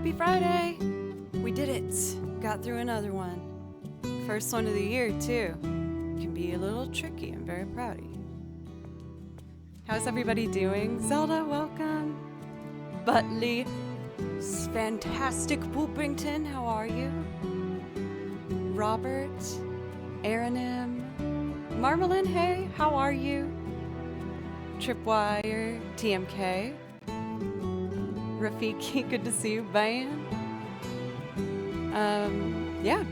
Happy Friday! We did it. Got through another one. First one of the year, too. Can be a little tricky. I'm very proud of you. How's everybody doing? Zelda, welcome. Butley, fantastic Poopington, how are you? Robert, Aaron M, Marmalin, hey, how are you? Tripwire, TMK, Rafiki, good to see you, Van. Yeah.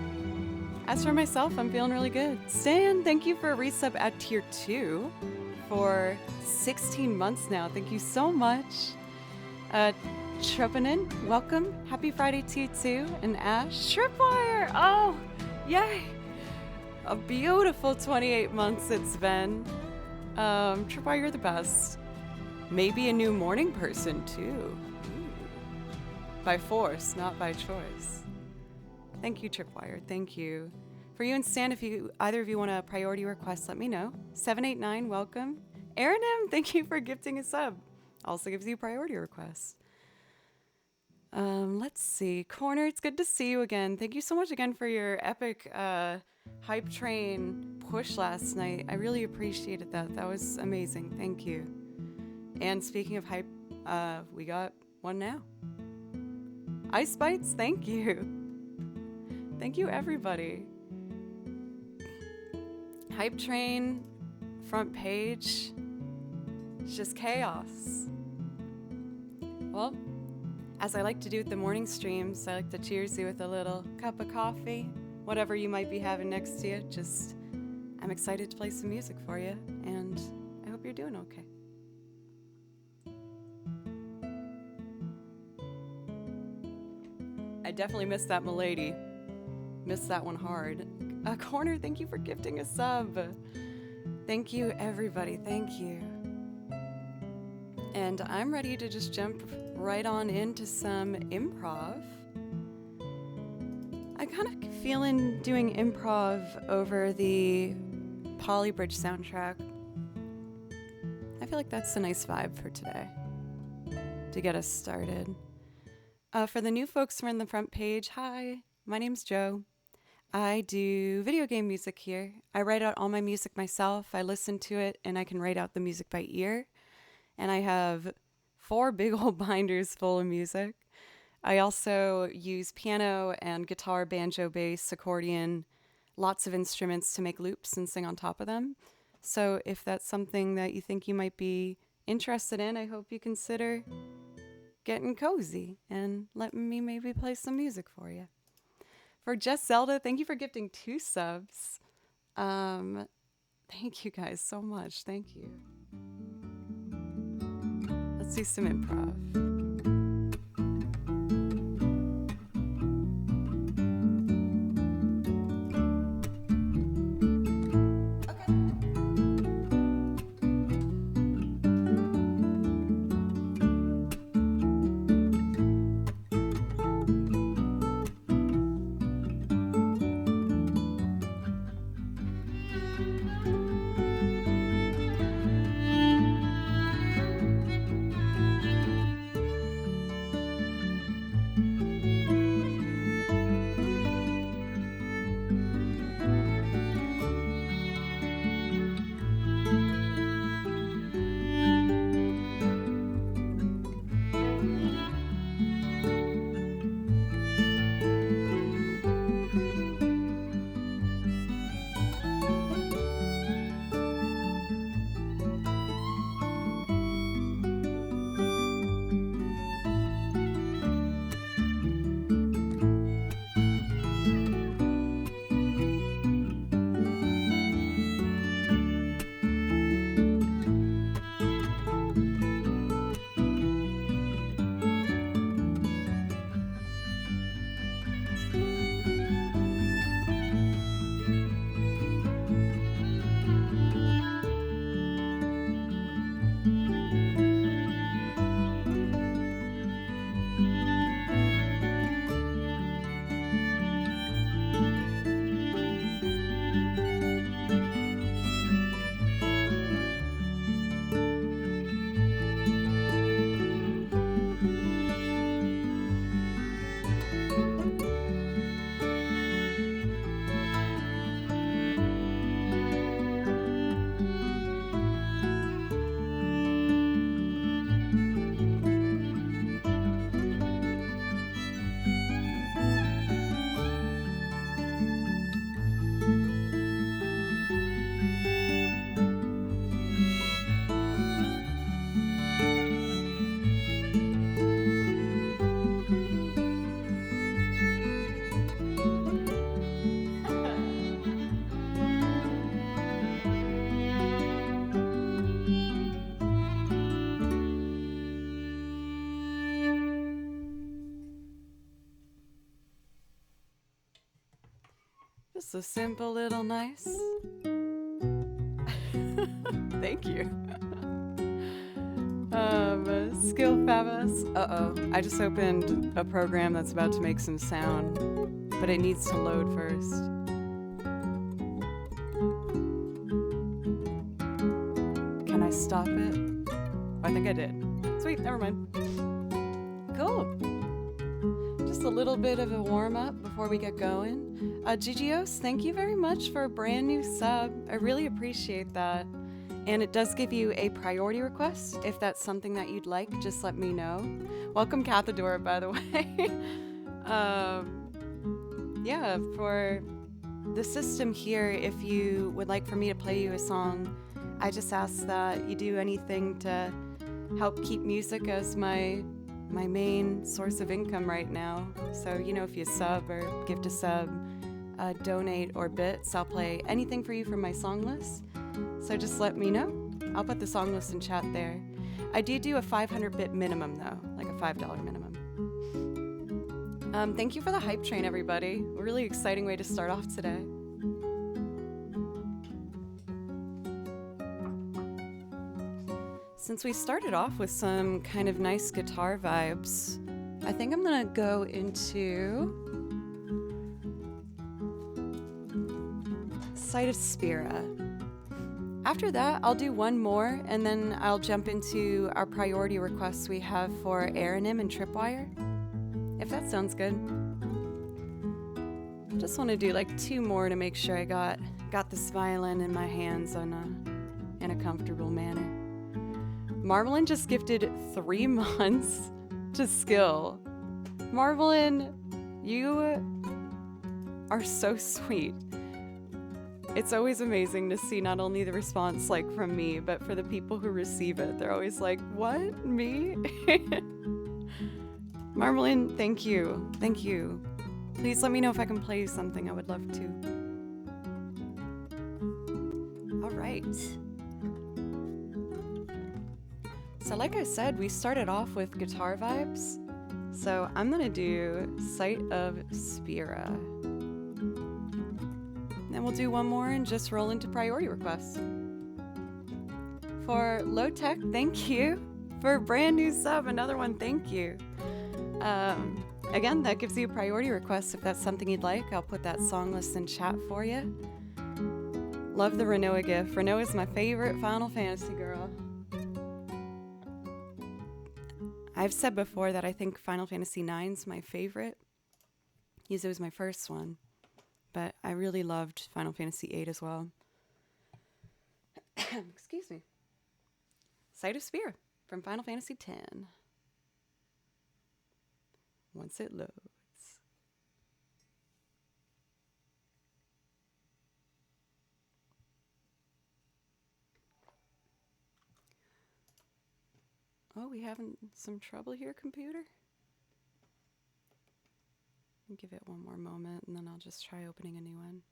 As for myself, I'm feeling really good. Stan, thank you for a resub at tier 2 for 16 months now. Thank you so much. Trepinen, welcome. Happy Friday to you too. And Ash, Tripwire, oh, yay. A beautiful 28 months it's been. Tripwire, you're the best. Maybe a new morning person too. Ooh. By force, not by choice. Thank you, Tripwire. Thank you. For you and Stan, if either of you want a priority request, let me know. 789, welcome. Aaron M, thank you for gifting a sub. Also gives you a priority request. Let's see. Corner, it's good to see you again. Thank you so much again for your epic hype train push last night. I really appreciated that. That was amazing. Thank you. And speaking of hype, we got one now. Ice Bites, thank you. Thank you, everybody. Hype train, front page, it's just chaos. Well, as I like to do with the morning streams, I like to cheers you with a little cup of coffee, whatever you might be having next to you. Just, I'm excited to play some music for you, and I hope you're doing okay. I definitely missed that Milady. Missed that one hard. Corner, thank you for gifting a sub. Thank you, everybody. Thank you. And I'm ready to just jump right on into some improv. I'm kind of feeling doing improv over the Polybridge soundtrack. I feel like that's a nice vibe for today to get us started. For the new folks who are on the front page, hi, my name's Joe. I do video game music here. I write out all my music myself. I listen to it and I can write out the music by ear. And I have 4 big old binders full of music. I also use piano and guitar, banjo, bass, accordion, lots of instruments to make loops and sing on top of them. So if that's something that you think you might be interested in, I hope you consider getting cozy and letting me maybe play some music for you. For Jess Zelda, thank you for gifting 2 subs. Thank you guys so much. Thank you. Let's do some improv. Just a simple little nice. Thank you. Skill fabulous. Uh-oh. I just opened a program that's about to make some sound, but it needs to load first. Can I stop it? Oh, I think I did. Sweet, never mind. Cool. Just a little bit of a warm-up before we get going. Gigios, thank you very much for a brand new sub. I really appreciate that. And it does give you a priority request. If that's something that you'd like, just let me know. Welcome, Cathadora, by the way. Yeah, for the system here, if you would like for me to play you a song, I just ask that you do anything to help keep music as my main source of income right now. So, if you sub or gift a sub, donate or bits, I'll play anything for you from my song list. So just let me know. I'll put the song list in chat there. I do a 500-bit minimum though, like a $5 minimum. Thank you for the hype train, everybody. A really exciting way to start off today. Since we started off with some kind of nice guitar vibes, I think I'm gonna go into Sight of Spira. After that, I'll do one more, and then I'll jump into our priority requests we have for Aranim and Tripwire, if that sounds good. Just want to do like 2 more to make sure I got this violin in my hands in a comfortable manner. Marvelin just gifted 3 months to skill. Marvelin, you are so sweet. It's always amazing to see not only the response like from me, but for the people who receive it. They're always like, what? Me? Marmalin, thank you. Thank you. Please let me know if I can play you something. I would love to. All right. So like I said, we started off with guitar vibes. So I'm gonna do Sight of Spira. Then we'll do one more and just roll into priority requests. For Low Tech, thank you. For a brand new sub, another one, thank you. Again, that gives you a priority request. If that's something you'd like, I'll put that song list in chat for you. Love the Renoa gift. Renoa is my favorite Final Fantasy girl. I've said before that I think Final Fantasy IX's my favorite. It was my first one. But I really loved Final Fantasy VIII as well. Excuse me. Sight of Spira from Final Fantasy X. Once it loads. Oh, we having some trouble here, computer? Give it one more moment and then I'll just try opening a new one.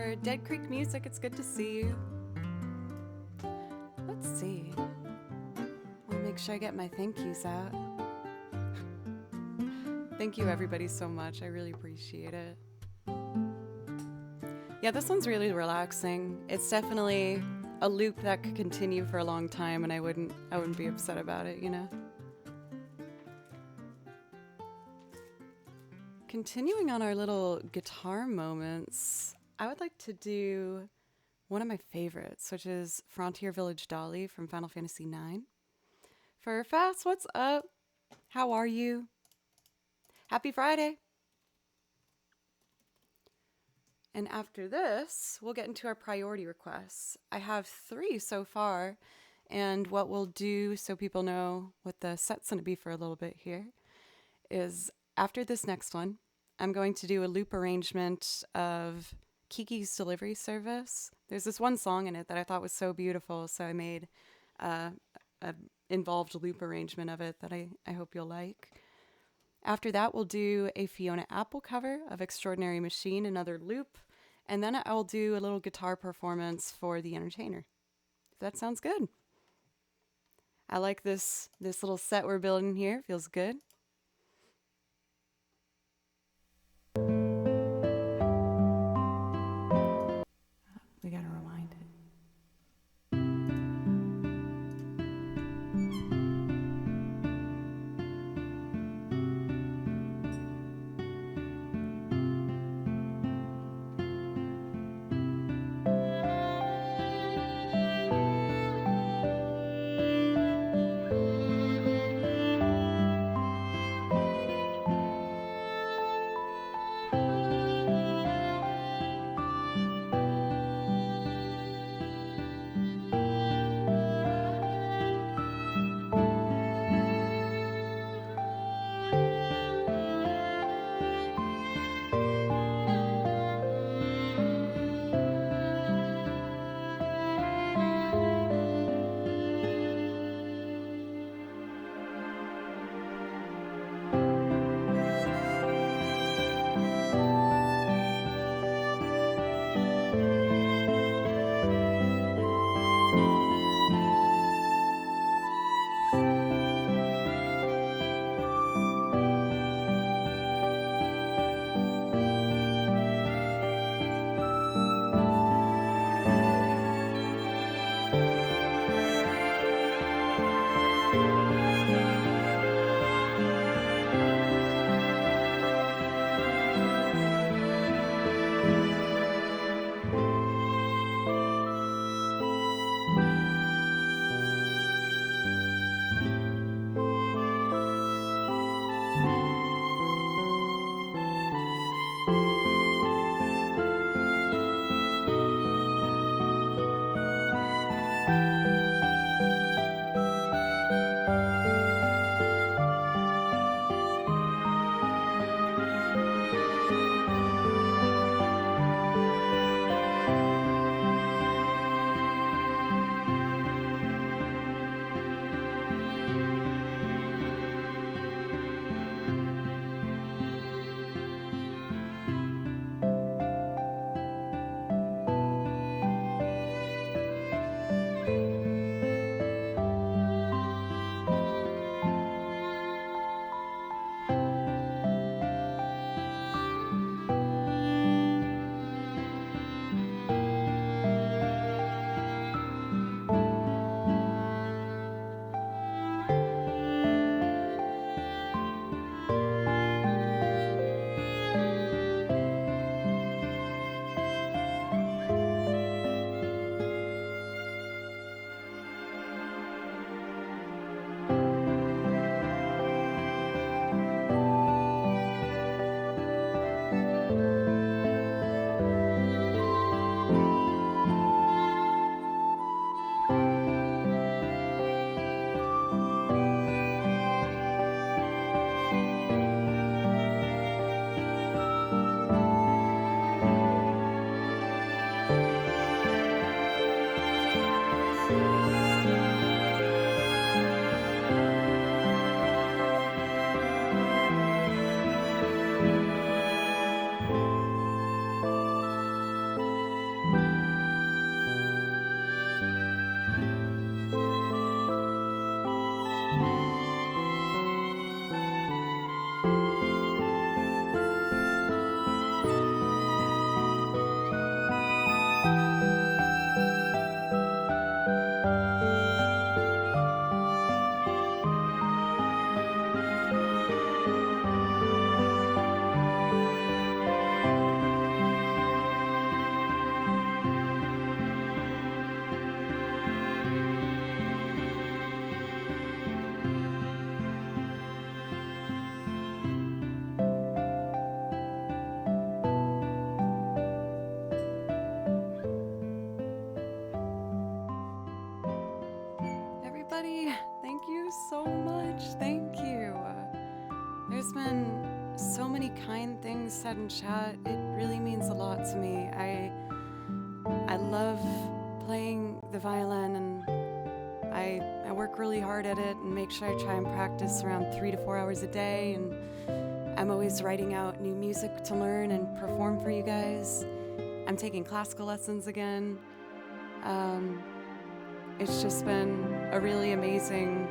for Dead Creek Music. It's good to see you. Let's see. Want to make sure I get my thank yous out. Thank you, everybody, so much. I really appreciate it. Yeah, this one's really relaxing. It's definitely a loop that could continue for a long time, and I wouldn't be upset about it, you know? Continuing on our little guitar moments, I would like to do one of my favorites, which is Frontier Village Dolly from Final Fantasy IX. Fast, what's up? How are you? Happy Friday! And after this, we'll get into our priority requests. I have 3 so far, and what we'll do so people know what the set's going to be for a little bit here is after this next one, I'm going to do a loop arrangement of Kiki's Delivery Service. There's this one song in it that I thought was so beautiful, so I made a involved loop arrangement of it that I hope you'll like. After that, we'll do a Fiona Apple cover of Extraordinary Machine, another loop, and then I'll do a little guitar performance for The Entertainer. If that sounds good. I like this little set we're building here. Feels good. We gotta rewind it. guys said in chat, it really means a lot to me. I love playing the violin, and I work really hard at it and make sure I try and practice around 3 to 4 hours a day, and I'm always writing out new music to learn and perform for you guys. I'm taking classical lessons again. It's just been a really amazing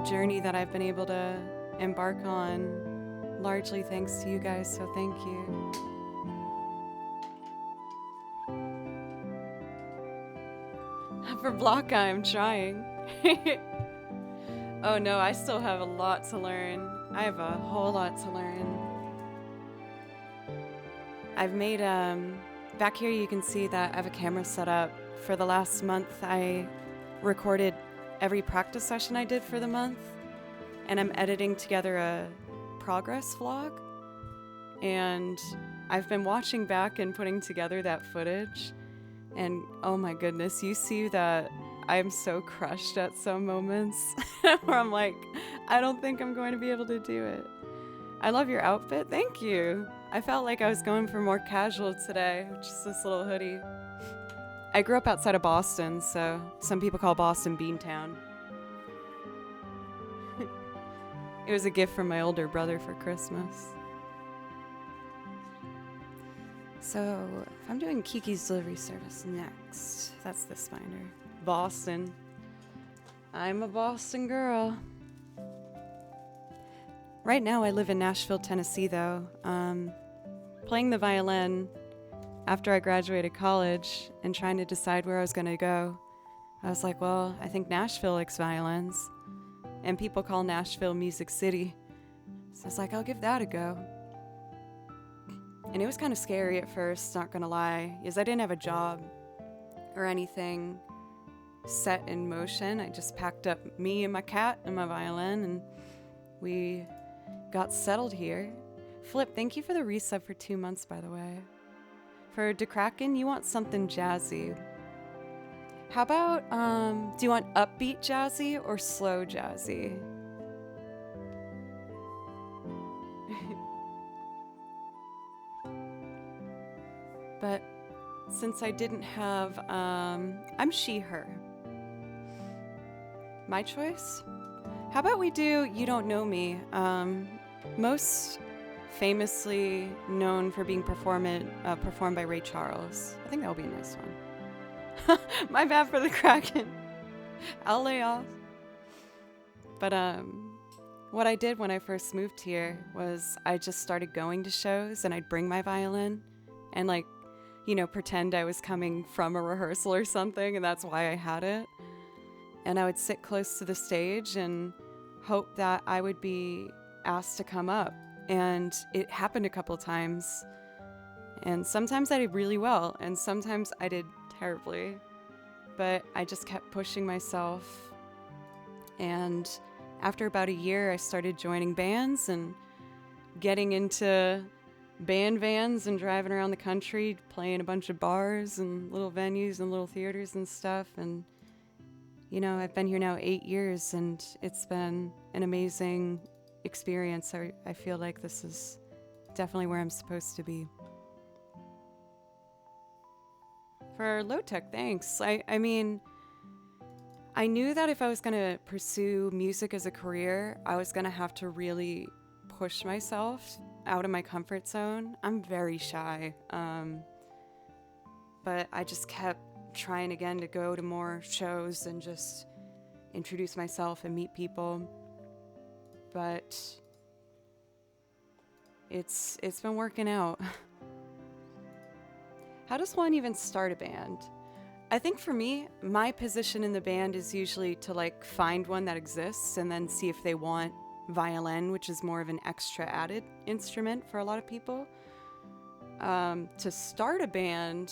journey that I've been able to embark on, largely thanks to you guys, so thank you. For Blanca, I'm trying. Oh no, I still have a lot to learn. I have a whole lot to learn. I've made, back here you can see that I have a camera set up. For the last month, I recorded every practice session I did for the month, and I'm editing together a progress vlog. And I've been watching back and putting together that footage, and oh my goodness, you see that I'm so crushed at some moments where I'm like, I don't think I'm going to be able to do it. I love your outfit, thank you. I felt like I was going for more casual today, which is this little hoodie. I grew up outside of Boston, so some people call Boston Beantown. It was a gift from my older brother for Christmas. So, if I'm doing Kiki's delivery service next, that's this binder. Boston. I'm a Boston girl. Right now I live in Nashville, Tennessee though. Playing the violin after I graduated college and trying to decide where I was gonna go. I was like, well, I think Nashville likes violins, and people call Nashville Music City. So I was like, I'll give that a go. And it was kind of scary at first, not gonna lie, because I didn't have a job or anything set in motion. I just packed up me and my cat and my violin, and we got settled here. Flip, thank you for the resub for 2 months, by the way. For DeKraken, you want something jazzy. How about, do you want upbeat jazzy or slow jazzy? But since I didn't have, I'm she, her. My choice? How about we do You Don't Know Me? Most famously known for being performed by Ray Charles. I think that would be a nice one. My bad for the Kraken. I'll lay off. But what I did when I first moved here was I just started going to shows, and I'd bring my violin and, like, you know, pretend I was coming from a rehearsal or something, and that's why I had it. And I would sit close to the stage and hope that I would be asked to come up. And it happened a couple times. And sometimes I did really well, and sometimes I did terribly. But I just kept pushing myself. And after about a year, I started joining bands and getting into band vans and driving around the country, playing a bunch of bars and little venues and little theaters and stuff. And, you know, I've been here now 8 years, and it's been an amazing experience. I feel like this is definitely where I'm supposed to be. For low tech, thanks. I mean, I knew that if I was going to pursue music as a career, I was going to have to really push myself out of my comfort zone. I'm very shy, but I just kept trying again to go to more shows and just introduce myself and meet people. But it's been working out. How does one even start a band? I think for me, my position in the band is usually to, like, find one that exists and then see if they want violin, which is more of an extra added instrument for a lot of people. To start a band,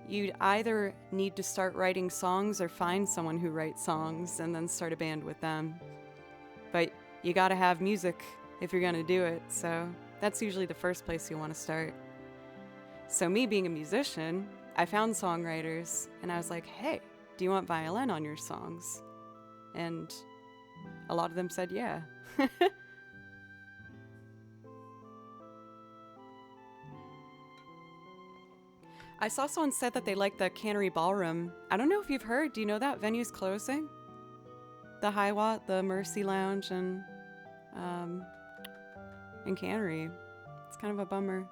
you'd either need to start writing songs or find someone who writes songs and then start a band with them. But you gotta have music if you're gonna do it, so that's usually the first place you want to start. So me being a musician, I found songwriters, and I was like, hey, do you want violin on your songs? And a lot of them said yeah. I saw someone said that they like the Cannery Ballroom. I don't know if you've heard. Do you know that venue's closing? The High Watt, the Mercy Lounge, and Cannery. It's kind of a bummer.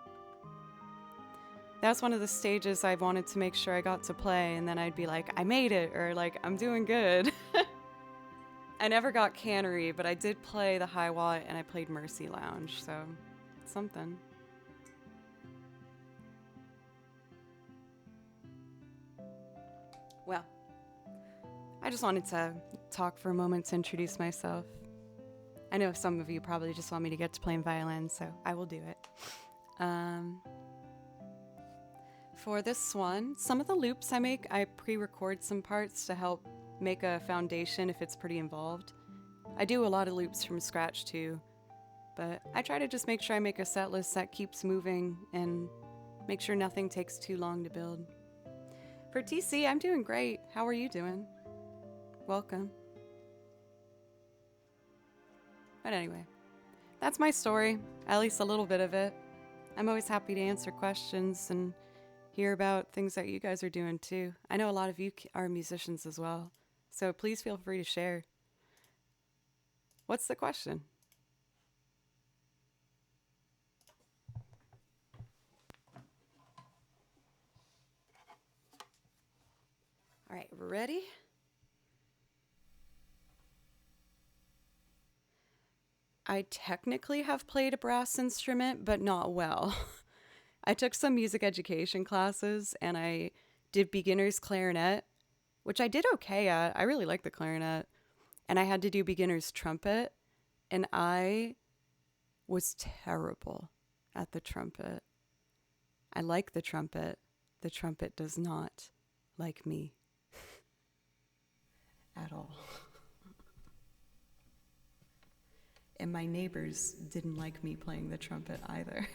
That's one of the stages I wanted to make sure I got to play, and then I'd be like, I made it, or like, I'm doing good. I never got Cannery, but I did play the High Watt, and I played Mercy Lounge, so something. Well, I just wanted to talk for a moment to introduce myself. I know some of you probably just want me to get to playing violin, so I will do it. For this one, some of the loops I make, I pre-record some parts to help make a foundation if it's pretty involved. I do a lot of loops from scratch too, but I try to just make sure I make a set list that keeps moving and make sure nothing takes too long to build. For TC, I'm doing great. How are you doing? Welcome. But anyway, that's my story, at least a little bit of it. I'm always happy to answer questions and hear about things that you guys are doing too. I know a lot of you are musicians as well, so please feel free to share. What's the question? All right, ready? I technically have played a brass instrument, but not well. I took some music education classes and I did beginner's clarinet, which I did okay at. I really like the clarinet. And I had to do beginner's trumpet, and I was terrible at the trumpet. I like the trumpet. The trumpet does not like me at all. And my neighbors didn't like me playing the trumpet either.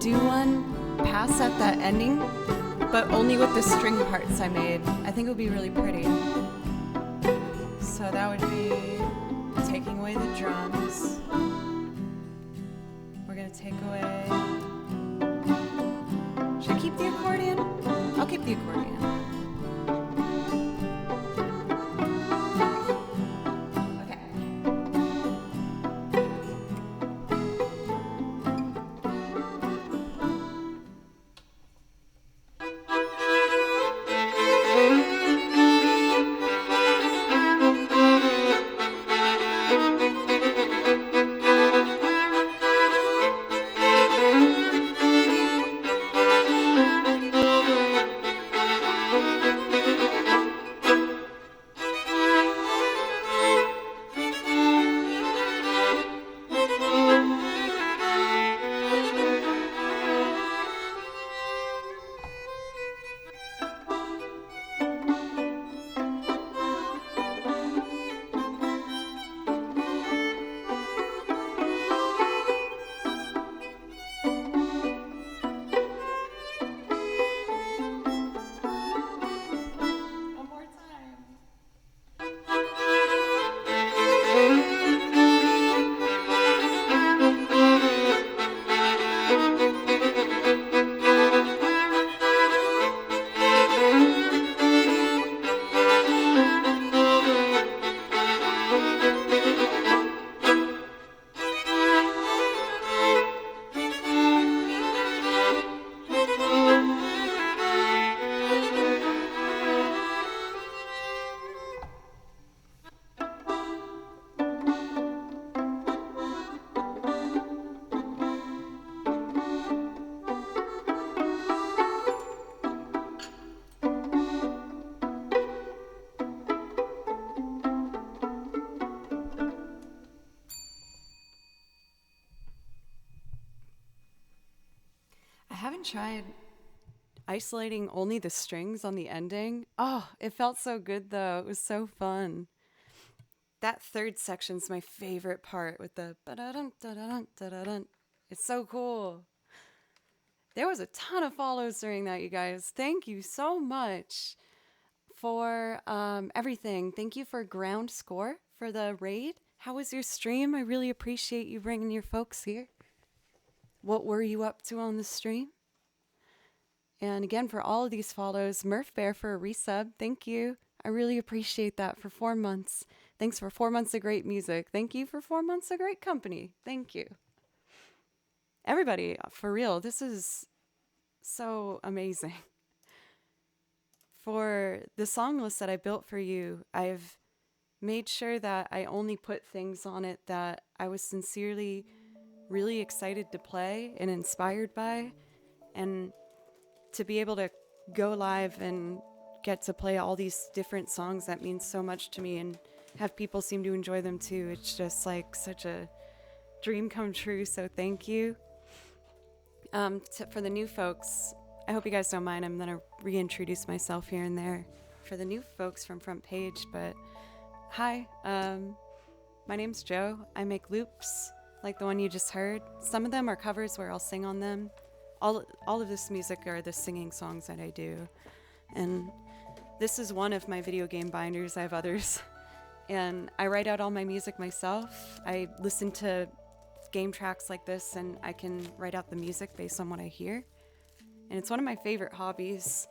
do one pass at that ending, but only with the string parts I made. I think it would be really pretty. So that would be taking away the drums. We're gonna take away... Should I keep the accordion? I'll keep the accordion. I haven't tried isolating only the strings on the ending. Oh, it felt so good though. It was so fun. That third section's my favorite part with the ba-da-dum, da-da-dum, da-da-dum. It's so cool. There was a ton of follows during that, you guys. Thank you so much for everything. Thank you for Ground Score for the raid. How was your stream? I really appreciate you bringing your folks here. What were you up to on the stream? And again, for all of these follows, Murph Bear for a resub. Thank you. I really appreciate that for 4 months. Thanks for 4 months of great music. Thank you for 4 months of great company. Thank you. Everybody, for real, this is so amazing. For the song list that I built for you, I've made sure that I only put things on it that I was sincerely really excited to play and inspired by, and to be able to go live and get to play all these different songs that means so much to me and have people seem to enjoy them too. It's just like such a dream come true, so thank you. For the new folks, I hope you guys don't mind, I'm gonna reintroduce myself here and there for the new folks from Front Page, but hi, my name's Joe. I make loops like the one you just heard. Some of them are covers where I'll sing on them. All of this music are the singing songs that I do. And this is one of my video game binders. I have others. And I write out all my music myself. I listen to game tracks like this and I can write out the music based on what I hear. And it's one of my favorite hobbies.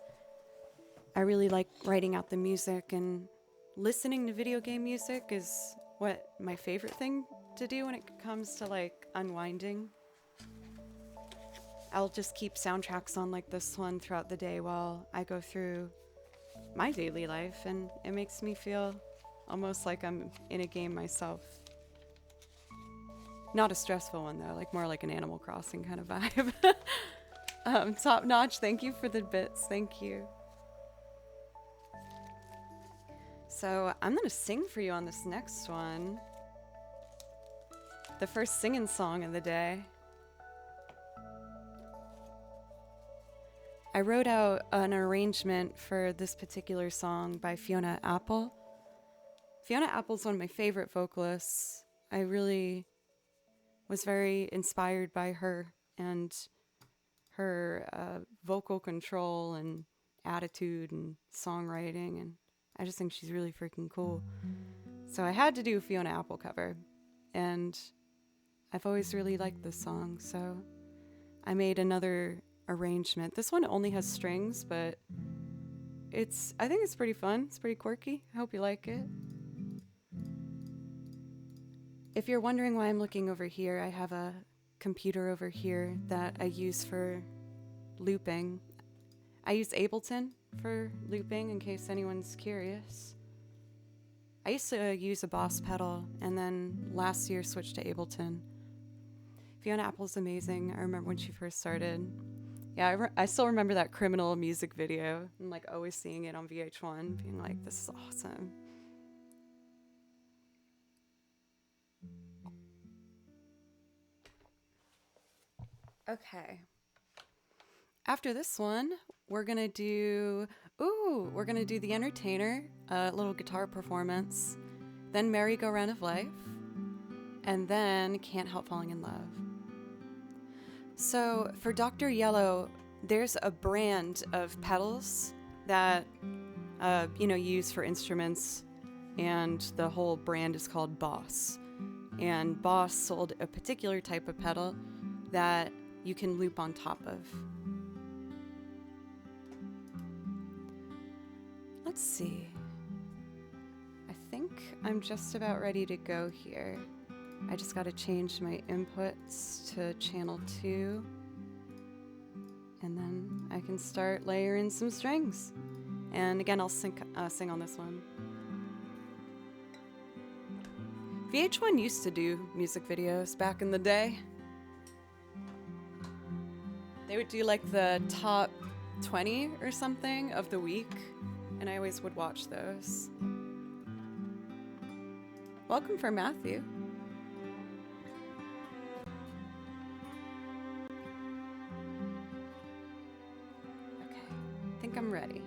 I really like writing out the music, and listening to video game music is what my favorite thing to do when it comes to like unwinding. I'll just keep soundtracks on like this one throughout the day while I go through my daily life, and it makes me feel almost like I'm in a game myself. Not a stressful one though, like more like an Animal Crossing kind of vibe. Top notch, thank you for the bits, thank you. So I'm gonna sing for you on this next one. The first singing song of the day. I wrote out an arrangement for this particular song by Fiona Apple. Fiona Apple's one of my favorite vocalists. I really was very inspired by her, and her vocal control and attitude and songwriting, and I just think she's really freaking cool. So I had to do a Fiona Apple cover, and I've always really liked this song, so I made another arrangement. This one only has strings, but I think it's pretty fun. It's pretty quirky. I hope you like it. If you're wondering why I'm looking over here, I have a computer over here that I use for looping. I use Ableton for looping in case anyone's curious. I used to use a Boss pedal and then last year switched to Ableton. Fiona Apple's amazing. I remember when she first started. Yeah, I still remember that Criminal music video and like always seeing it on VH1 being like, this is awesome. Okay. After this one, we're gonna do The Entertainer, a little guitar performance, then Merry-Go-Round of Life, and then Can't Help Falling in Love. So for Dr. Yellow, there's a brand of pedals that use for instruments, and the whole brand is called Boss. And Boss sold a particular type of pedal that you can loop on top of. Let's see. I think I'm just about ready to go here. I just got to change my inputs to channel 2. And then I can start layering some strings. And again, I'll sing on this one. VH1 used to do music videos back in the day. They would do like the top 20 or something of the week, and I always would watch those. Welcome for Matthew. Okay, I think I'm ready.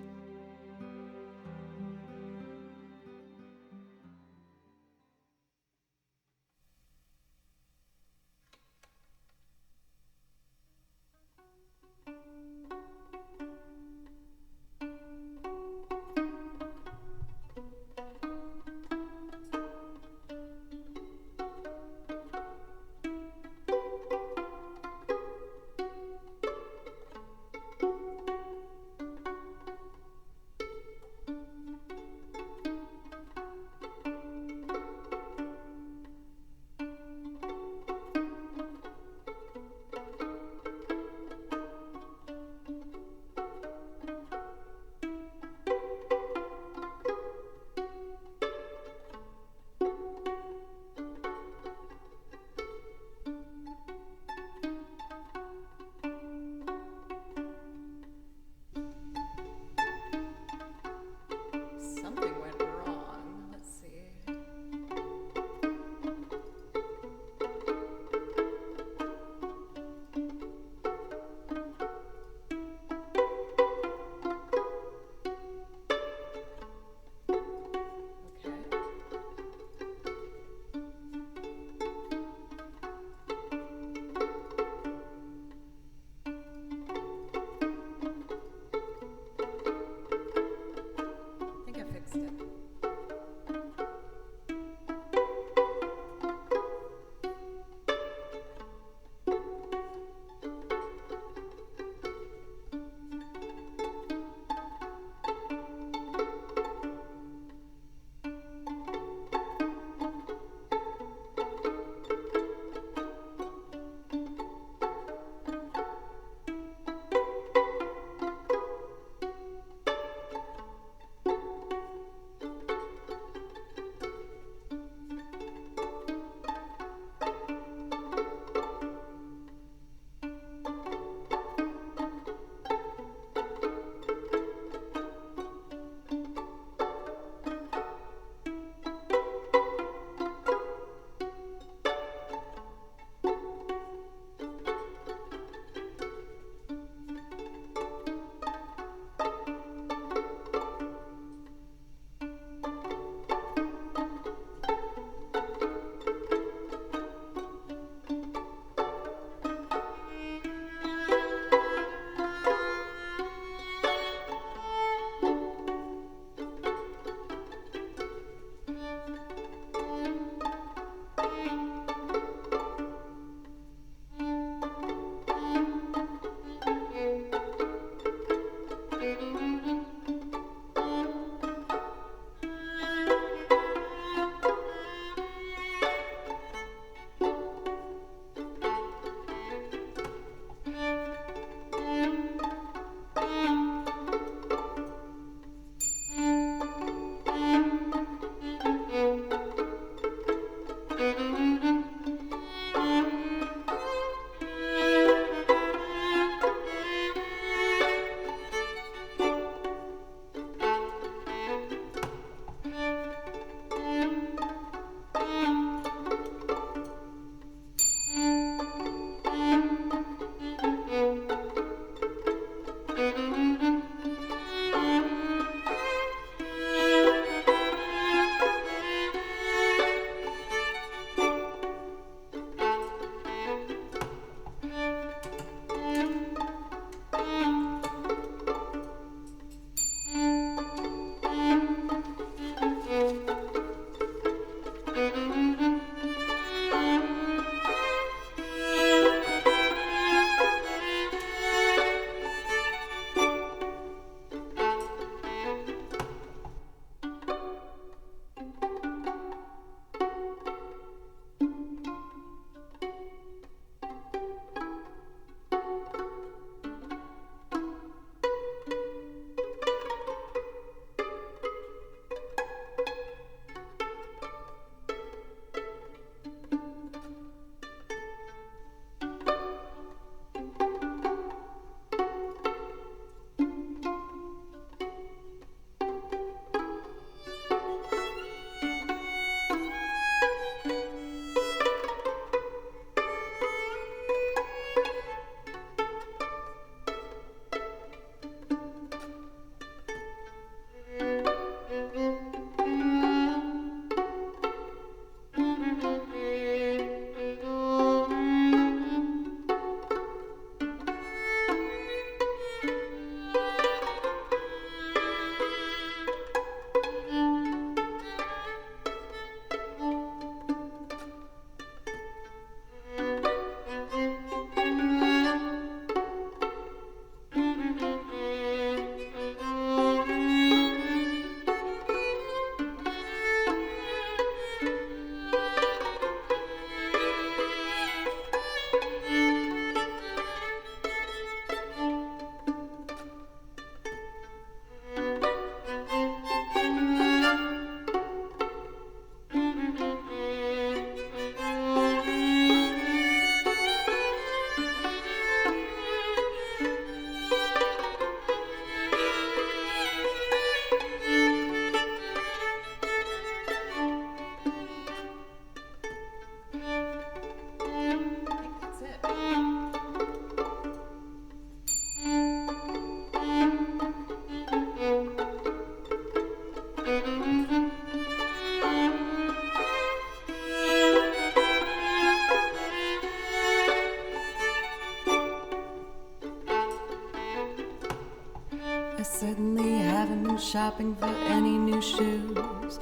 certainly haven't been shopping for any new shoes.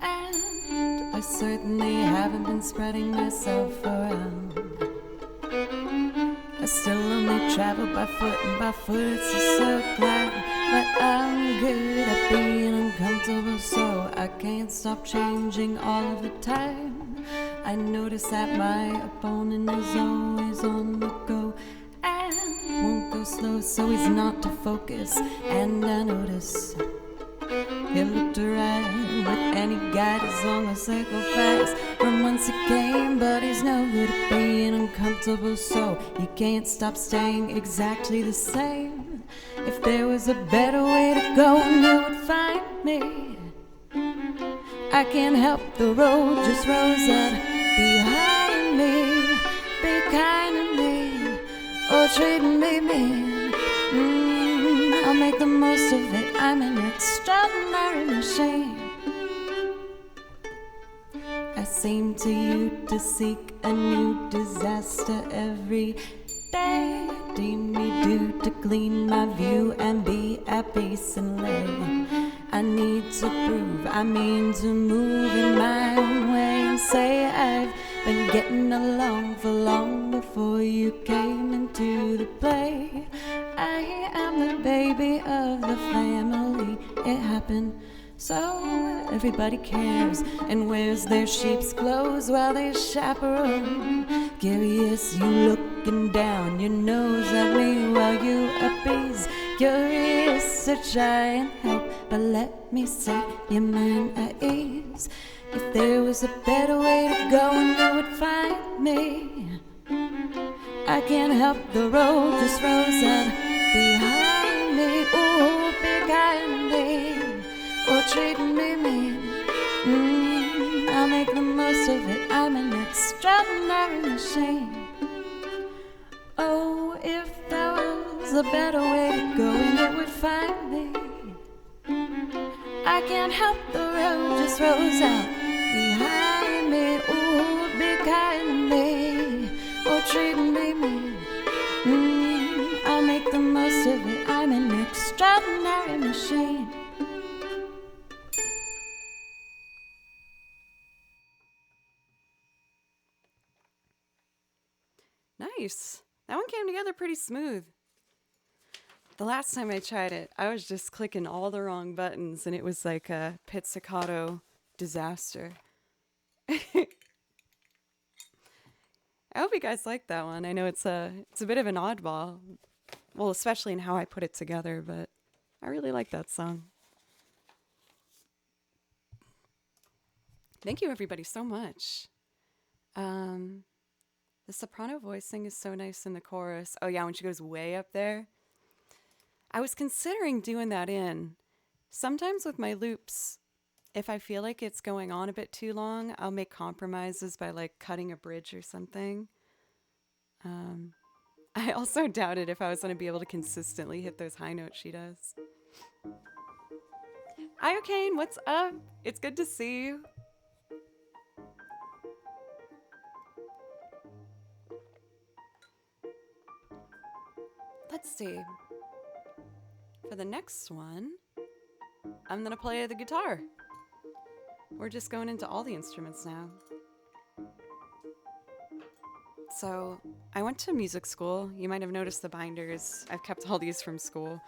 And I certainly haven't been spreading myself around. I still only travel by foot, and by foot it's a circle. But I'm good at being uncomfortable, so I can't stop changing all of the time. I notice that my opponent is always on the go and won't go slow, so he's not to focus. And I notice he'll look to right with any guide as long as they go fast from whence he came. But he's no good at being uncomfortable, so he can't stop staying exactly the same. If there was a better way to go, you would find me. I can't help the road just rose up behind me. Be kind to me or treat me mean. I'll make the most of it. I'm an extraordinary machine. I seem to you to seek a new disaster every day. Deem me due to clean my view and be at peace and lay. I need to prove, I mean to move in my own way and say I've been getting along for long before you came into the play. I am the baby of the family. It happened so everybody cares and wears their sheep's clothes while they chaperone. Curious, you looking down your nose at me while you appease. Curious to try and help, but let me set your mind at ease. If there was a better way to go, and you would find me. I can't help the road just rose up behind me. Ooh, be kind to me or treat me mean. I'll make the most of it. I'm an extraordinary machine. Oh, if there was a better way to go, and it would find me. I can't help the road just rose out behind me. Ooh, be kind to me or treat me mean. I'll make the most of it. I'm an extraordinary machine. Nice. That one came together pretty smooth. The last time I tried it, I was just clicking all the wrong buttons, and it was like a pizzicato disaster. I hope you guys like that one. I know it's a bit of an oddball, well, especially in how I put it together, but I really like that song. Thank you, everybody, so much. The soprano voicing is so nice in the chorus. Oh yeah, when she goes way up there. I was considering doing that in. Sometimes with my loops, if I feel like it's going on a bit too long, I'll make compromises by like cutting a bridge or something. I also doubted if I was going to be able to consistently hit those high notes she does. Iocane, what's up? It's good to see you. Let's see. For the next one, I'm going to play the guitar. We're just going into all the instruments now. So, I went to music school. You might have noticed the binders. I've kept all these from school.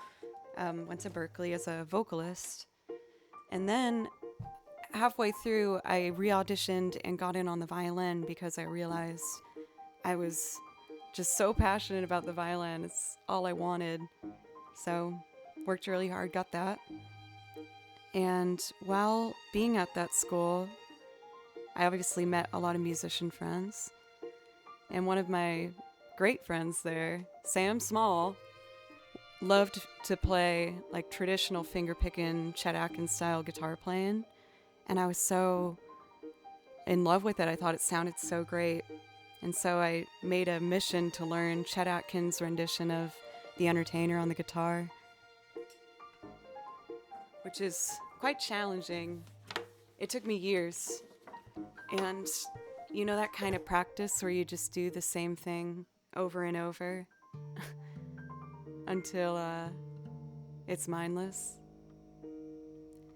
Went to Berkeley as a vocalist. And then, halfway through, I re-auditioned and got in on the violin because I realized I was just so passionate about the violin. It's all I wanted. So, worked really hard, got that. And while being at that school, I obviously met a lot of musician friends. And one of my great friends there, Sam Small, loved to play like traditional finger-picking Chet Atkins style guitar playing. And I was so in love with it. I thought it sounded so great. And so I made a mission to learn Chet Atkins' rendition of The Entertainer on the guitar, which is quite challenging. It took me years. And you know that kind of practice where you just do the same thing over and over until It's mindless.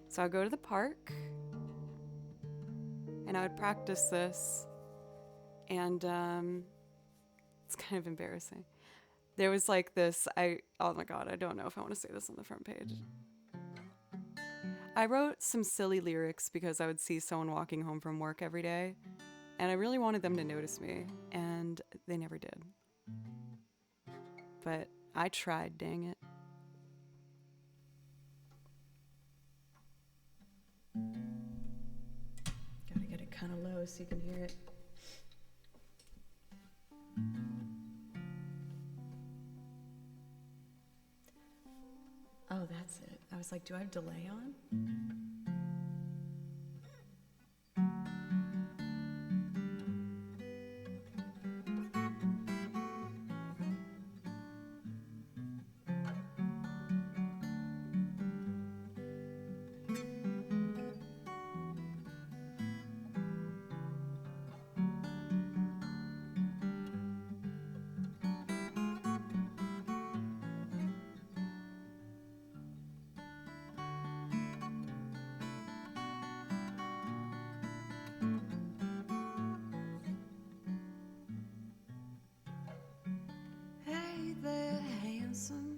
So I'd go to the park and I would practice this. And it's kind of embarrassing. There was like this, oh my God, I don't know if I want to say this on the front page. I wrote some silly lyrics because I would see someone walking home from work every day, and I really wanted them to notice me, and they never did. But I tried, dang it. Gotta get it kind of low so you can hear it. Oh, that's it. I was like, do I have delay on? Hey there, handsome.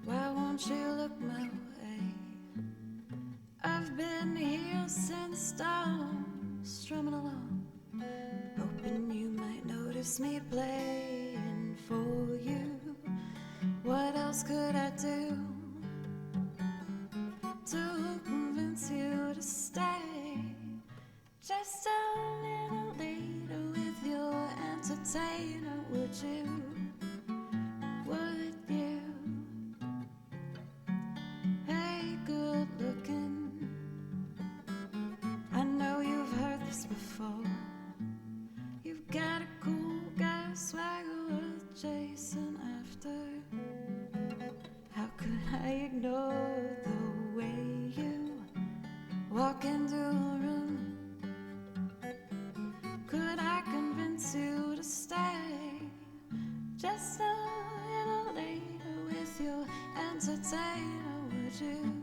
Why won't you look my way? I've been here since dawn, strumming along, hoping you might notice me playing for you. What else could I do to convince you to stay? Just a little later with your entertainer, would you? Would you? Hey, good looking, I know you've heard this before. You've got a cool guy swagger worth chasing after. How could I ignore the way you walk into a room? Could I convince you to stay? Just a little later with your entertainer, would you?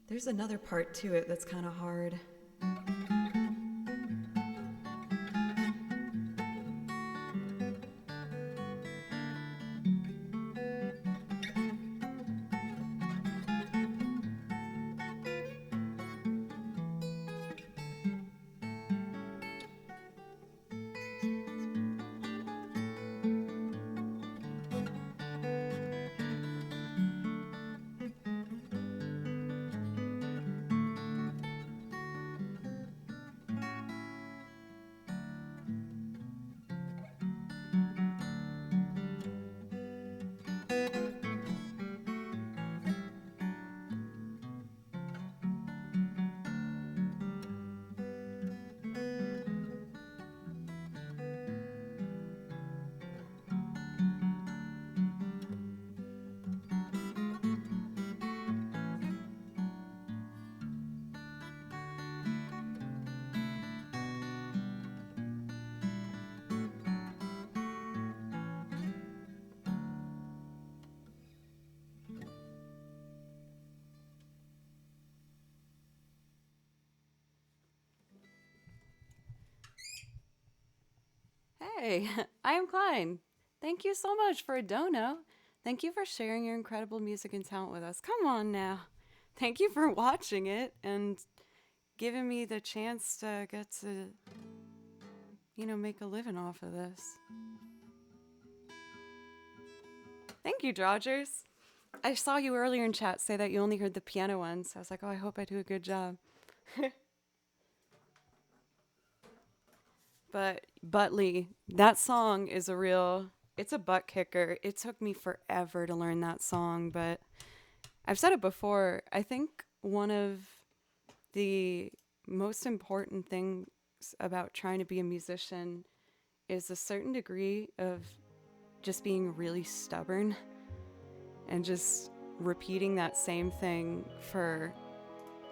There's another part to it that's kind of hard. Hey, I am Klein. Thank you so much for a dono. Thank you for sharing your incredible music and talent with us. Come on now. Thank you for watching it and giving me the chance to get to, make a living off of this. Thank you, Dodgers. I saw you earlier in chat say that you only heard the piano ones. I was like, oh, I hope I do a good job. But Lee, that song is it's a butt kicker. It took me forever to learn that song, but I've said it before. I think one of the most important things about trying to be a musician is a certain degree of just being really stubborn and just repeating that same thing for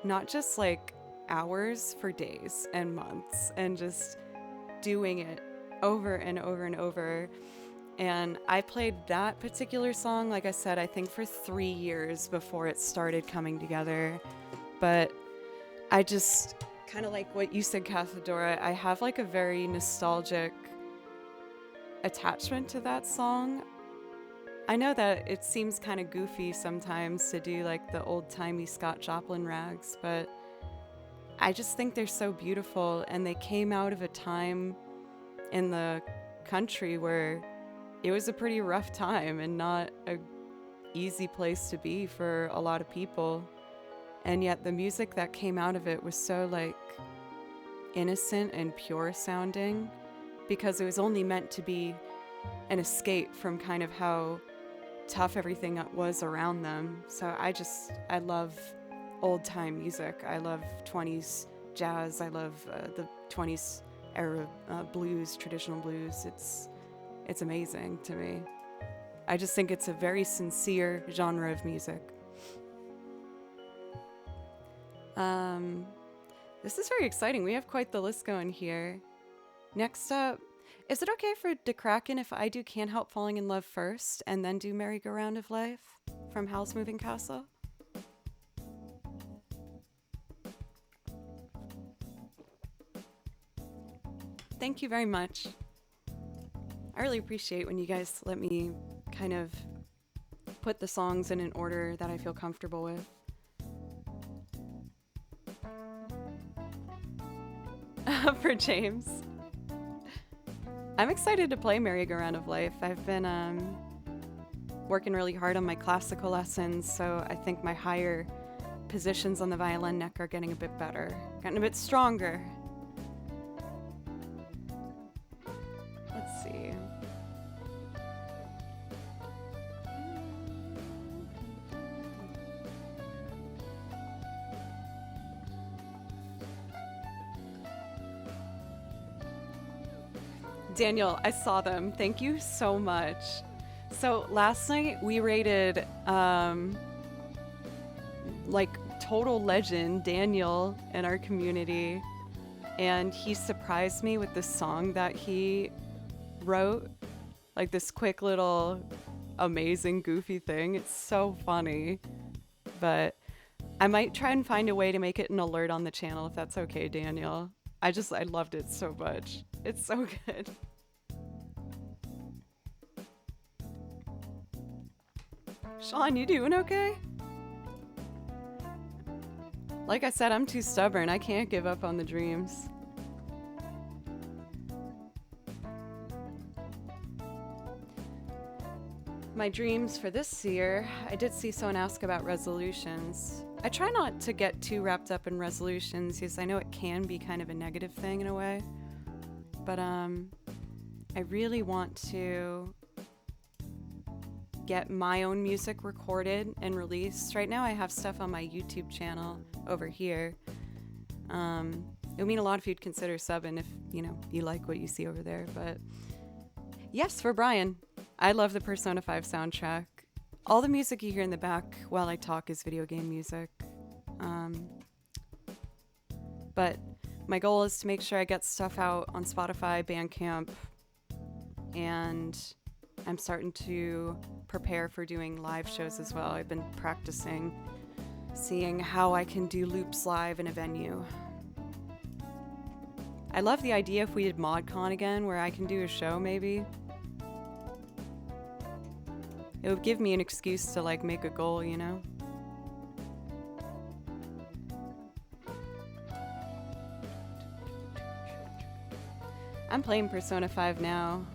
not just like hours for days and months and just doing it over and over and over. And I played that particular song, like I said, I think for 3 years before it started coming together. But I just kind of like what you said, Cathedora, I have like a very nostalgic attachment to that song. I know that it seems kind of goofy sometimes to do like the old-timey Scott Joplin rags, but I just think they're so beautiful, and they came out of a time in the country where it was a pretty rough time and not a easy place to be for a lot of people. And yet the music that came out of it was so like innocent and pure sounding, because it was only meant to be an escape from kind of how tough everything was around them. So I love old time music. I love 20s jazz. I love the 20s era blues, traditional blues. It's amazing to me. I just think it's a very sincere genre of music. This is very exciting. We have quite the list going here. Next up, is it okay for DeKraken if I do Can't Help Falling in Love first and then do Merry-Go-Round of Life from Howl's Moving Castle? Thank you very much. I really appreciate when you guys let me kind of put the songs in an order that I feel comfortable with. For James. I'm excited to play Merry-Go-Round of Life. I've been working really hard on my classical lessons, so I think my higher positions on the violin neck are getting a bit better, getting a bit stronger. Let's see. Daniel, I saw them. Thank you so much. So last night we rated like total legend Daniel in our community, and he surprised me with this song that he wrote, like this quick little amazing goofy thing. It's so funny, but I might try and find a way to make it an alert on the channel if that's okay, Daniel. I loved it so much. It's so good. Sean, you doing okay? Like I said, I'm too stubborn. I can't give up on the dreams. My dreams for this year, I did see someone ask about resolutions. I try not to get too wrapped up in resolutions because I know it can be kind of a negative thing in a way. But I really want to get my own music recorded and released. Right now I have stuff on my YouTube channel over here. It would mean a lot if you'd consider subbing if, you like what you see over there. But yes, for Brian, I love the Persona 5 soundtrack. All the music you hear in the back while I talk is video game music. But my goal is to make sure I get stuff out on Spotify, Bandcamp, and I'm starting to prepare for doing live shows as well. I've been practicing, seeing how I can do loops live in a venue. I love the idea if we did ModCon again, where I can do a show maybe. It would give me an excuse to like make a goal, I'm playing Persona 5 now.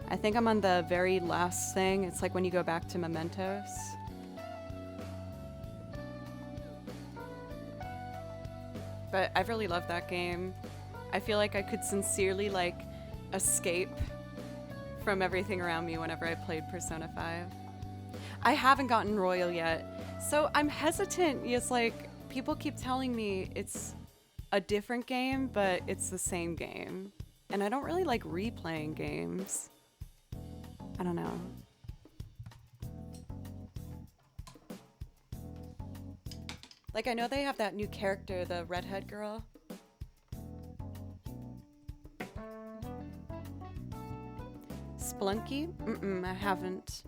I think I'm on the very last thing. It's like when you go back to Mementos. But I've really loved that game. I feel like I could sincerely like escape from everything around me whenever I played Persona 5. I haven't gotten Royal yet, so I'm hesitant. It's like people keep telling me it's a different game, but it's the same game. And I don't really like replaying games. I don't know. Like, I know they have that new character, the redhead girl. Splunky? I haven't.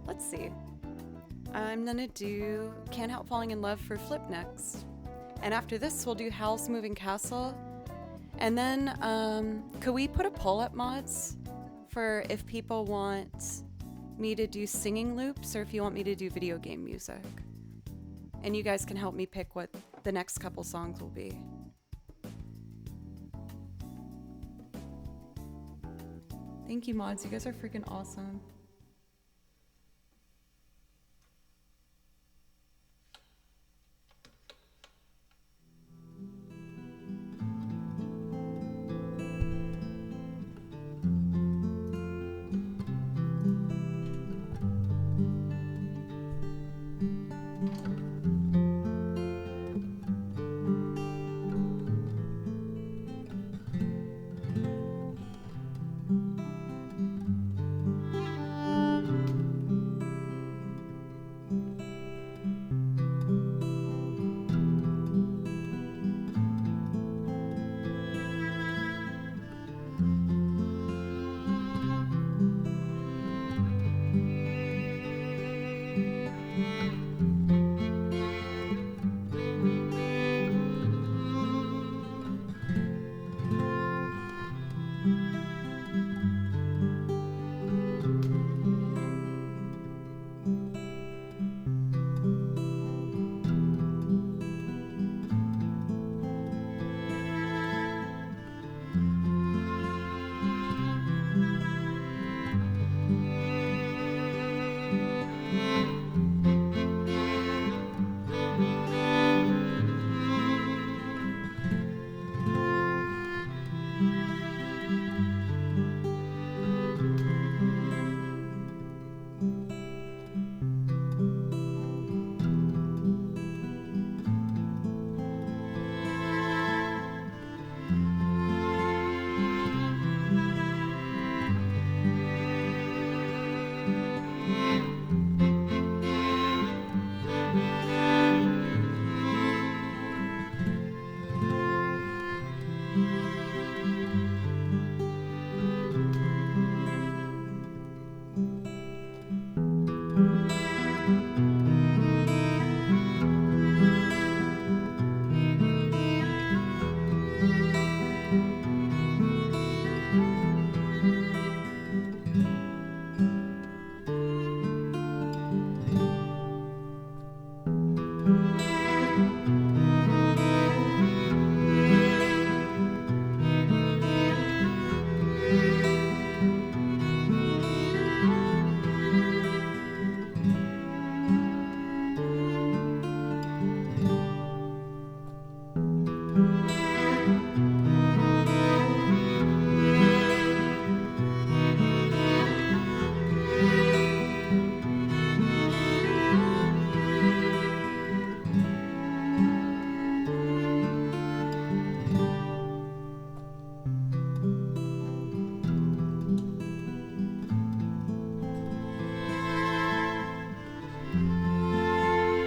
Let's see. I'm gonna do Can't Help Falling in Love for Flip next. And after this, we'll do Howl's Moving Castle. And then, could we put a poll up, mods, for if people want me to do singing loops or if you want me to do video game music? And you guys can help me pick what the next couple songs will be. Thank you, mods. You guys are freaking awesome.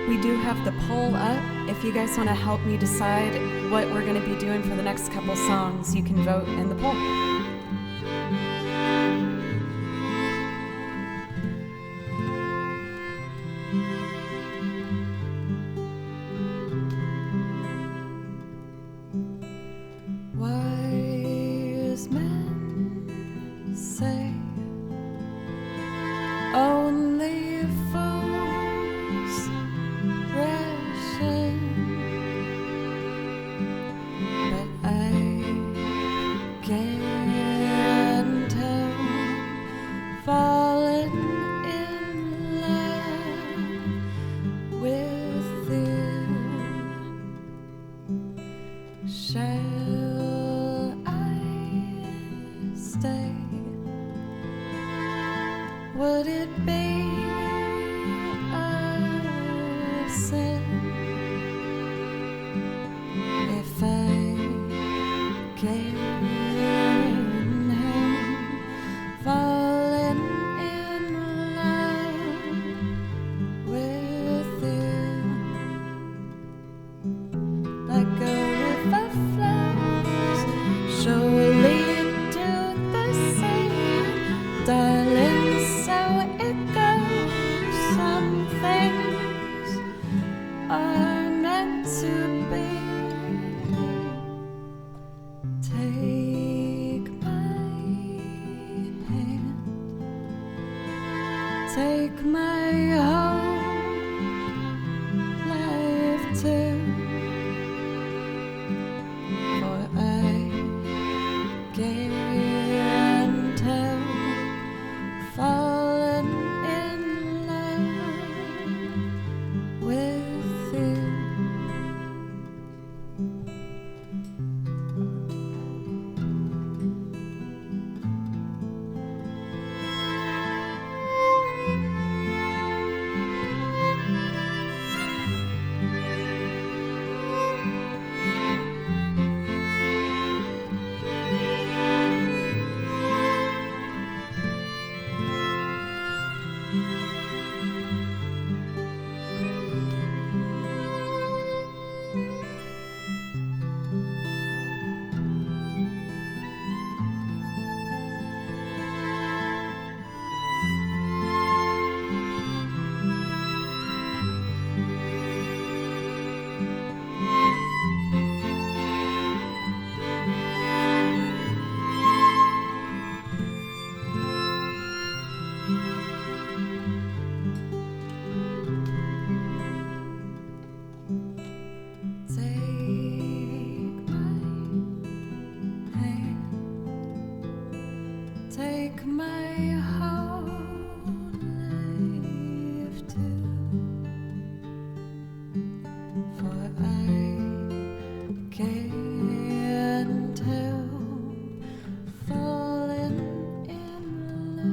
We do have the poll up. If you guys want to help me decide what we're going to be doing for the next couple songs, you can vote in the poll. Wise men say only fools ration, but I can't to be. Take my hand, take my whole life too, for I can't help falling in love with you. Take my whole life too, for I can't help falling in love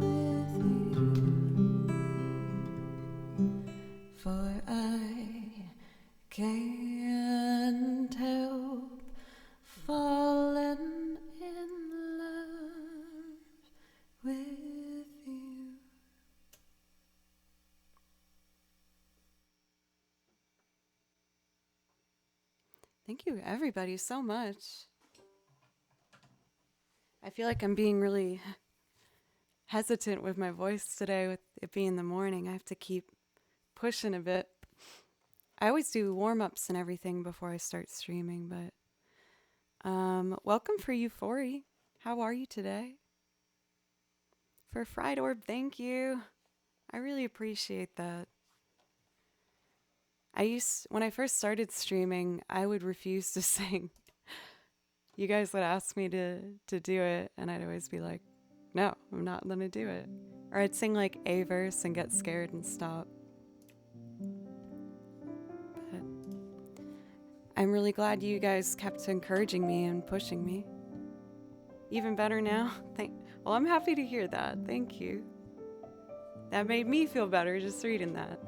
with you, for I can't help falling in love with you. Thank you, everybody, so much. I feel like I'm being really hesitant with my voice today, with it being the morning. I have to keep pushing a bit. I always do warm-ups and everything before I start streaming, but welcome for Euphoria. How are you today? For Fried Orb, thank you. I really appreciate that. When I first started streaming, I would refuse to sing. You guys would ask me to do it, and I'd always be like, no, I'm not gonna do it. Or I'd sing like a verse and get scared and stop. But I'm really glad you guys kept encouraging me and pushing me. Even better now. Well, I'm happy to hear that. Thank you. That made me feel better just reading that.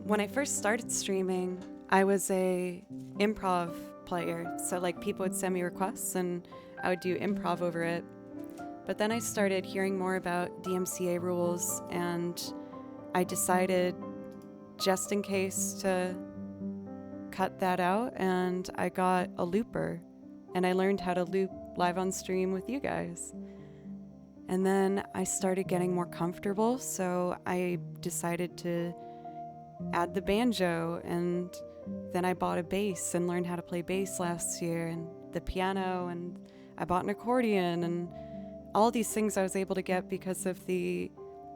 When I first started streaming, I was a improv player. So like people would send me requests and I would do improv over it. But then I started hearing more about DMCA rules and I decided just in case to cut that out, and I got a looper and I learned how to loop live on stream with you guys. And then I started getting more comfortable, so I decided to add the banjo, and then I bought a bass and learned how to play bass last year, and the piano, and I bought an accordion, and all these things I was able to get because of the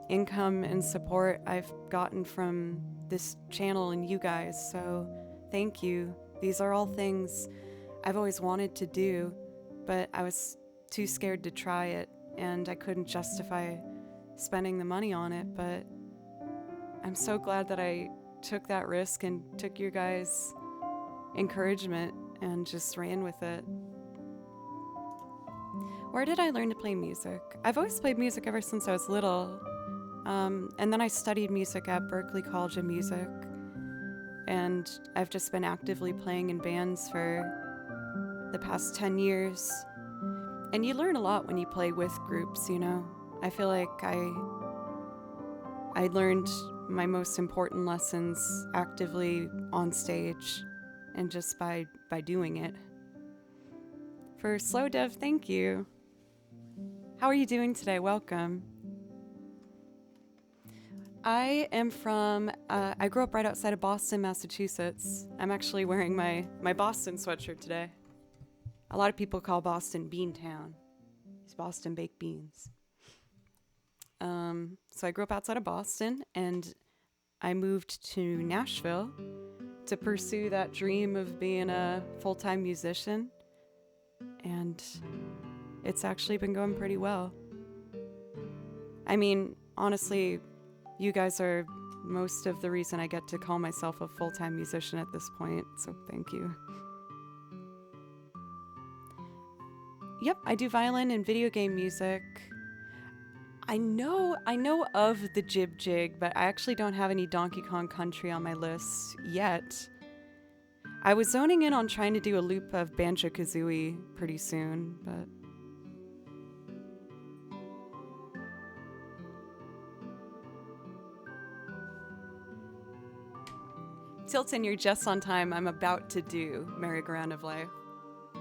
income and support I've gotten from this channel and you guys. So thank you. These are all things I've always wanted to do, but I was too scared to try it, and I couldn't justify spending the money on it. But I'm so glad that I took that risk and took your guys' encouragement and just ran with it. Where did I learn to play music? I've always played music ever since I was little. And then I studied music at Berklee College of Music. And I've just been actively playing in bands for the past 10 years. And you learn a lot when you play with groups, you know? I feel like I learned my most important lessons actively on stage and just by doing it. For Slow Dev, thank you. How are you doing today? Welcome. I am from, I grew up right outside of Boston, Massachusetts. I'm actually wearing my Boston sweatshirt today. A lot of people call Boston Beantown. It's Boston baked beans. So I grew up outside of Boston, and I moved to Nashville to pursue that dream of being a full-time musician. And it's actually been going pretty well. I mean, honestly, you guys are most of the reason I get to call myself a full-time musician at this point, so thank you. Yep, I do violin and video game music. I know of the Jib Jig, but I actually don't have any Donkey Kong Country on my list yet. I was zoning in on trying to do a loop of Banjo-Kazooie pretty soon, but Tilton, you're just on time. I'm about to do Merry-Go-Round of Life.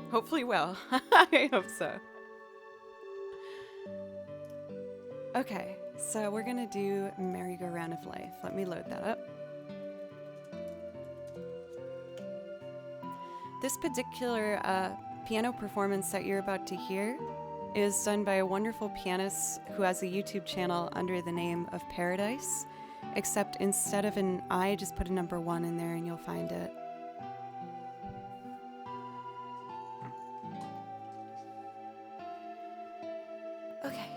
Hopefully well. I hope so. Okay, so we're gonna do Merry-Go-Round of Life. Let me load that up. This particular piano performance that you're about to hear is done by a wonderful pianist who has a YouTube channel under the name of Paradise, except instead of an I, just put a number 1 in there and you'll find it. Okay.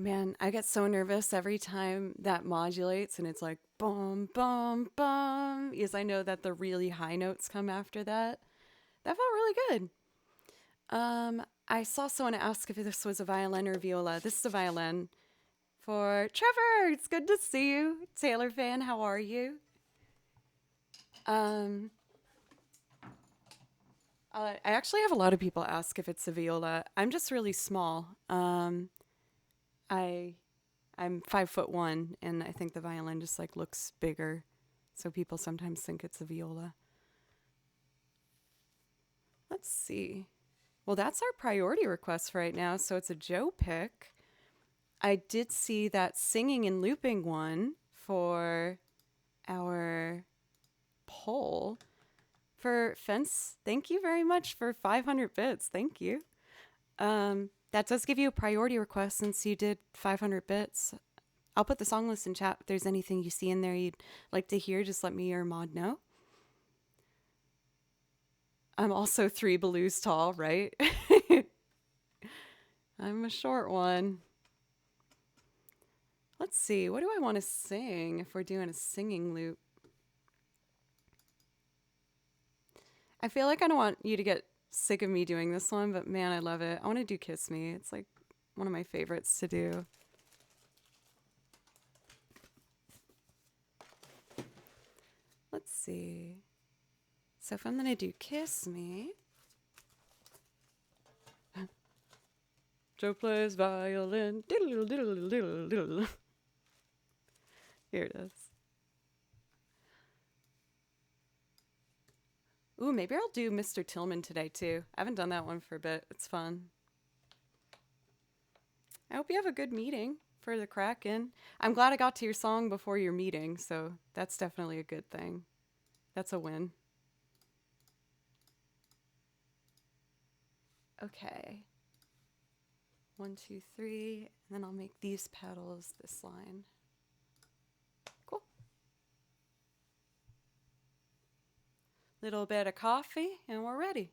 Man, I get so nervous every time that modulates and it's like bum, bum, bum, because I know that the really high notes come after that. That felt really good. I saw someone ask if this was a violin or viola. This is a violin for Trevor. It's good to see you. Taylor fan, how are you? Um, I actually have a lot of people ask if it's a viola. I'm just really small. I I'm 5'1", and I think the violin just like looks bigger, so people sometimes think it's a viola. Let's see. Well, that's our priority request right now, so it's a Joe pick. I did see that singing and looping one for our poll for Fence. Thank you very much for 500 bits. Thank you. That does give you a priority request since you did 500 bits. I'll put the song list in chat. If there's anything you see in there you'd like to hear, just let me or Maud know. I'm also 3 blues tall, right? I'm a short one. Let's see. What do I want to sing if we're doing a singing loop? I feel like I don't want you to get sick of me doing this one, but man, I love it. I want to do Kiss Me. It's like one of my favorites to do. Let's see. So if I'm going to do Kiss Me. Joe plays violin. Diddle, diddle, diddle, diddle. Here it is. Ooh, maybe I'll do Mr. Tillman today too. I haven't done that one for a bit. It's fun. I hope you have a good meeting for the Kraken. I'm glad I got to your song before your meeting, so that's definitely a good thing. That's a win. Okay. 1, 2, 3, and then I'll make these pedals this line. Cool. Little bit of coffee, and we're ready.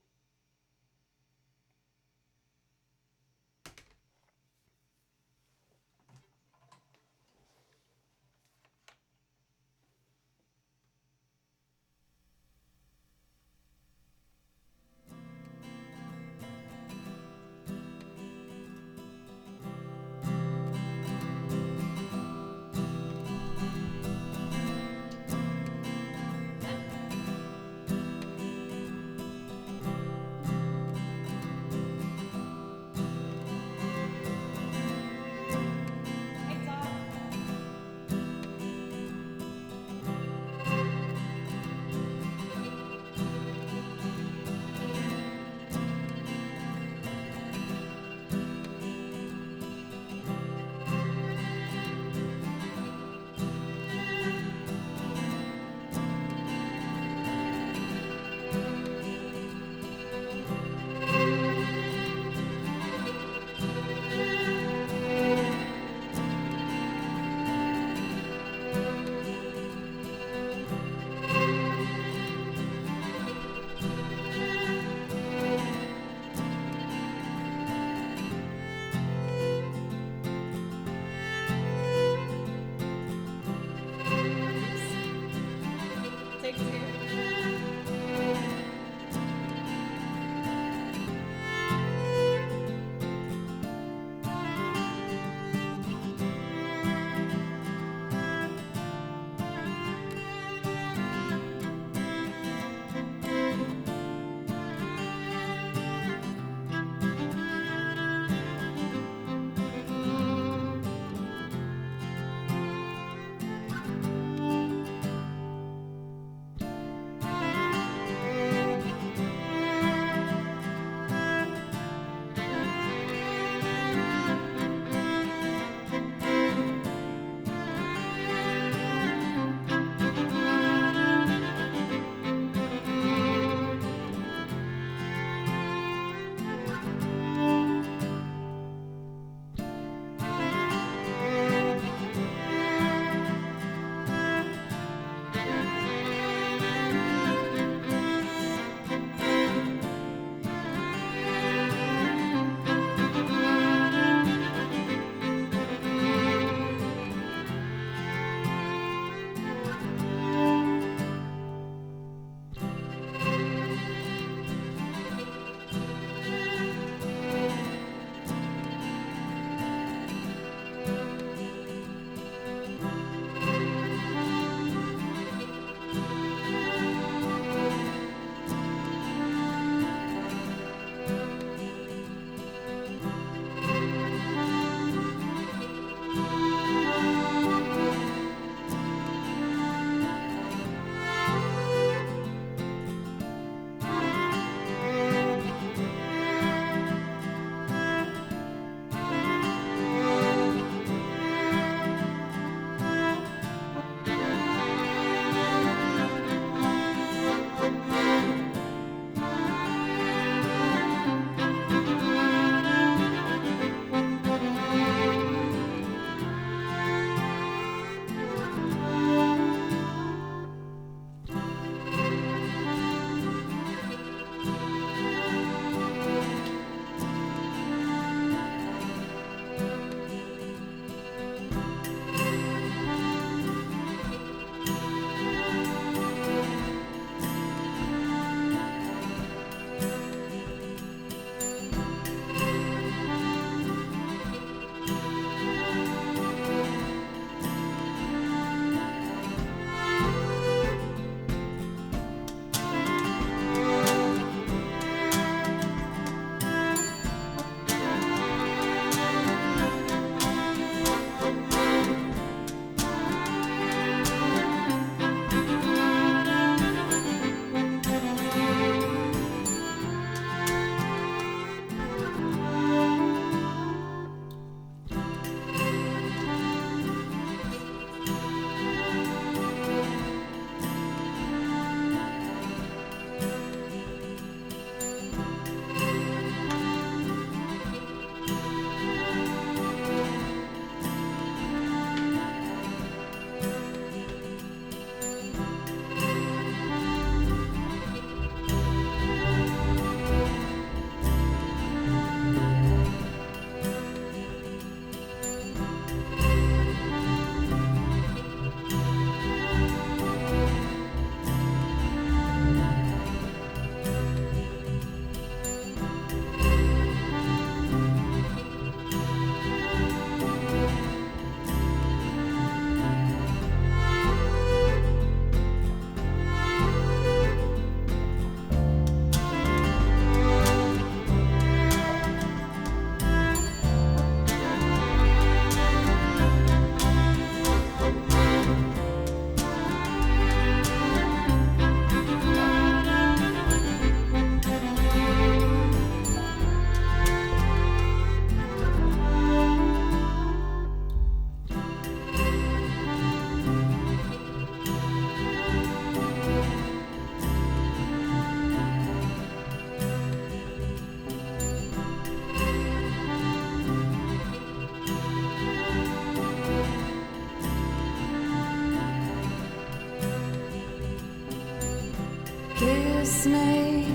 me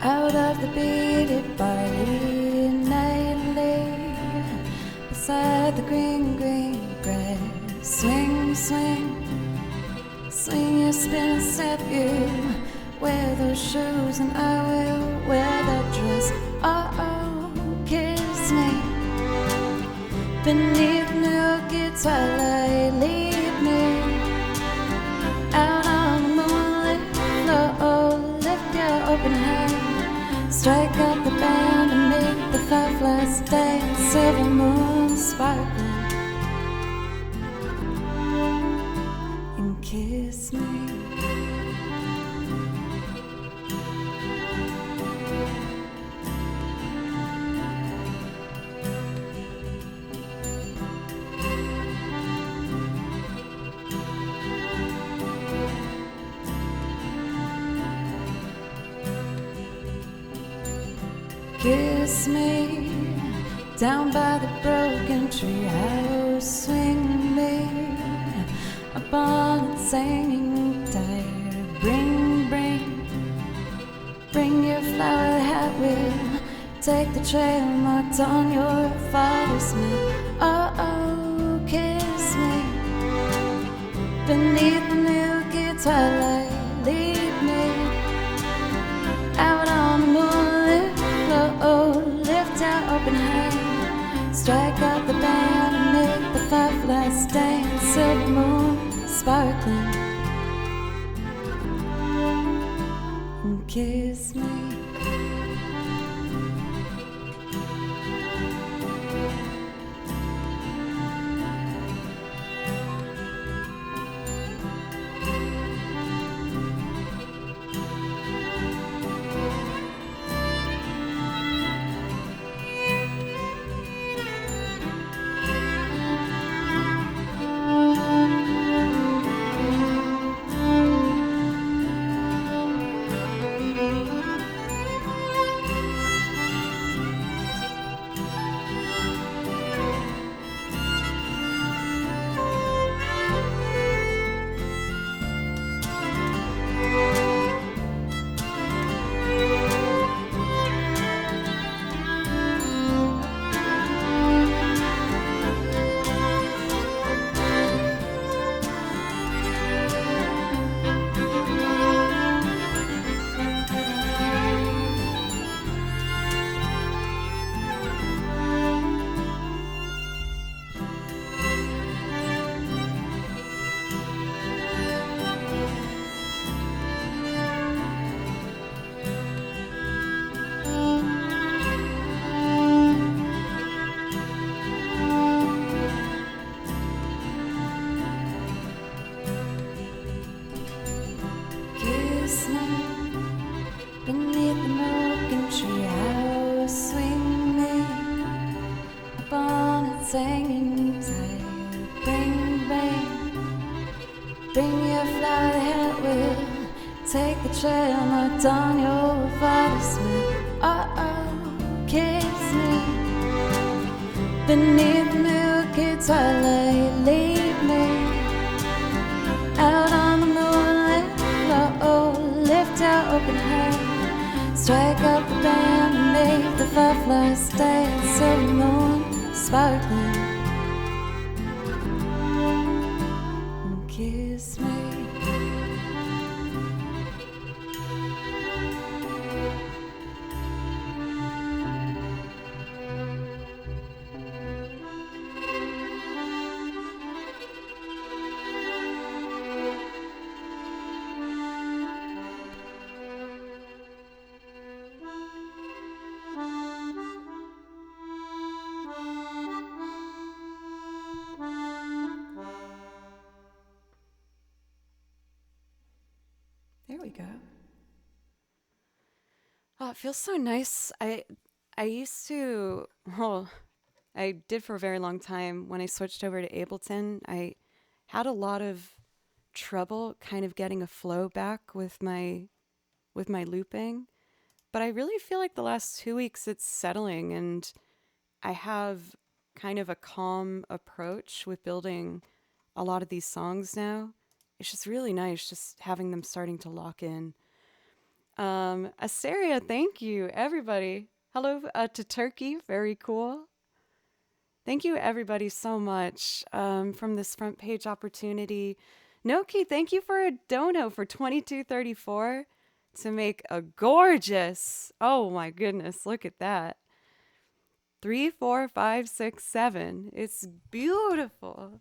out of the beaded barley nightly beside the green, green grass. Swing, swing, swing your spin, step you. Wear those shoes and I will wear that dress. Oh, kiss me beneath milky twilight. Lead me out on the moonlit floor. Lift your open hand, strike up the band and make the fireflies dance. Silver moon sparkling, and kiss me. Kiss me down by the broken tree house. Swing me upon its hanging tire. Bring, bring, bring your flower hat. We'll take the trail marked on your father's map. Oh, oh, kiss me beneath the milky twilight. Lead me out on the moonlit floor. Lift your open hand, strike up the band and make the fireflies dance. Silver moon sparkling, and kiss me. Beneath the broken tree house. Swing me upon its hanging tire. Bring, bring, bring your flower hat. We'll take the trail marked on your father's map. Oh, oh, kiss me beneath the milky twilight. Lead me out on the moonlit floor. Lift your open hand, strike up the band and make the fireflies dance. Silver moon sparkling, and kiss me. There we go. Oh, it feels so nice. I used to, well, I did for a very long time. When I switched over to Ableton, I had a lot of trouble kind of getting a flow back with my looping. But I really feel like the last 2 weeks it's settling, and I have kind of a calm approach with building a lot of these songs now. It's just really nice just having them starting to lock in. Asteria, thank you, everybody. Hello to Turkey, very cool. Thank you, everybody, so much from this front page opportunity. Noki, thank you for a dono for 2234 to make a gorgeous, oh my goodness, look at that. 3, 4, 5, 6, 7. It's beautiful.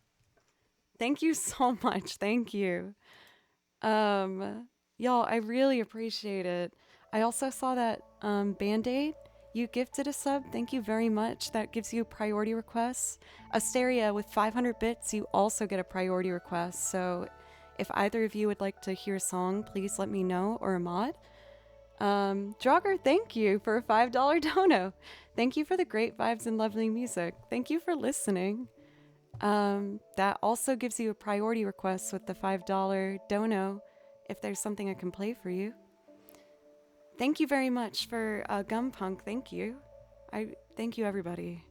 Thank you so much. Thank you. Y'all, I really appreciate it. I also saw that Band-Aid, you gifted a sub. Thank you very much. That gives you priority requests. Asteria, with 500 bits, you also get a priority request. So if either of you would like to hear a song, please let me know, or a mod. Draugr, thank you for a $5 dono. Thank you for the great vibes and lovely music. Thank you for listening. That also gives you a priority request with the $5 dono if there's something I can play for you. Thank you very much for Gumpunk. Thank you. Thank you, everybody.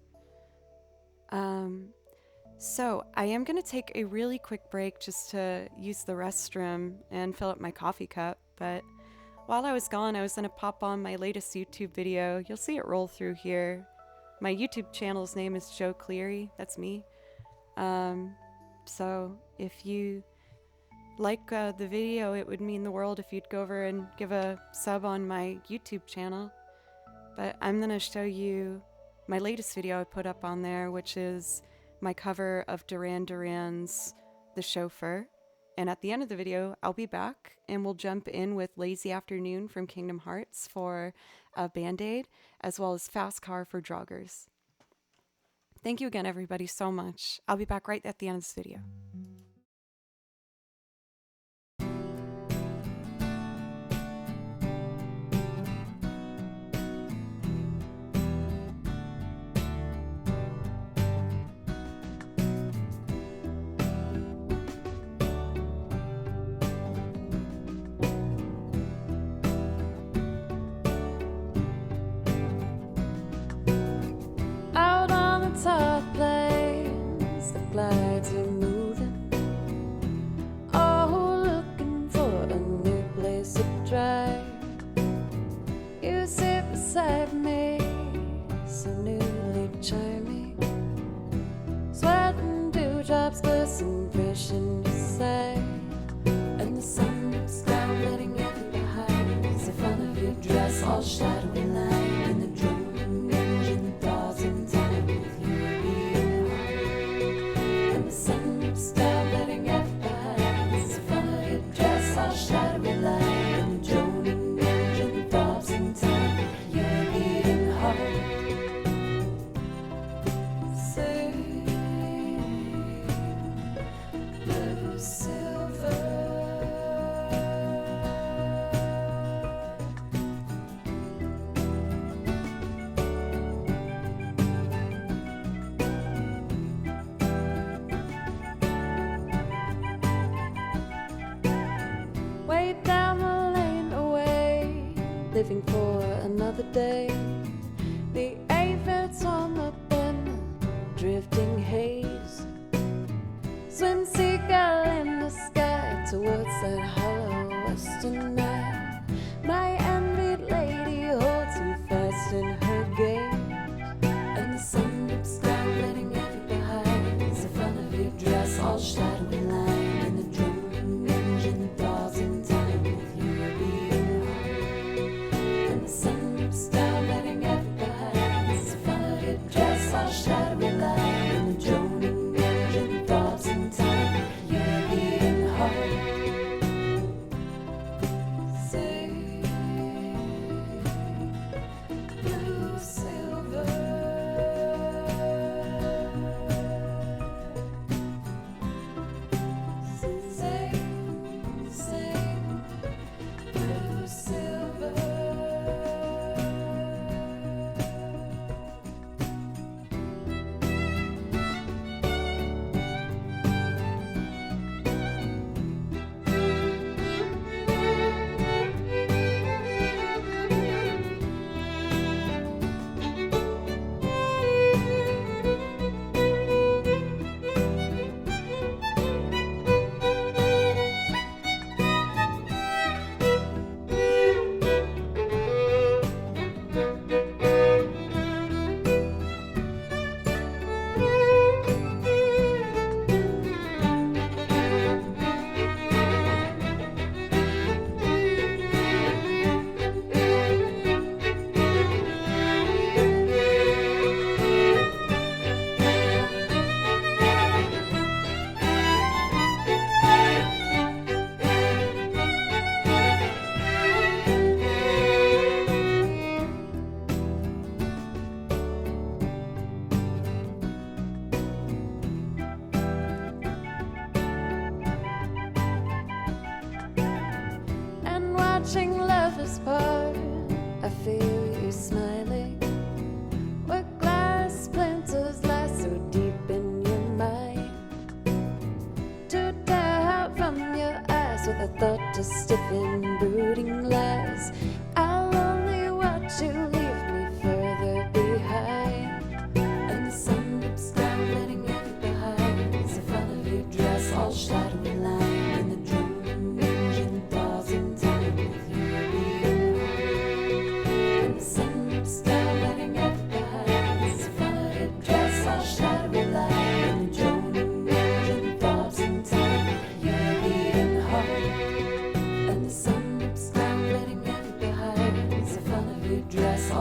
So I am going to take a really quick break just to use the restroom and fill up my coffee cup. But while I was gone, I was going to pop on my latest YouTube video. You'll see it roll through here. My YouTube channel's name is Joe Cleary. That's me. So if you like the video, it would mean the world if you'd go over and give a sub on my YouTube channel. But I'm going to show you my latest video I put up on there, which is my cover of Duran Duran's The Chauffeur. And at the end of the video, I'll be back and we'll jump in with Lazy Afternoon from Kingdom Hearts for a Band-Aid, as well as Fast Car for Joggers. Thank you again, everybody, so much. I'll be back right at the end of this video. Top planes, the glides are moving. Oh, looking for a new place to drive. You sit beside me, so newly charming. Sweating dewdrops glisten fresh in your sight, and the sun looks down, letting everything behind. The front of your dress all shadowy line, and the droning engine thaws in time. Living for another day. The aphids warm up in the drifting haze. Swim seagull in the sky towards that hollow western night. My envied lady holds you fast in her gaze, and the sun dips down, letting everything behind. The front of your dress all shadowy line, and the droning engine thaws in time with your beating heart. The sun dips down, letting everything behind. The front of your dress all shadowy line, and the droning engine thaws in time with your beating heart.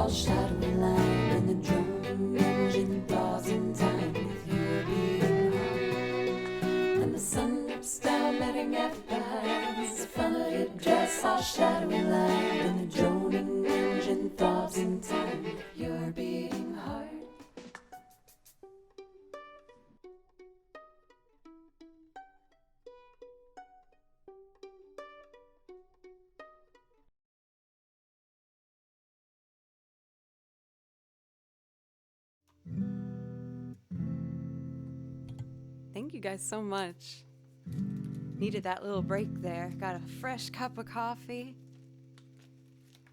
all shadowy line, and the drone engine thaws in time with your beating heart. And the sun drips down, letting out behind the front of your dress, all shadowy line, and the droning engine thaws in time with your beating heart. Thank you guys so much. Needed that little break there. Got a fresh cup of coffee.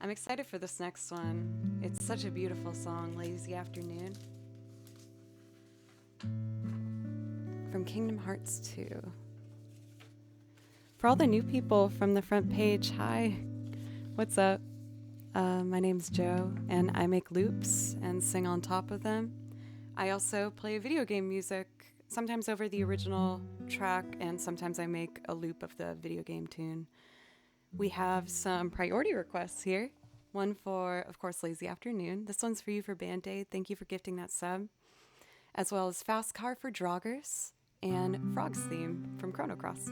I'm excited for this next one. It's such a beautiful song, Lazy Afternoon. From Kingdom Hearts 2. For all the new people from the front page, hi. What's up? My name's Joe, and I make loops and sing on top of them. I also play video game music, sometimes over the original track, and sometimes I make a loop of the video game tune. We have some priority requests here. One for, of course, Lazy Afternoon. This one's for you for Band-Aid. Thank you for gifting that sub. As well as Fast Car for Droggers and Frog's Theme from Chrono Cross.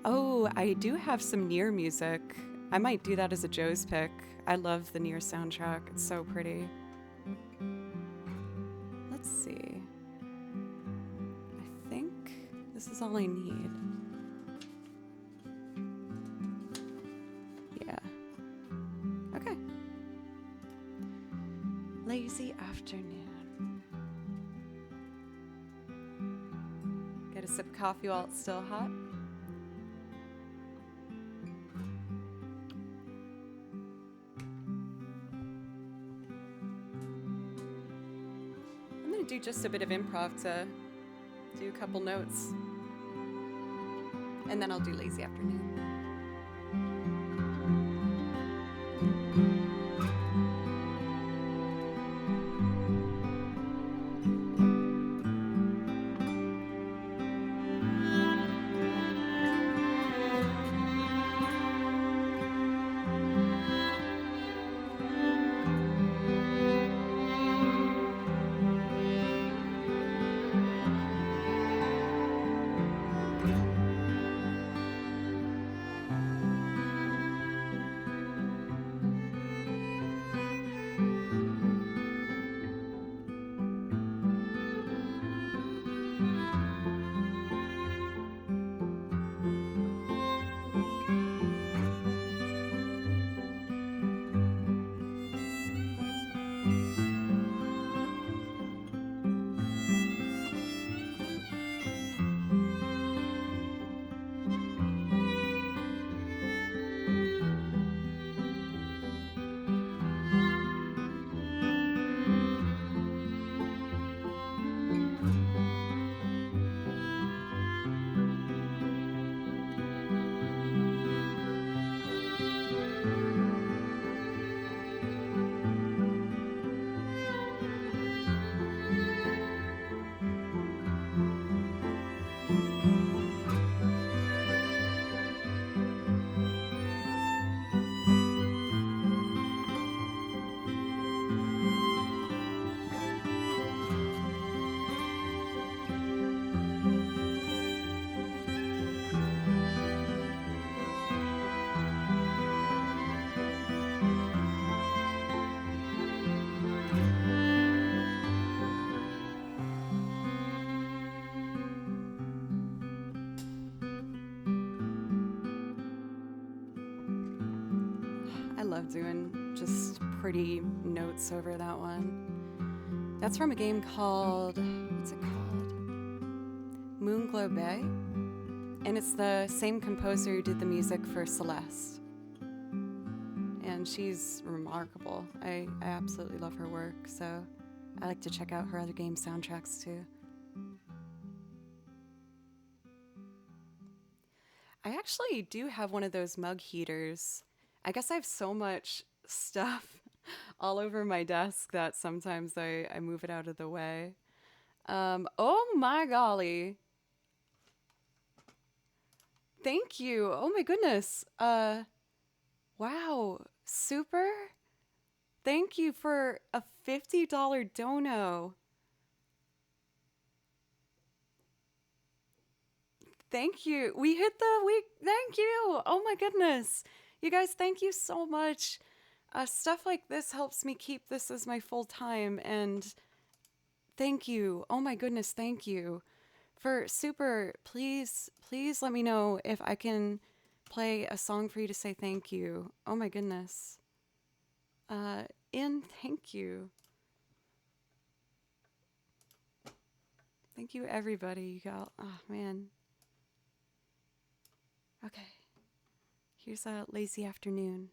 Oh, I do have some Nier music. I might do that as a Joe's pick. I love the Nier soundtrack. It's so pretty. Let's see. I think this is all I need. Yeah. Okay. Lazy Afternoon. Get a sip of coffee while it's still hot. Do just a bit of improv to do a couple notes, and then I'll do Lazy Afternoon. Love doing just pretty notes over that one. That's from a game called, what's it called? Moonglow Bay. And it's the same composer who did the music for Celeste. And she's remarkable. I absolutely love her work, so I like to check out her other game soundtracks too. I actually do have one of those mug heaters. I guess I have so much stuff all over my desk that sometimes I move it out of the way. Oh my golly. Thank you. Oh my goodness. Wow. Super. Thank you for a $50 dono. Thank you. We hit the week. Thank you. Oh my goodness. You guys, thank you so much. Stuff like this helps me keep this as my full time. And thank you. Oh my goodness. Thank you. For Super, please let me know if I can play a song for you to say thank you. Oh my goodness. Uh, thank you. Thank you, everybody. You got, oh man. Okay. Here's a lazy afternoon.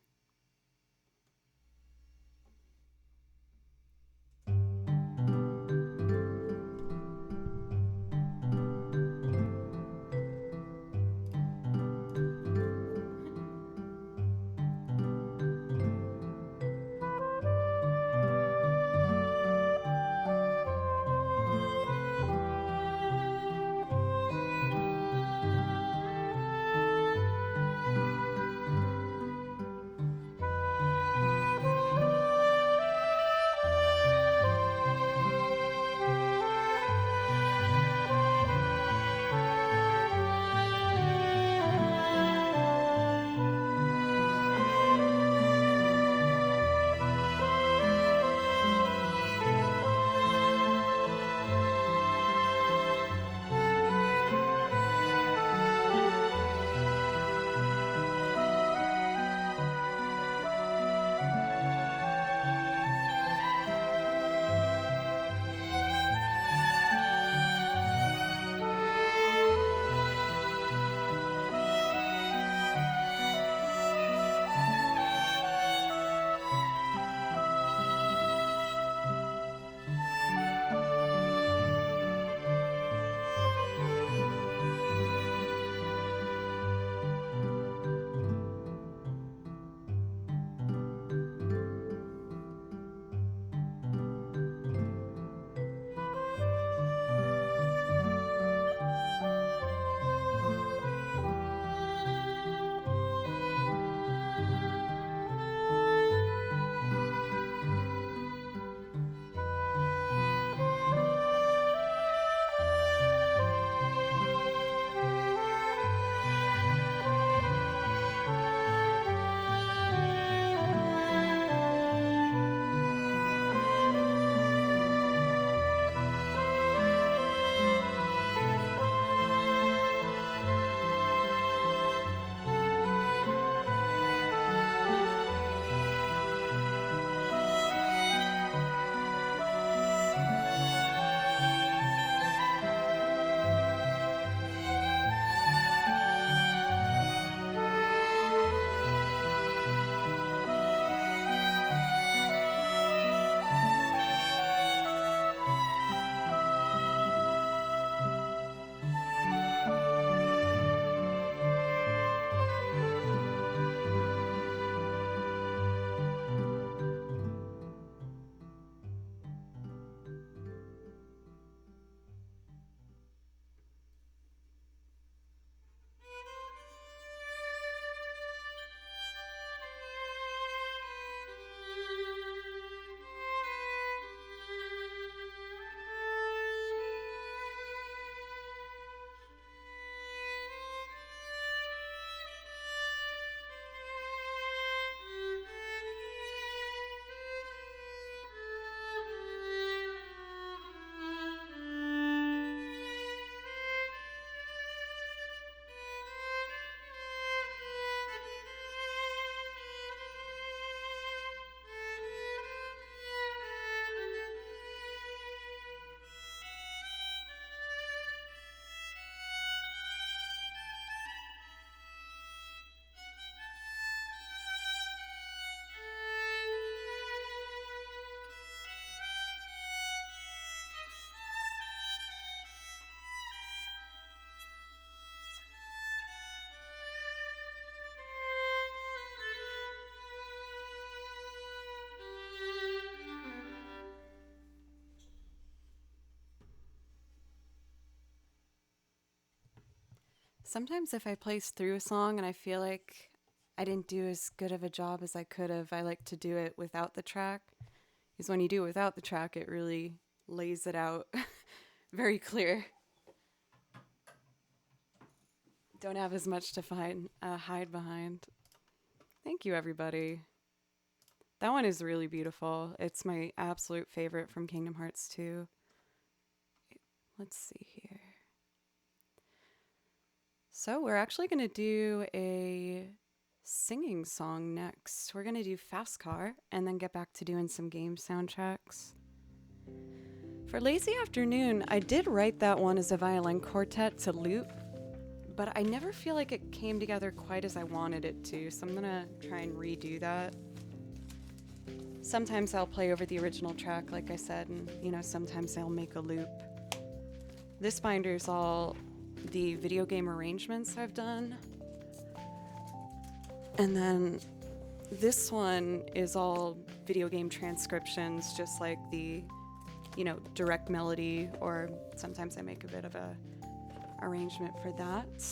Sometimes if I place through a song and I feel like I didn't do as good of a job as I could have, I like to do it without the track. Because when you do it without the track, it really lays it out very clear. Don't have as much to hide behind. Thank you, everybody. That one is really beautiful. It's my absolute favorite from Kingdom Hearts 2. Let's see here. So we're actually going to do a singing song next. We're going to do Fast Car and then get back to doing some game soundtracks. For Lazy Afternoon, I did write that one as a violin quartet to loop, but I never feel like it came together quite as I wanted it to, so I'm going to try and redo that. Sometimes I'll play over the original track, like I said, and, sometimes I'll make a loop. This binder's all the video game arrangements I've done. And then this one is all video game transcriptions, just like the, direct melody, or sometimes I make a bit of a arrangement for that.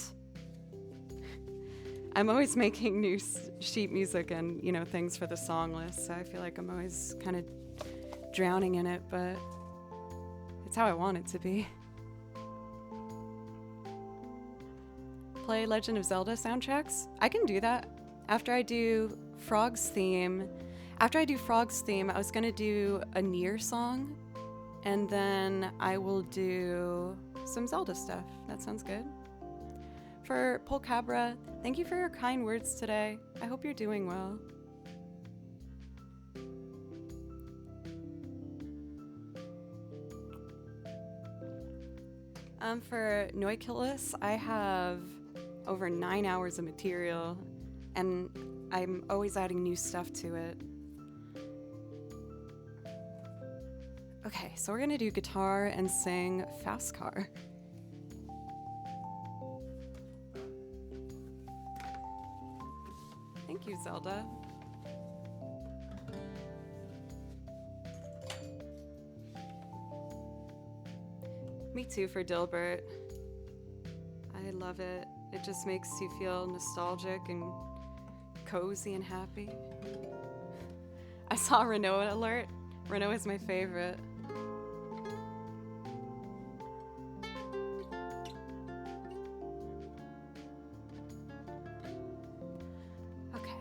I'm always making new sheet music and, things for the song list, so I feel like I'm always kind of drowning in it, but it's how I want it to be. Play Legend of Zelda soundtracks? I can do that. After I do Frog's theme, I was gonna do a Nier song, and then I will do some Zelda stuff. That sounds good. For Polcabra, thank you for your kind words today. I hope you're doing well. For Noiculus, I have over 9 hours of material, and I'm always adding new stuff to it. Okay, so we're gonna do guitar and sing Fast Car. Thank you, Zelda. Me too for Dilbert. I love it. It just makes you feel nostalgic and cozy and happy. I saw Renault alert. Renault is my favorite. Okay.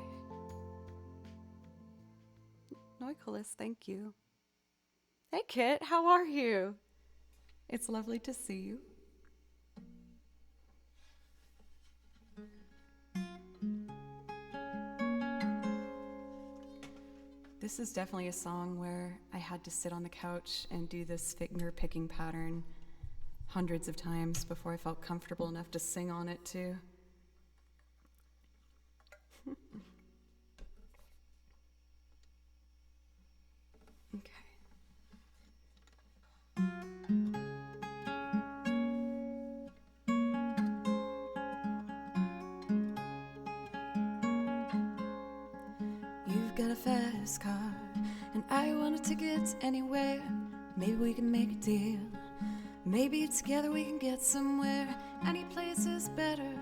Noiculus, thank you. Hey Kit, how are you? It's lovely to see you. This is definitely a song where I had to sit on the couch and do this finger picking pattern hundreds of times before I felt comfortable enough to sing on it too. Okay. You've got a fast car, and I want a ticket anywhere. Maybe we can make a deal. Maybe together we can get somewhere. Any place is better.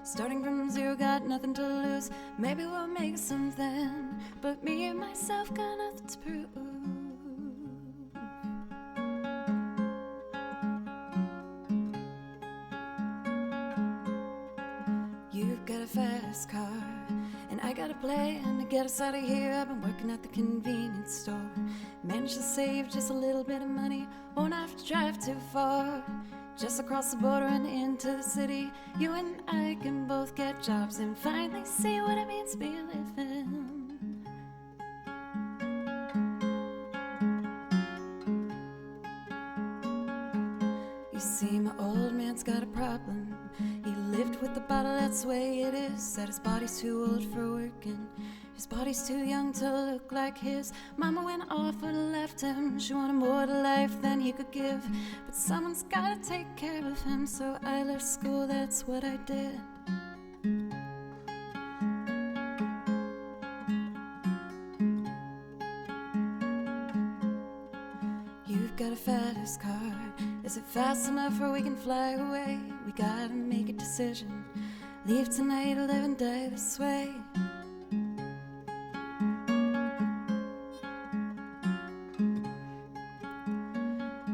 Starting from zero, got nothing to lose. Maybe we'll make something, but me and myself got nothing to prove. You've got a fast car, and I got a plan to get us out of here. I've been working at the convenience store. Managed to save just a little bit of money. Won't have to drive too far. Just across the border and into the city. You and I can both get jobs and finally see what it means to be living. You see, my old man's got a problem. He lived with the bottle, that's the way it is. Said his body's too old for working. His body's too young to look like his. Mama went off and left him. She wanted more to life than he could give. But someone's gotta take care of him, so I left school, that's what I did. You've got a fast car. Is it fast enough or we can fly away? we gotta make a decision. Leave tonight or live and die this way.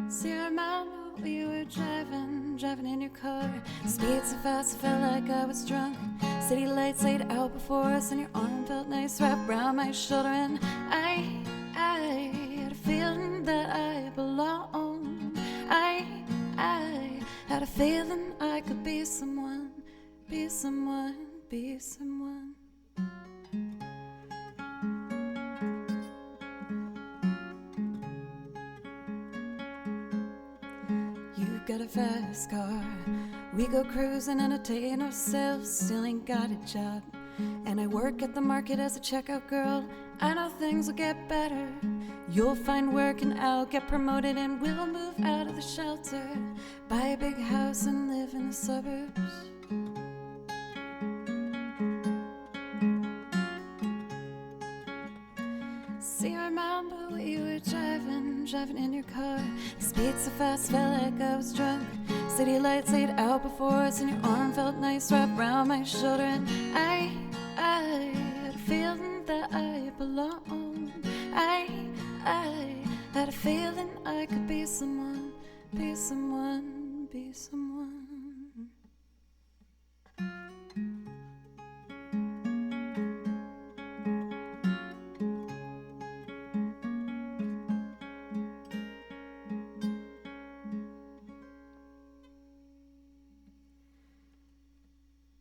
See, I remember we were driving in your car. Speed so fast, I felt like I was drunk. City lights laid out before us, and your arm felt nice wrapped around my shoulder. And I had a feeling that I belonged. I had a feeling I could be someone, be someone, be someone. You got a fast car, we go cruising, entertain ourselves. Still ain't got a job, and I work at the market as a checkout girl. I know things will get better. You'll find work and I'll get promoted, and we'll move out of the shelter, buy a big house and live in the suburbs. See, I remember we were driving in your car. Speed so fast, felt like I was drunk. City lights laid out before us, and your arm felt nice wrapped around my shoulder. And I had a feeling that I belonged. I had a feeling I could be someone, be someone, be someone.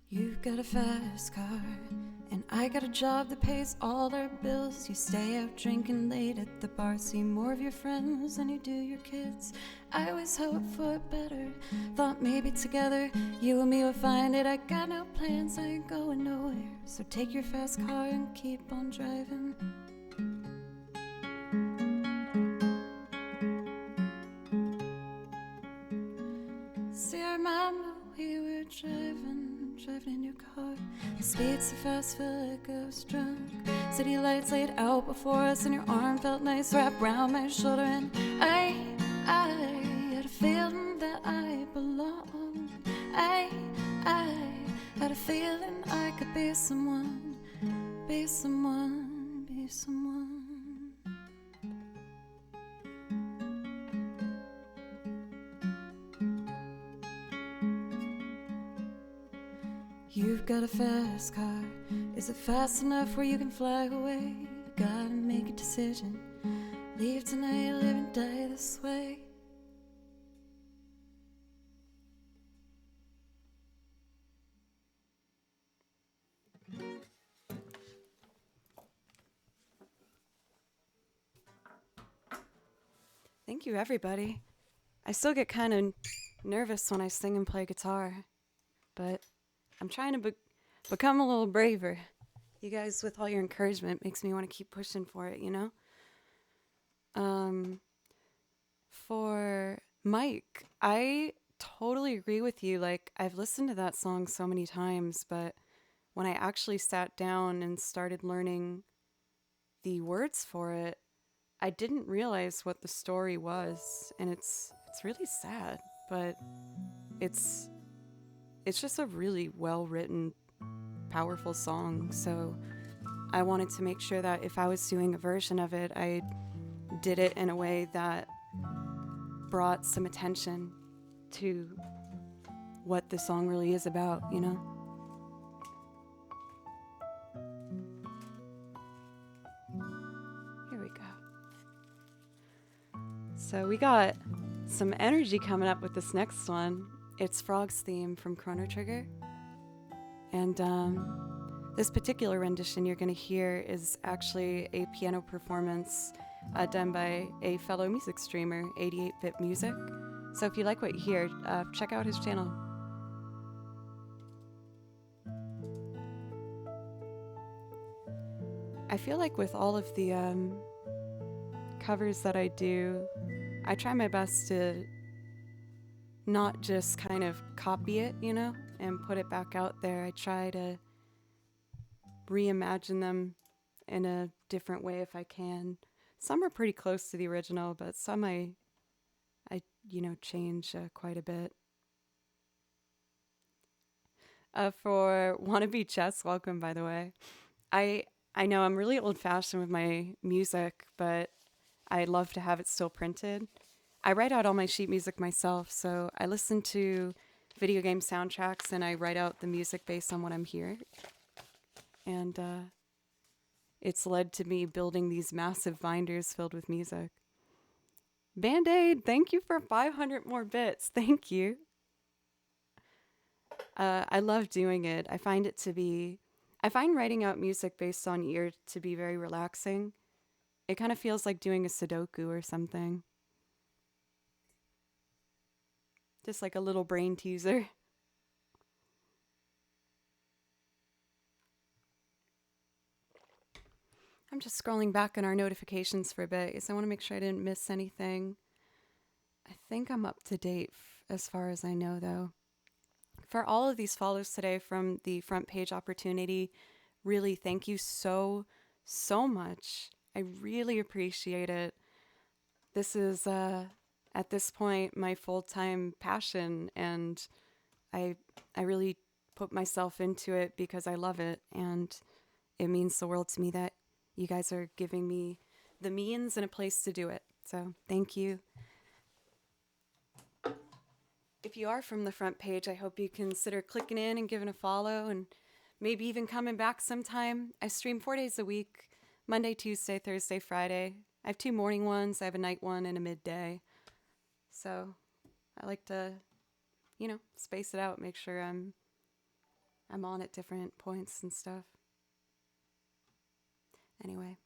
You've got a fast car, and I got a job that pays all our bills. You stay out drinking late at the bar, see more of your friends than you do your kids. I always hoped for better, thought maybe together you and me would find it. I got no plans, I ain't going nowhere, so take your fast car and keep on driving. See, I remember we were driving in your car. The speed so fast, felt like I was drunk. City lights laid out before us, and your arm felt nice wrapped around my shoulder. And I had a feeling that I belonged. I had a feeling I could be someone, be someone, be someone. You've got a fast car. Is it fast enough where you can fly away? You gotta make a decision. Leave tonight, live and die this way. Thank you, everybody. I still get kind of nervous when I sing and play guitar, but I'm trying to become a little braver. You guys, with all your encouragement, makes me want to keep pushing for it, you know? For Mike, I totally agree with you. Like, I've listened to that song so many times, but when I actually sat down and started learning the words for it, I didn't realize what the story was, and it's really sad, but it's just a really well-written, powerful song. So I wanted to make sure that if I was doing a version of it, I did it in a way that brought some attention to what the song really is about, you know? Here we go. So we got some energy coming up with this next one. It's Frog's Theme from Chrono Trigger. And this particular rendition you're going to hear is actually a piano performance done by a fellow music streamer, 88-Bit Music. So if you like what you hear, check out his channel. I feel like with all of the covers that I do, I try my best to not just kind of copy it, you know, and put it back out there. I try to reimagine them in a different way if I can. Some are pretty close to the original, but some I change quite a bit. For Wannabe Chess, welcome, by the way. I I know I'm really old fashioned with my music, but I love to have it still printed. I write out all my sheet music myself, so I listen to video game soundtracks and I write out the music based on what I'm hearing. And it's led to me building these massive binders filled with music. Band Aid, thank you for 500 more bits. Thank you. I love doing it. I find writing out music based on ear to be very relaxing. It kind of feels like doing a Sudoku or something. Just like a little brain teaser. I'm just scrolling back on our notifications for a bit because I want to make sure I didn't miss anything. I think I'm up to date as far as I know, though. For all of these follows today from the front page opportunity, really thank you so much. I really appreciate it. This is, at this point, my full time passion, and I, I really put myself into it because I love it, and it means the world to me that you guys are giving me the means and a place to do it. So thank you. If you are from the front page, I hope you consider clicking in and giving a follow and maybe even coming back sometime. I stream 4 days a week, Monday, Tuesday, Thursday, Friday. I have 2 morning ones, I have a night one and a midday. So I like to, space it out, make sure I'm on at different points and stuff. Anyway,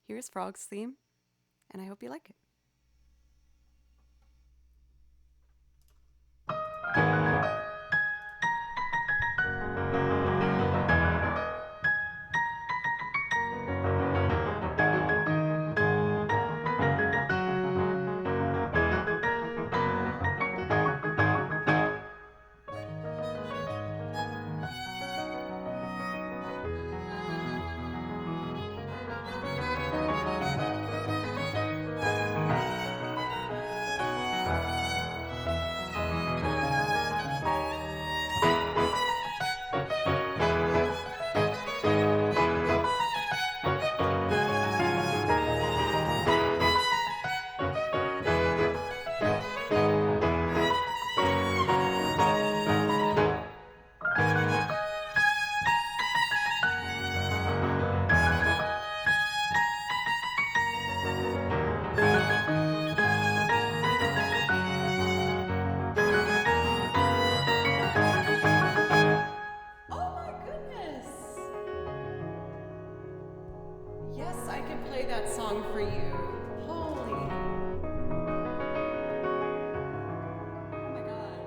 here's Frog's theme, and I hope you like it. Oh my goodness! Yes, I can play that song for you. Holy. Oh my god.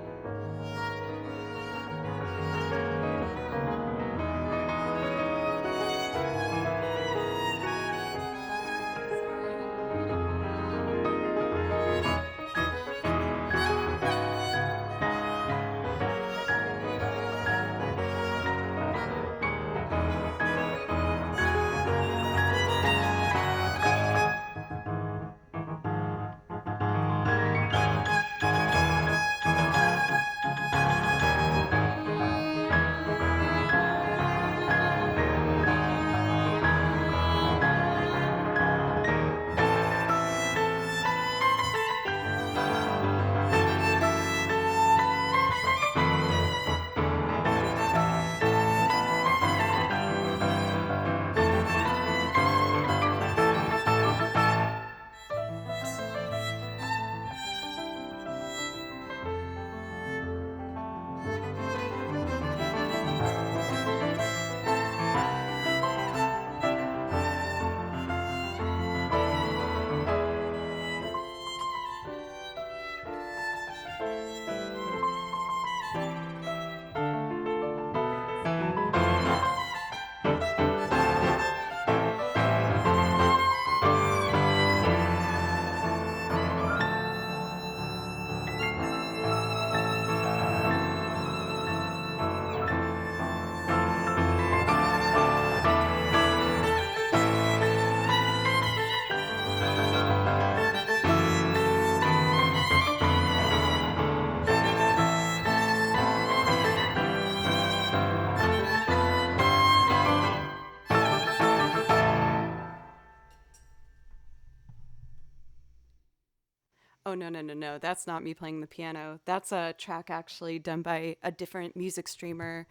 Oh, no, no, no, no. That's not me playing the piano. That's a track actually done by a different music streamer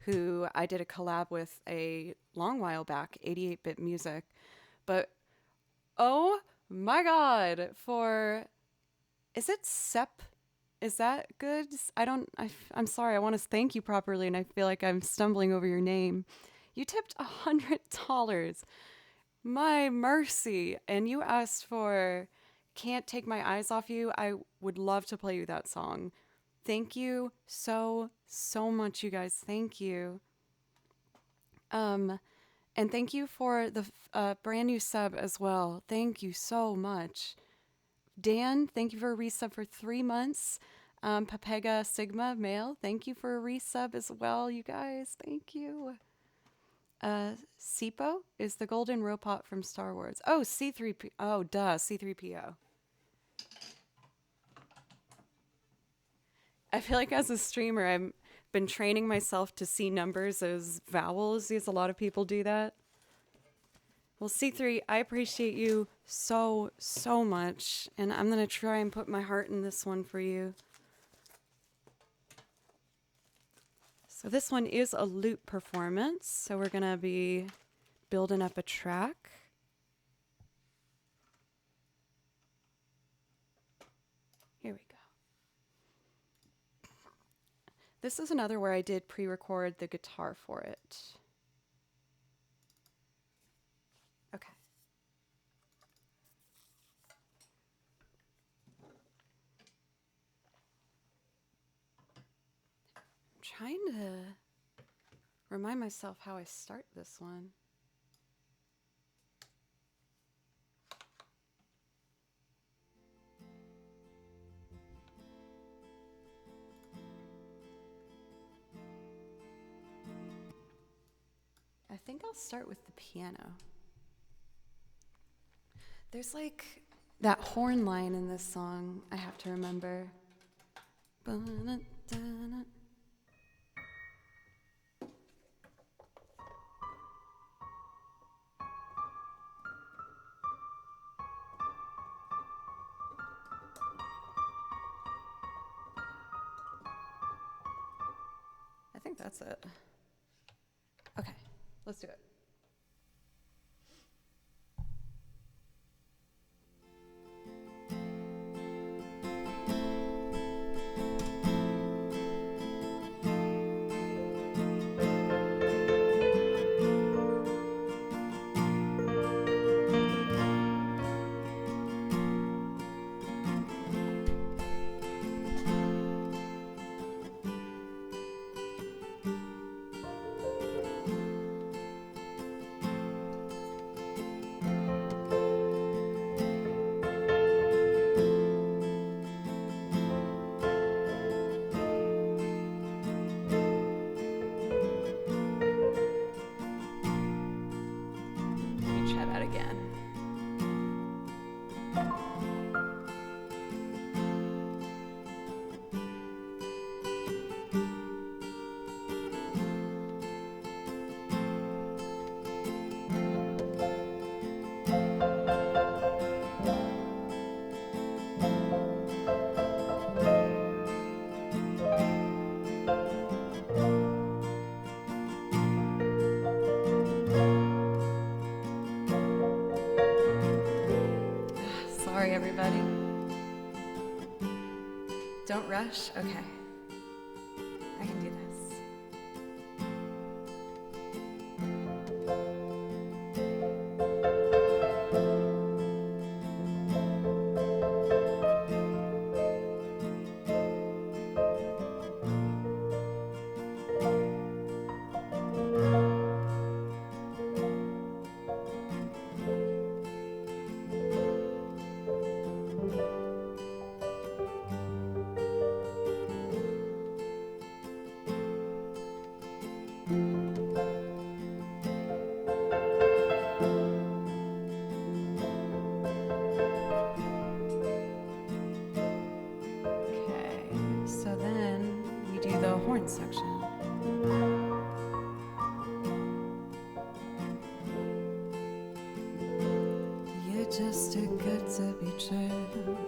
who I did a collab with a long while back, 88-bit music. But oh my God, for is it Sep? Is that good? I'm sorry. I want to thank you properly, and I feel like I'm stumbling over your name. You tipped $100. My mercy. And you asked for Can't Take My Eyes Off You. I would love to play you that song. Thank you so, so much, you guys. Thank you. And thank you for the brand new sub as well. Thank you so much. Dan, thank you for a resub for 3 months. Papega Sigma Male, thank you for a resub as well, you guys. Thank you. Sipo is the golden robot from Star Wars. Oh, C3P. Oh, duh, C3PO. I feel like as a streamer, I've been training myself to see numbers as vowels, because a lot of people do that. Well, C3, I appreciate you so, so much. And I'm going to try and put my heart in this one for you. So this one is a loop performance. So we're going to be building up a track. Here we go. This is another where I did pre-record the guitar for it. Okay. I'm trying to remind myself how I start this one. I think I'll start with the piano. There's like that horn line in this song I have to remember. I think that's it. Okay, let's do it. Sorry, everybody. Don't rush. Okay. I can do this. Section. You're just too good to be true.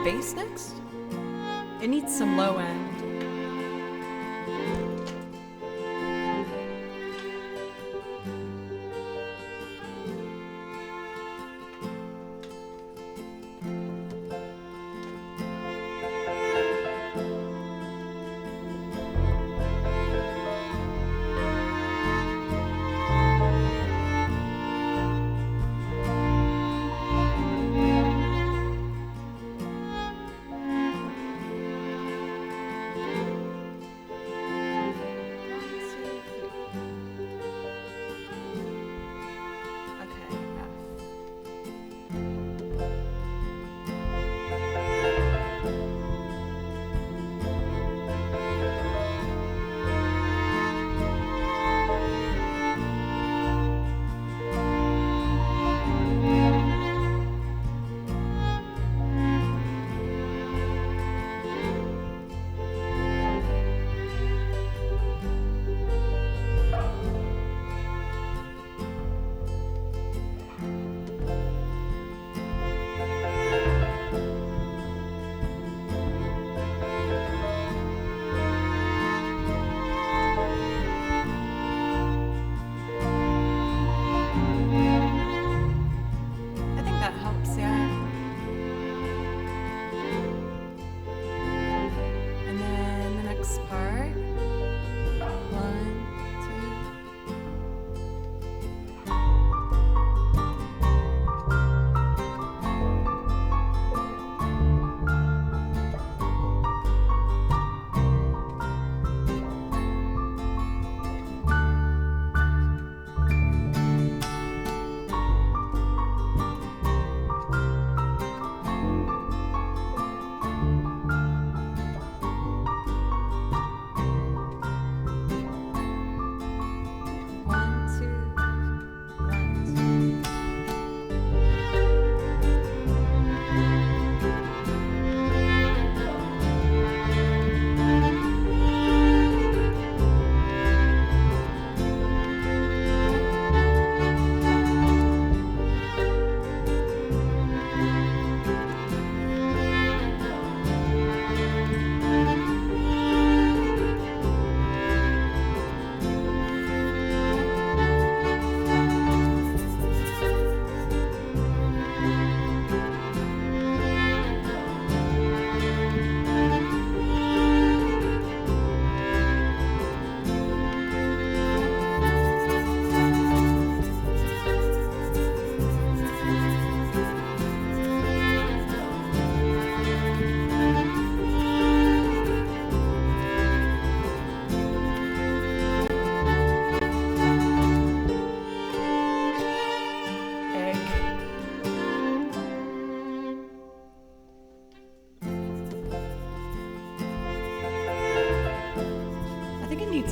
bass next? It needs some low end.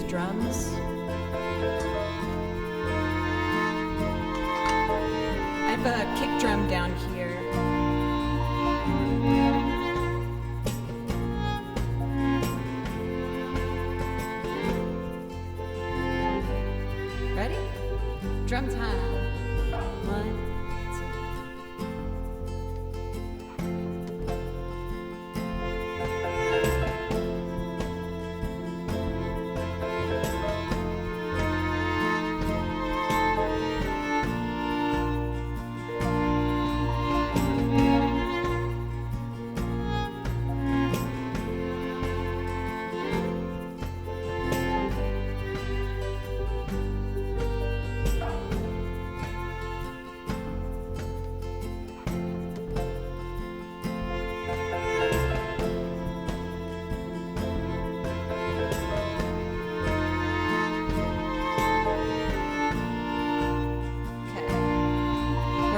Drums. I have a kick drum down here. Ready? Drum time.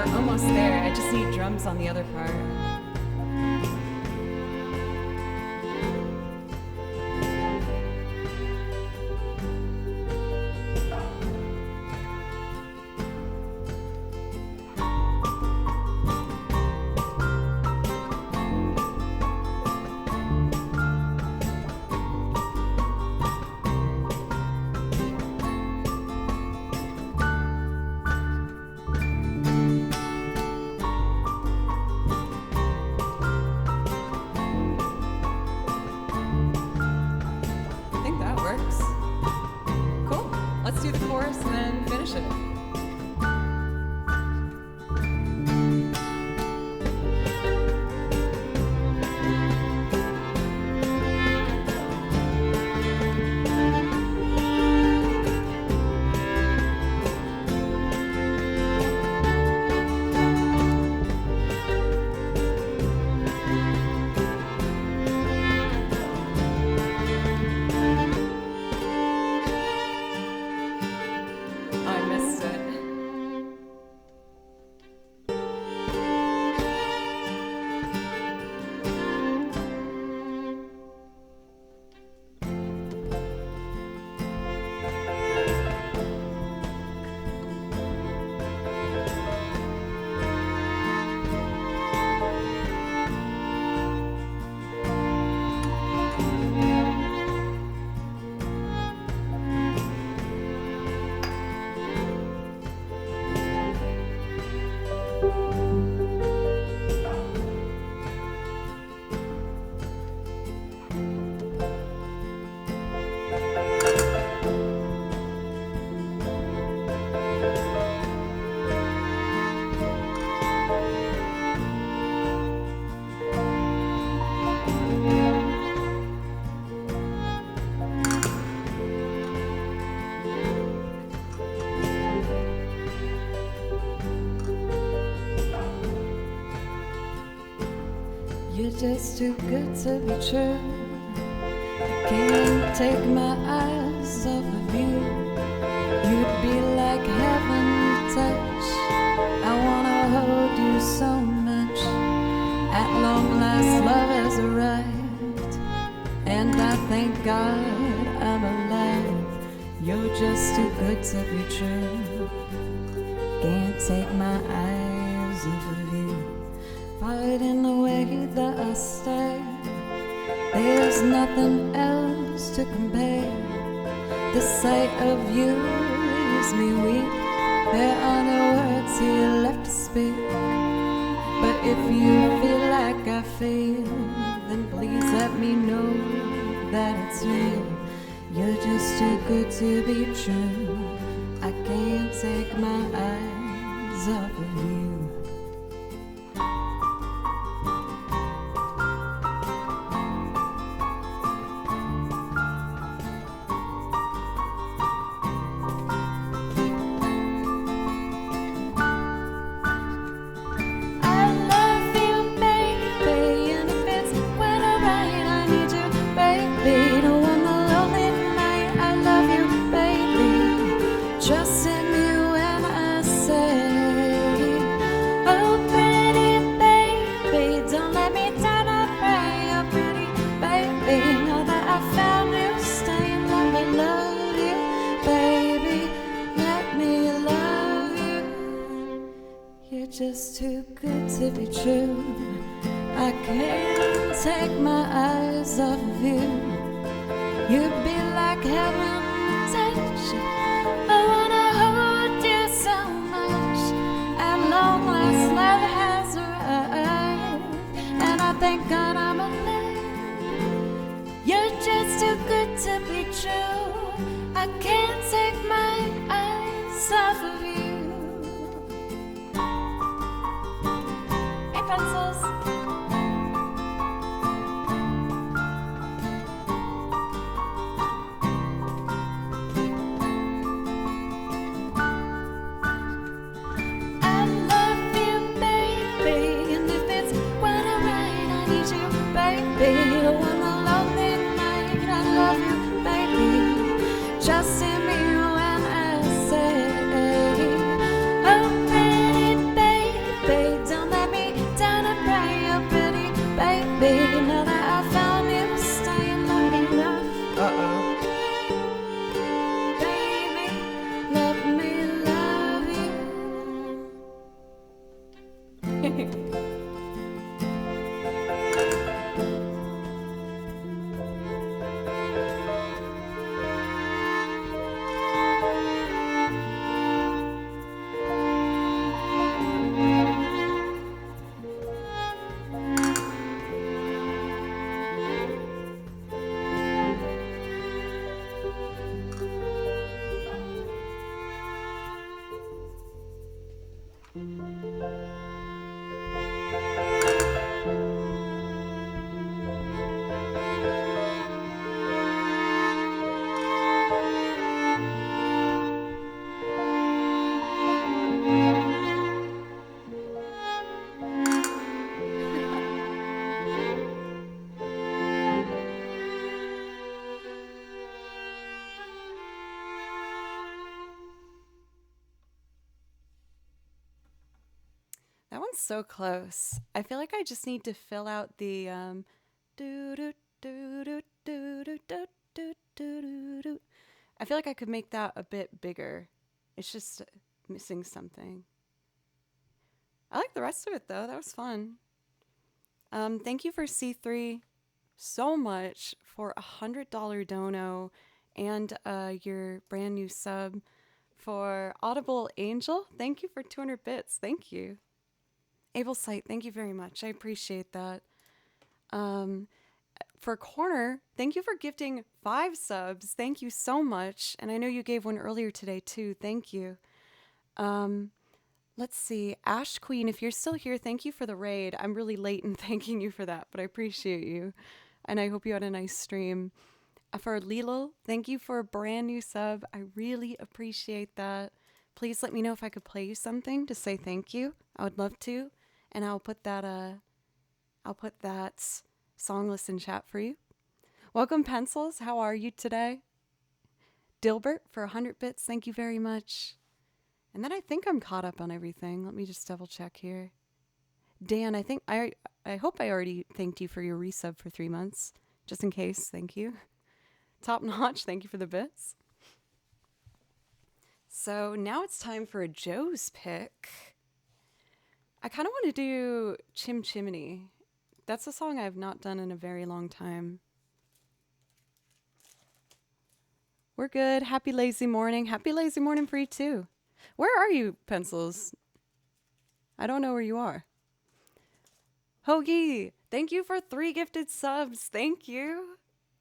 1, almost there. I just need drums on the other part. You're just too good to be true. I can't take my eyes off of you. You'd be like heaven to touch. I wanna hold you so much. At long last, love has arrived, and I thank God I'm alive. You're just too good to be true. Can't take my eyes off of you. But in the way that I stare, there's nothing else to compare. The sight of you leaves me weak. There are no words here left to speak. But if you feel like I feel, then please let me know that it's real. You're just too good to be true. I can't take my eyes off of you. Trust in me when I say, oh pretty baby, don't let me down, I pray. Oh pretty baby, now that I found you, stay and let me love you, baby, let me love you. You're just too good to be true. I can't take my eyes off of you. You'd be like heaven touch. I wanna hold you so much. At long last, love has arrived, and I thank God I'm alive. You're just too good to be true. I can't take my eyes off of you. Hey, pencils. Baby, on a lonely night, I love you, baby. Just see me when I say, oh pretty baby, don't let me down, I pray. Oh pretty baby, now that I found you, stay and let me love. Baby, let me love you. That one's so close. I feel like I just need to fill out the do do do do do do do do do do. I feel like I could make that a bit bigger. It's just missing something. I like the rest of it though. That was fun. Thank you for C3 so much for $100 dono and your brand new sub. For Audible Angel, thank you for 200 bits. Thank you. Able Sight, thank you very much. I appreciate that. For Corner, thank you for gifting 5 subs. Thank you so much. And I know you gave one earlier today too. Thank you. Let's see. Ash Queen, if you're still here, thank you for the raid. I'm really late in thanking you for that, but I appreciate you. And I hope you had a nice stream. For Lilo, thank you for a brand new sub. I really appreciate that. Please let me know if I could play you something to say thank you. I would love to. And I'll put that song list in chat for you. Welcome, Pencils. How are you today? Dilbert for 100 bits. Thank you very much. And then I think I'm caught up on everything. Let me just double check here. Dan, I hope I already thanked you for your resub for 3 months. Just in case, thank you. Top notch, thank you for the bits. So now it's time for a Joe's pick. I kind of want to do Chim Chimney. That's a song I've not done in a very long time. We're good. Happy lazy morning. Happy lazy morning for you too. Where are you, Pencils? I don't know where you are. Hoagie, thank you for 3 gifted subs. Thank you.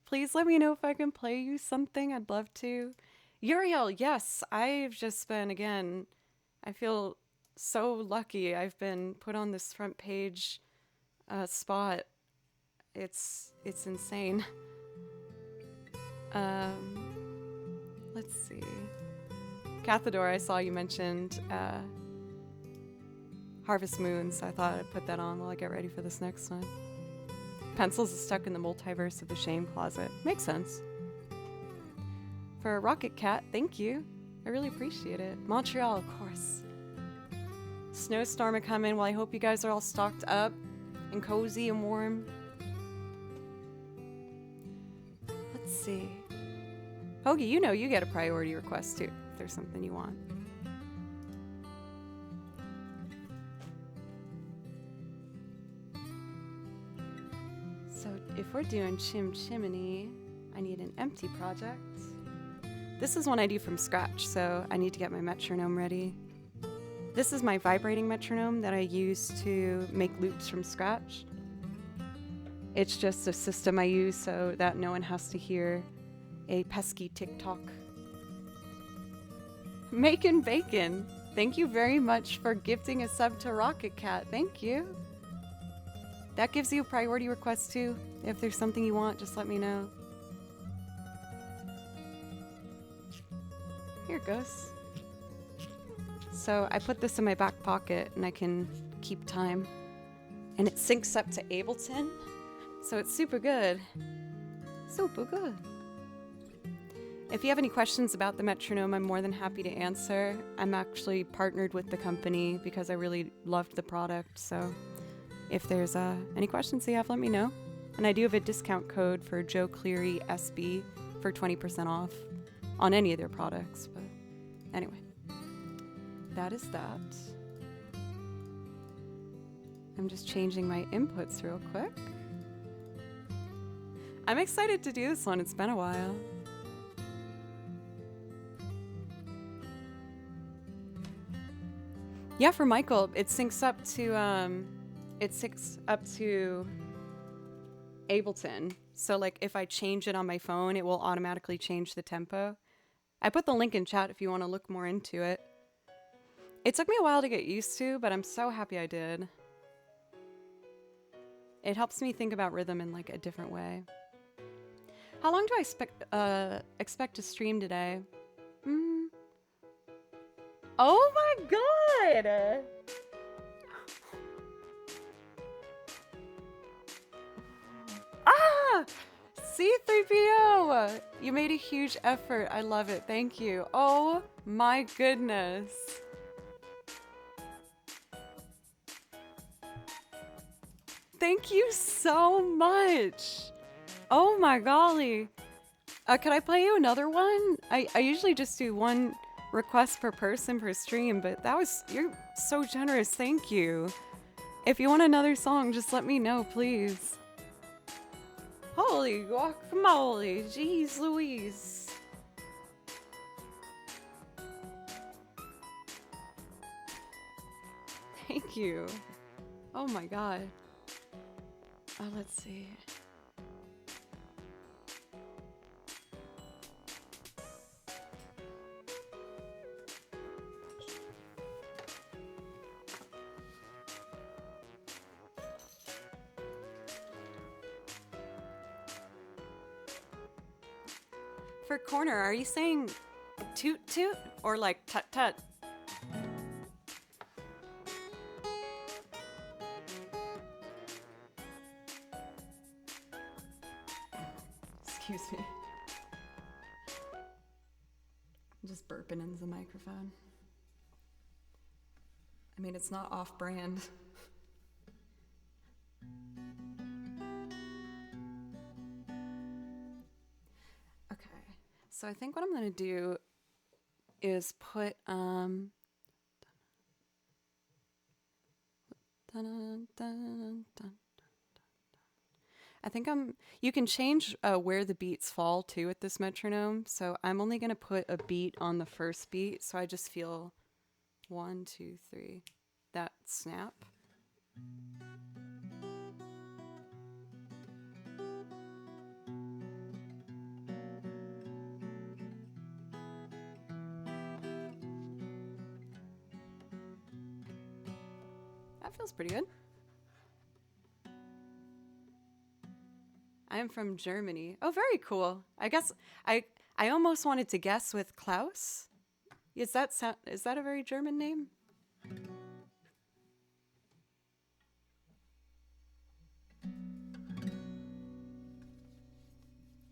Please let me know if I can play you something. I'd love to. Uriel, yes, I've just been, again, I feel so lucky. I've been put on this front page spot. It's insane. Let's see. Cathador, I saw you mentioned Harvest Moon, so I thought I'd put that on while I get ready for this next one. Pencils is stuck in the multiverse of the shame closet. Makes sense. For Rocket Cat, thank you. I really appreciate it. Montreal, of course. Snowstorm are coming. Well, I hope you guys are all stocked up and cozy and warm. Let's see. Hoagie, you know you get a priority request too, if there's something you want. So if we're doing Chim Chimney, I need an empty project. This is one I do from scratch, so I need to get my metronome ready. This is my vibrating metronome that I use to make loops from scratch. It's just a system I use so that no one has to hear a pesky tick-tock. Making Bacon, thank you very much for gifting a sub to Rocket Cat. Thank you. That gives you a priority request too. If there's something you want, just let me know. Here it goes. So I put this in my back pocket and I can keep time. And it syncs up to Ableton. So it's super good. Super good. If you have any questions about the metronome, I'm more than happy to answer. I'm actually partnered with the company because I really loved the product. So if there's any questions you have, let me know. And I do have a discount code for Joe Cleary SB for 20% off on any of their products. But anyway, that is that. I'm just changing my inputs real quick. I'm excited to do this one. It's been a while. Yeah, for Michael, it syncs up to Ableton. So like if I change it on my phone, it will automatically change the tempo. I put the link in chat if you want to look more into it. It took me a while to get used to, but I'm so happy I did. It helps me think about rhythm in like a different way. How long do I expect to stream today? Oh my god! Ah! C3PO! You made a huge effort. I love it. Thank you. Oh my goodness. Thank you so much. Oh my golly. Can I play you another one? I usually just do one request per person per stream, but you're so generous. Thank you. If you want another song, just let me know, please. Holy guacamole. Jeez Louise. Thank you. Oh my god. Let's see. for corner. Are you saying toot toot or like tut tut? Excuse me. I'm just burping into the microphone. I mean, it's not off-brand. Okay, so I think what I'm gonna do is put dun, dun, dun, dun. I think you can change where the beats fall too at this metronome. So I'm only gonna put a beat on the first beat. So I just feel 1, 2, 3, that snap. That feels pretty good. I am from Germany. Oh, very cool. I guess I almost wanted to guess with Klaus. Is that a very German name?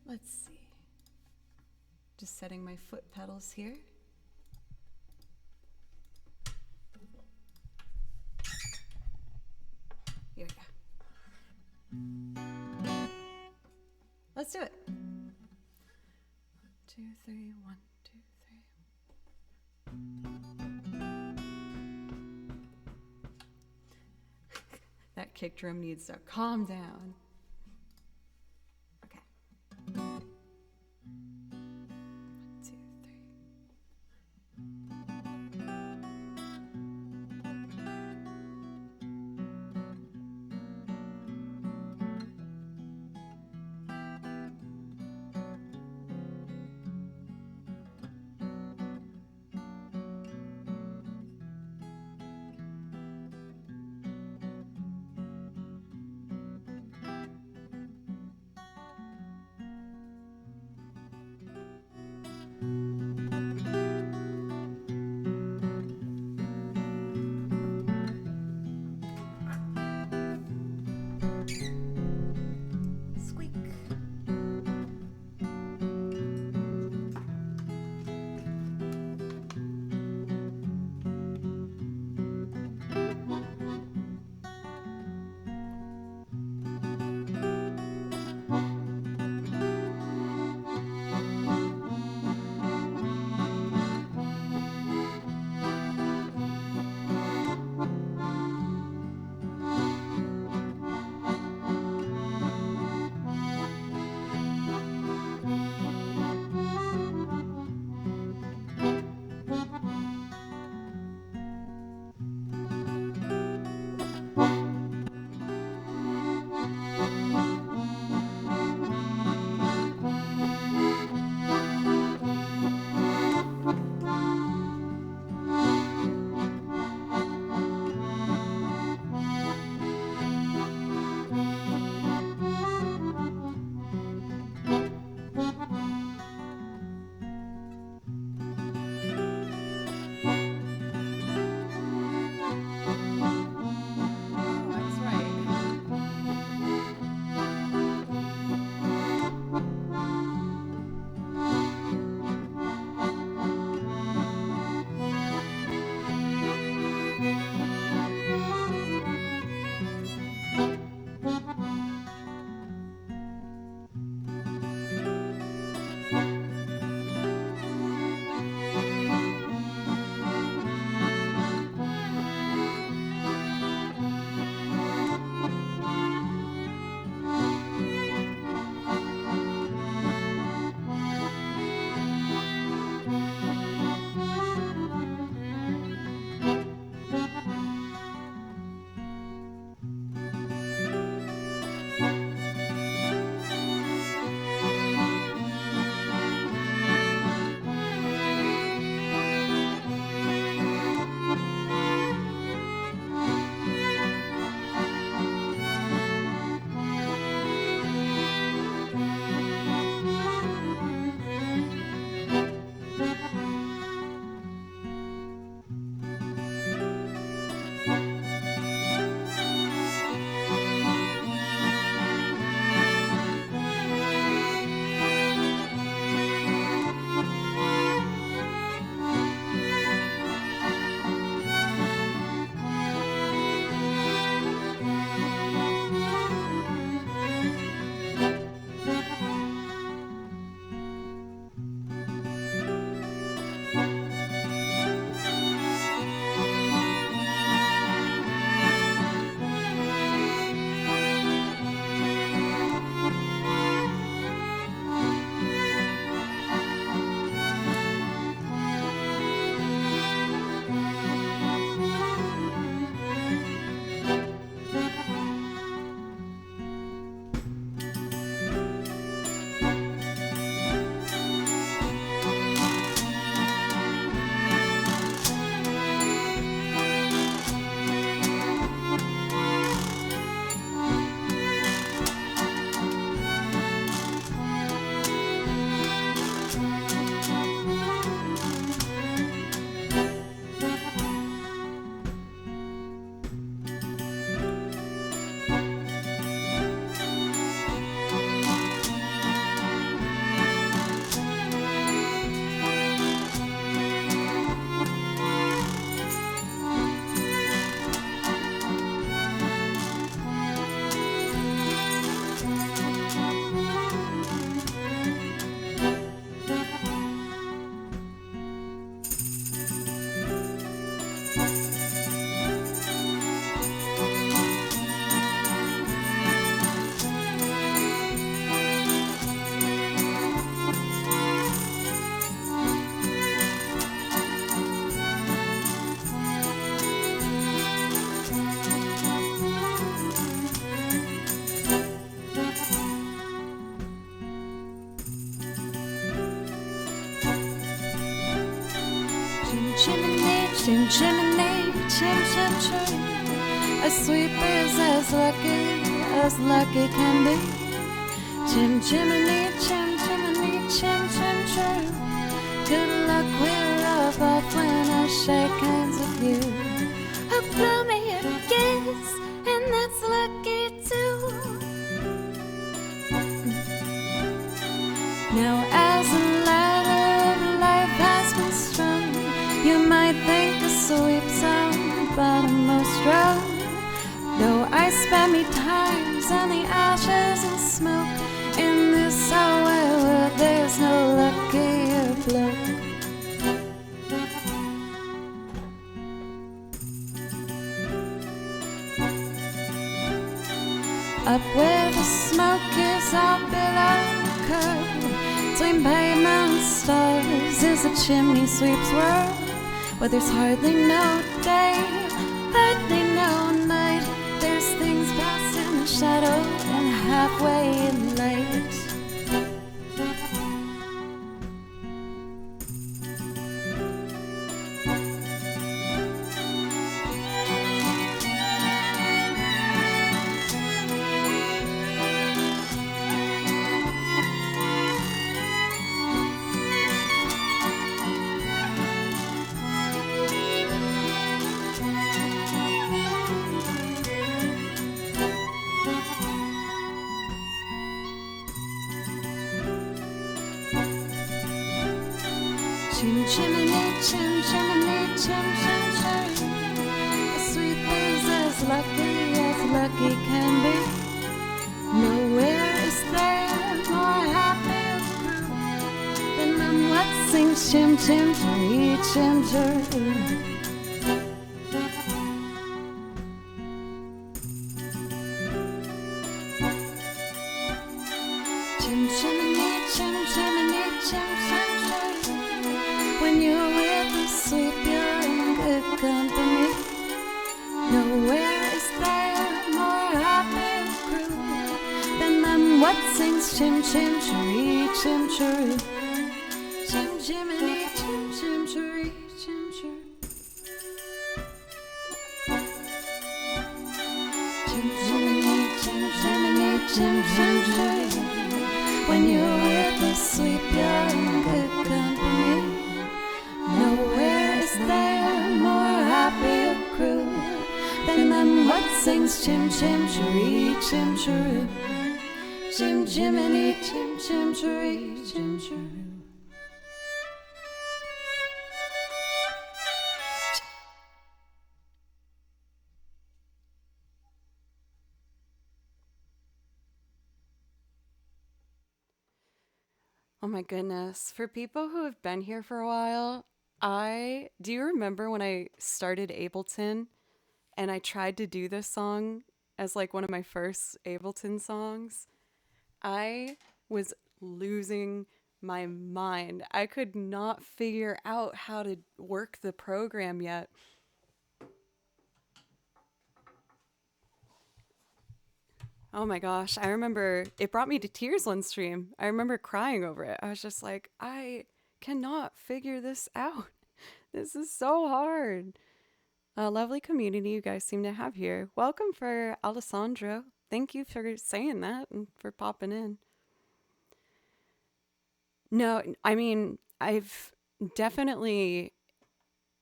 Let's see. Just setting my foot pedals here. Here we go. Let's do it. 2, 3, 1, 2, 3. That kick drum needs to calm down. Okay. 1, 2, 3. Chim chimney, chim chim chim. A sweep is as lucky can be. Chim chimney, chim chimney, chim chim chim. Good luck we'll rub off when I shake hands with you. Oh, blow me a kiss, and that's lucky too. Now as a ladder of life has been strung, you might think the sweep's on the bottommost rung. Though I spent me times on the ashes and smoke, in this our world there's no luckier bloke. Up where the smoke is all below the curve, between pavement and stars is a chimney sweep's world, where there's hardly no day, hardly no night. There's things past in the shadow and halfway in light. Chim chimney, chim chimney, chim chim chim. A sweep is as lucky can be. Nowhere is there more happy crew than them what sings chim chim chiree, chim chiree. Chim chimney, chim chimney, chim chim chim. When you're with the sweep, you're in good company. Nowhere is there more happy crew than them what sings chim chim chiree, chim chiree. Chim chimney, chim chim chiree, chim chiree. Chim chimney, chim chimney, chim chim chiree. When you're with the sweep, you're in good company. Nowhere is there more happy crew than them what sings chim chim chiree, chim chiree. Chim chimney, chim chim chiree, chim chiree. Oh my goodness. For people who have been here for a while, do you remember when I started Ableton and I tried to do this song as like one of my first Ableton songs? I was losing my mind. I could not figure out how to work the program yet. Oh my gosh, I remember it brought me to tears one stream. I remember crying over it. I was just like, I cannot figure this out. This is so hard. A lovely community you guys seem to have here. Welcome for Alessandro. Thank you for saying that and for popping in. No, I mean, I've definitely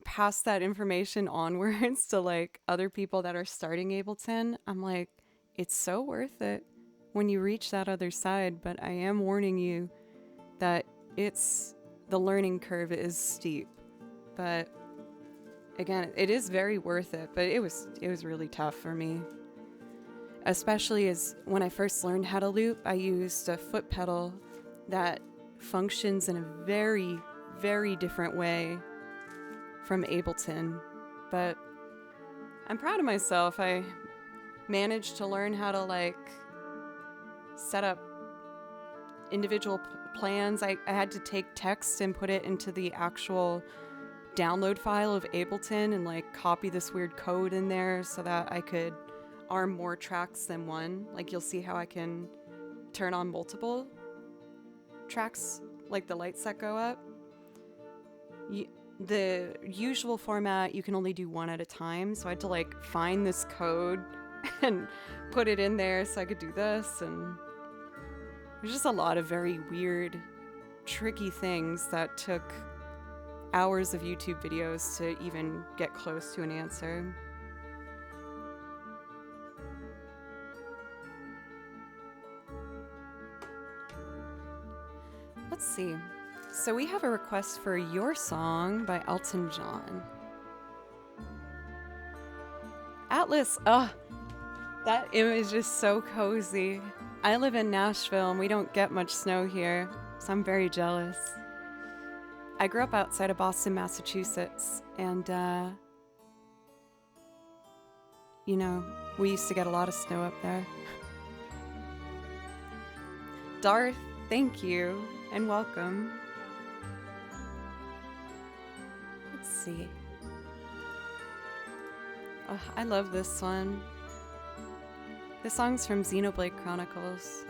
passed that information onwards to like other people that are starting Ableton. I'm like, it's so worth it when you reach that other side, but I am warning you that the learning curve is steep. But again, it is very worth it, but it was really tough for me. Especially as when I first learned how to loop, I used a foot pedal that functions in a very, very different way from Ableton. But I'm proud of myself. I managed to learn how to like set up individual plans. I had to take text and put it into the actual download file of Ableton and like copy this weird code in there so that I could arm more tracks than one. Like you'll see how I can turn on multiple tracks, like the lights that go up. the usual format, you can only do one at a time. So I had to like find this code and put it in there so I could do this. And there's just a lot of very weird, tricky things that took hours of YouTube videos to even get close to an answer. Let's see. So we have a request for Your Song by Elton John. Atlas, that image is so cozy. I live in Nashville and we don't get much snow here, so I'm very jealous. I grew up outside of Boston, Massachusetts, and you know, we used to get a lot of snow up there. Darth, thank you and welcome. Let's see. Oh, I love this one. This song's from Xenoblade Chronicles.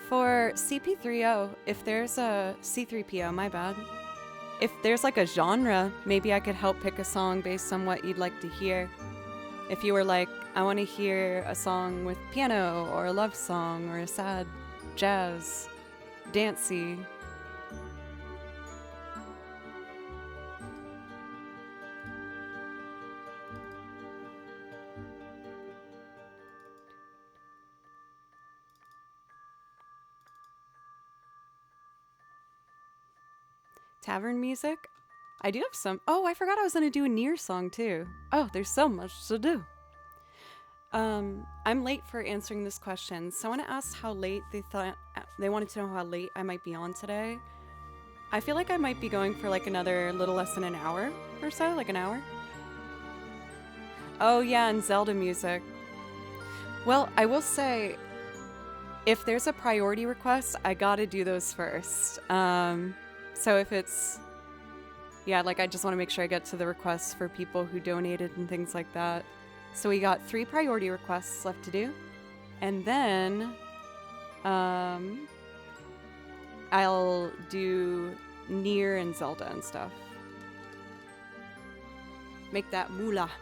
For CP3O, if there's a C3PO, my bad. If there's like a genre, maybe I could help pick a song based on what you'd like to hear. If you were like, I want to hear a song with piano or a love song or a sad jazz, dancey. Tavern music? I do have some. Oh, I forgot I was going to do a Nier song too. Oh, there's so much to do. I'm late for answering this question. Someone asked how late they wanted to know how late I might be on today. I feel like I might be going for like another little less than an hour or so, like an hour. Oh yeah, and Zelda music. Well, I will say, if there's a priority request, I gotta do those first. So if it's, yeah, like I just want to make sure I get to the requests for people who donated and things like that. So we got 3 priority requests left to do. And then I'll do Nier and Zelda and stuff. Make that moolah.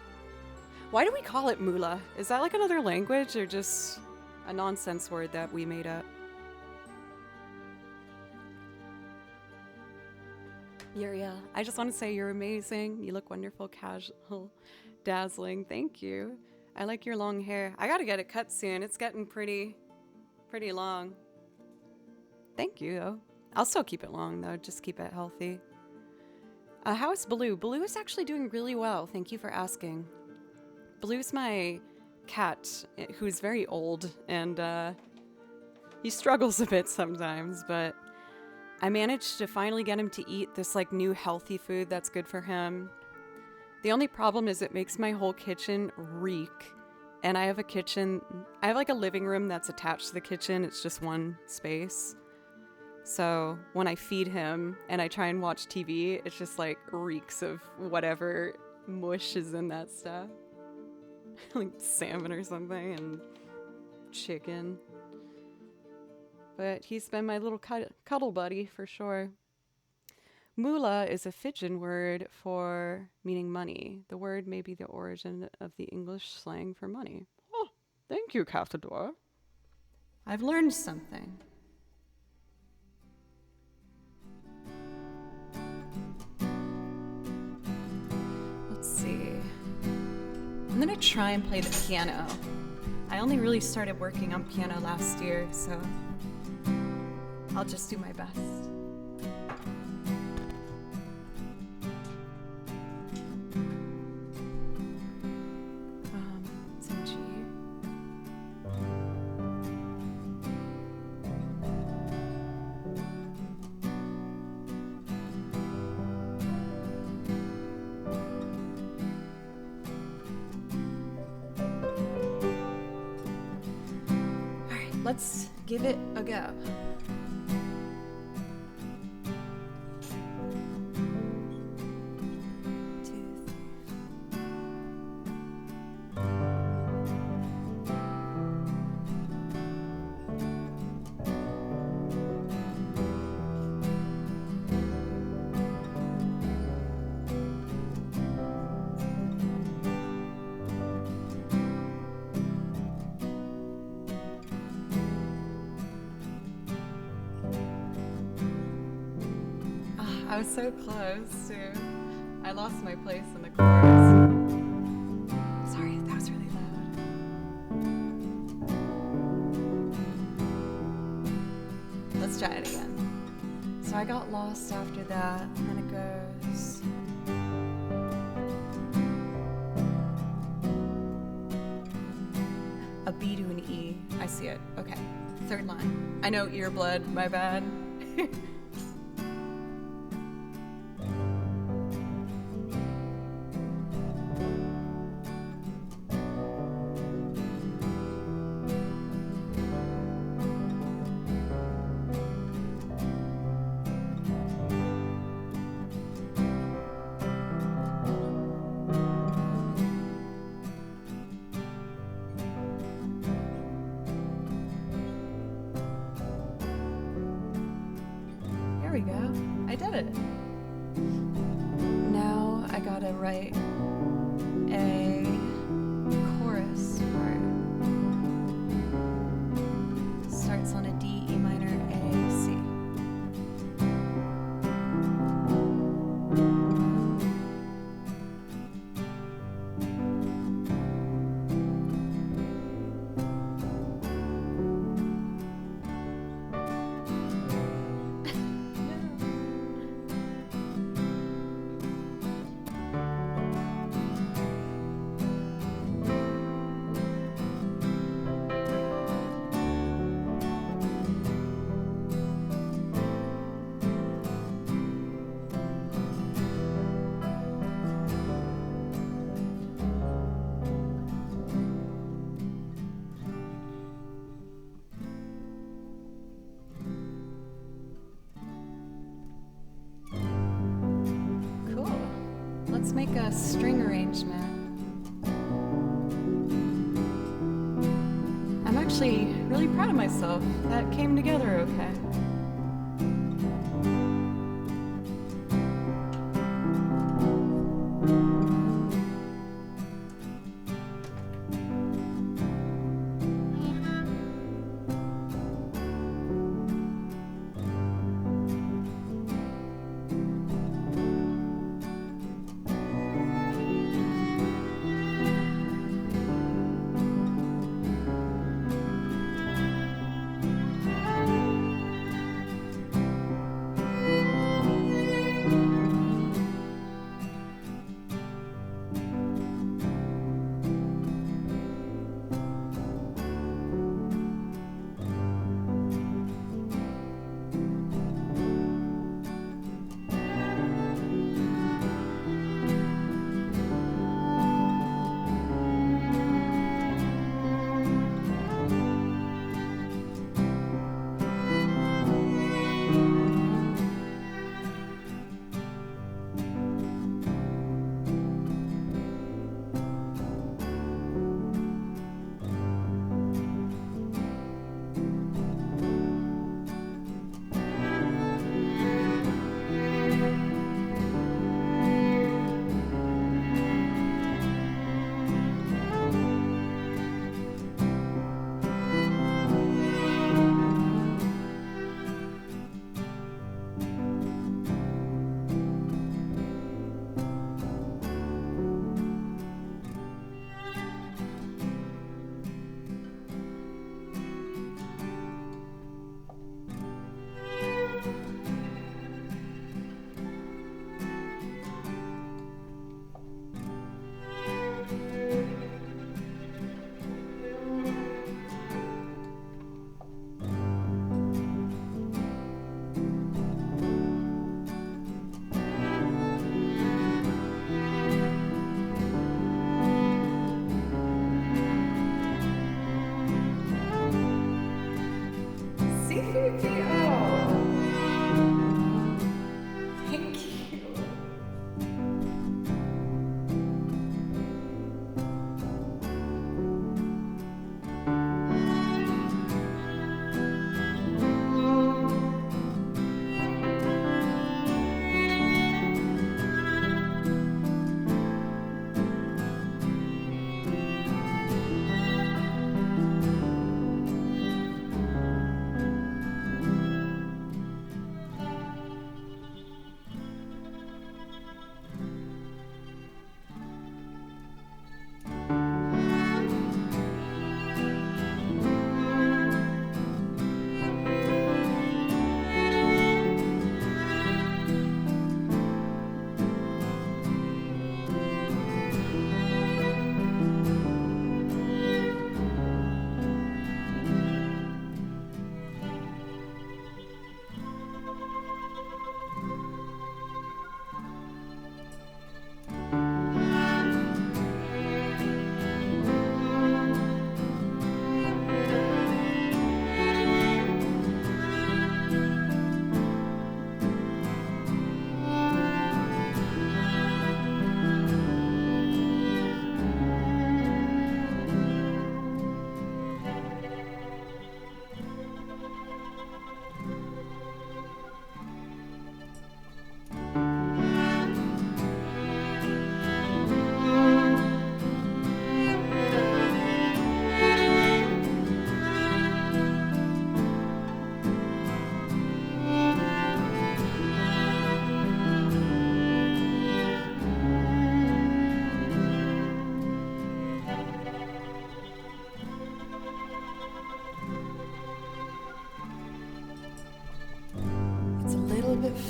Why do we call it moolah? Is that like another language or just a nonsense word that we made up? Uriel, I just want to say you're amazing. You look wonderful, casual, dazzling. Thank you. I like your long hair. I gotta get it cut soon. It's getting pretty long. Thank you, though. I'll still keep it long, though. Just keep it healthy. How is Baloo? Baloo is actually doing really well. Thank you for asking. Baloo's my cat, who's very old, and he struggles a bit sometimes, but I managed to finally get him to eat this like new healthy food that's good for him. The only problem is it makes my whole kitchen reek. And I have like a living room that's attached to the kitchen. It's just one space. So when I feed him and I try and watch TV, it's just like reeks of whatever mush is in that stuff. Like salmon or something and chicken. But he's been my little cuddle buddy for sure. Moolah is a Fijian word for meaning money. The word may be the origin of the English slang for money. Oh, thank you, Catador. I've learned something. Let's see. I'm gonna try and play the piano. I only really started working on piano last year, so I'll just do my best. It's in G. All right, let's give it a go. I was so close too. I lost my place in the chorus. Sorry, that was really loud. Let's try it again. So I got lost after that, and then it goes. A B to an E. I see it. Okay. Third line. I know ear blood, my bad. There we go. I did it. Now I gotta write a chorus part. Starts on a D, E minor, A, C. Let's make a string arrangement. I'm actually really proud of myself. That came together okay.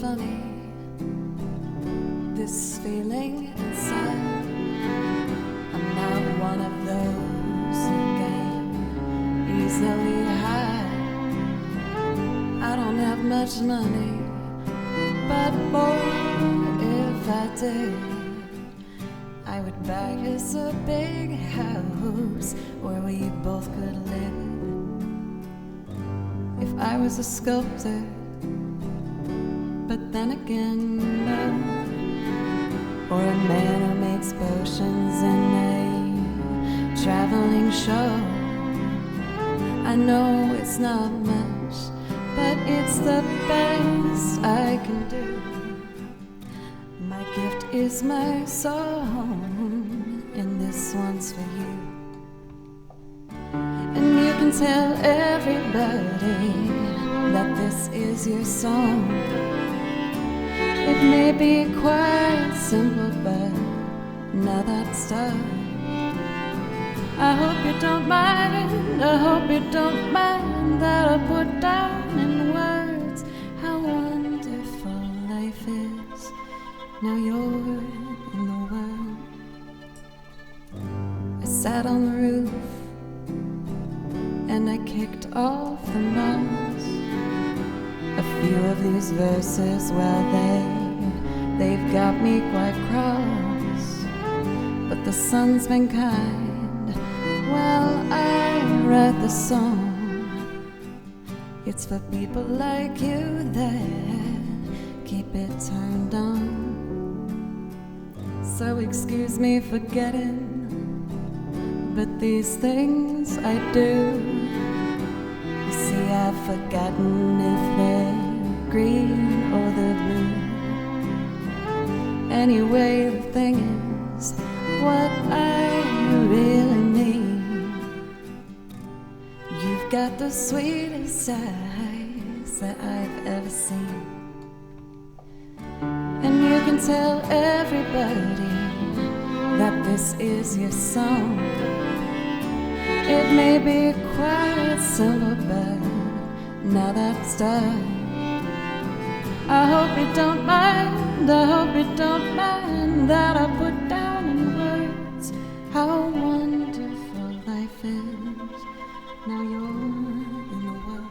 funny, this feeling inside. I'm not one of those who can easily hide. I don't have much money, but boy, if I did, I would buy us a big house where we both could live. If I was a sculptor, but then again, no. Or a man who makes potions in a traveling show. I know it's not much, but it's the best I can do. My gift is my song, and this one's for you. And you can tell everybody that this is your song. It may be quite simple, but now that's done. I hope you don't mind, I hope you don't mind that I put down in words how wonderful life is. Now you're in the world. I sat on the roof and I kicked off the moss. A few of these verses, well, they've got me quite cross. But the sun's been kind, well, I write the song. It's for people like you that keep it turned on. So excuse me for getting, but these things I do. You see, I've forgotten if they're green or they're blue. Anyway, the thing is, what I really need. You've got the sweetest eyes that I've ever seen. And you can tell everybody that this is your song. It may be quite simple, but now that's done. I hope you don't mind, I hope you don't mind that I put down in words how wonderful life is. Now you're in the world.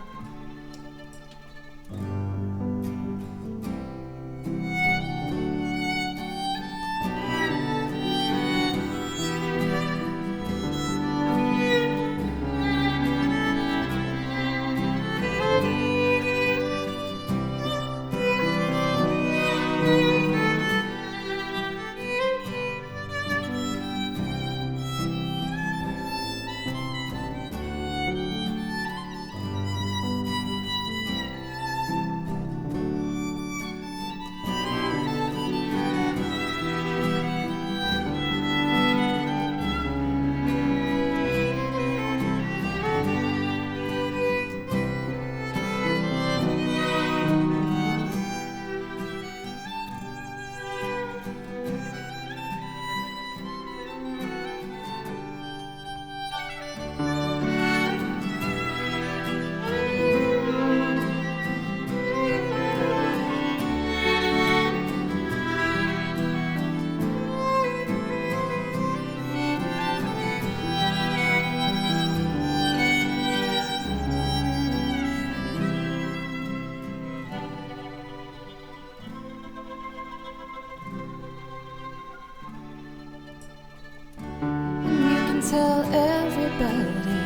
Tell everybody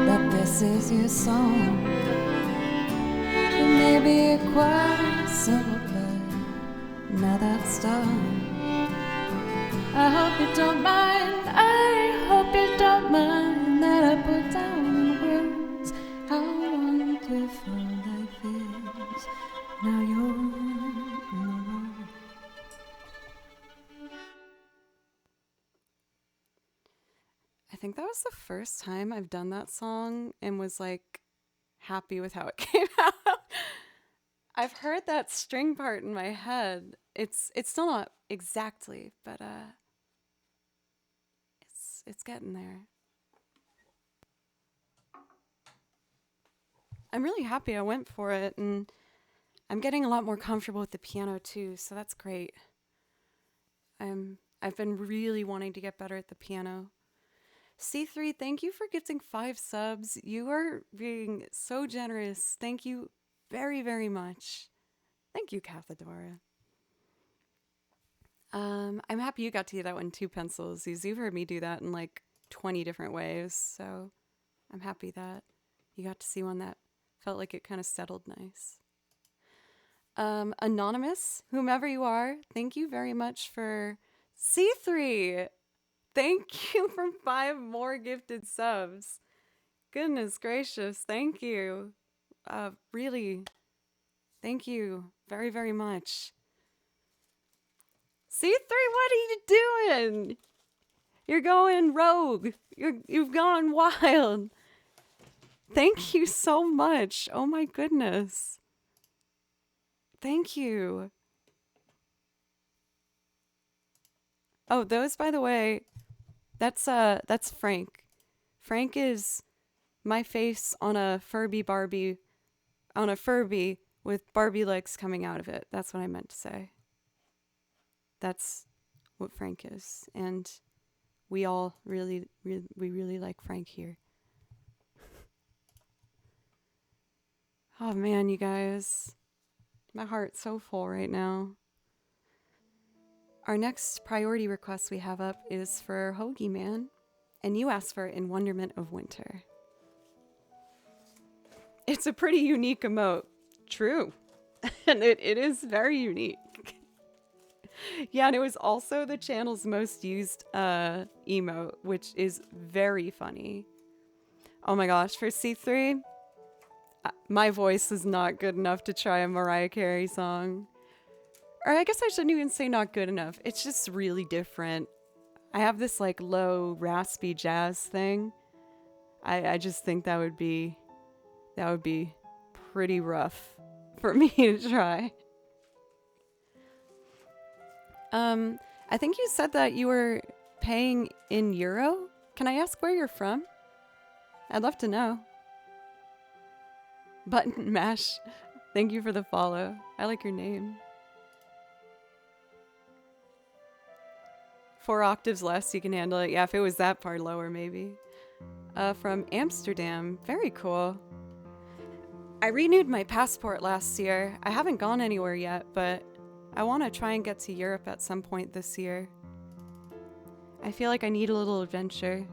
that this is your song. It may be quite simple, but now that's done. I hope you don't mind, I hope you don't mind that I put down in words how wonderful life is. Now you're in the world. I think that was the first time I've done that song and was like happy with how it came out. I've heard that string part in my head. It's still not exactly, but it's getting there. I'm really happy I went for it, and I'm getting a lot more comfortable with the piano too, so that's great. I've been really wanting to get better at the piano. C3, thank you for gifting 5 subs. You are being so generous. Thank you very, very much. Thank you, Cathadora. I'm happy you got to do that one too, Pencils. You've heard me do that in like 20 different ways, so I'm happy that you got to see one that felt like it kind of settled nice. Anonymous, whomever you are, thank you very much for C3. Thank you for 5 more gifted subs. Goodness gracious, thank you. Really, thank you very, very much. C3, what are you doing? You're going rogue. You've gone wild. Thank you so much. Oh my goodness. Thank you. Oh, those, by the way, that's Frank. Frank is my face on a Furby with Barbie legs coming out of it. That's what I meant to say. That's what Frank is, and we all really like Frank here. Oh man, you guys, my heart's so full right now. Our next priority request we have up is for Hoagie Man, and you asked for In Wonderment of Winter. It's a pretty unique emote. True. And it is very unique. Yeah, and it was also the channel's most used emote, which is very funny. Oh my gosh, for C3, my voice is not good enough to try a Mariah Carey song. Or I guess I shouldn't even say not good enough. It's just really different. I have this like low, raspy jazz thing. I just think that would be pretty rough for me to try. I think you said that you were paying in euro. Can I ask where you're from? I'd love to know. Button Mash, thank you for the follow. I like your name. 4 octaves less, you can handle it. Yeah, if it was that far lower, maybe. From Amsterdam, very cool. I renewed my passport last year. I haven't gone anywhere yet, but I want to try and get to Europe at some point this year. I feel like I need a little adventure.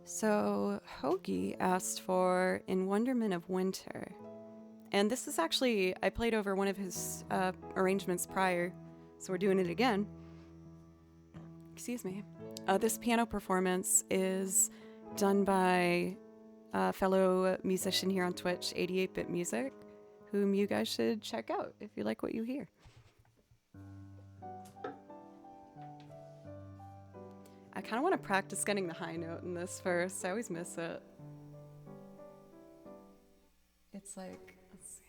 So, Hoagie asked for In Wonderment of Winter. And this is actually, I played over one of his arrangements prior, so we're doing it again. Excuse me. This piano performance is done by a fellow musician here on Twitch, 88-Bit Music, whom you guys should check out if you like what you hear. I kind of want to practice getting the high note in this first. I always miss it. It's like, let's see.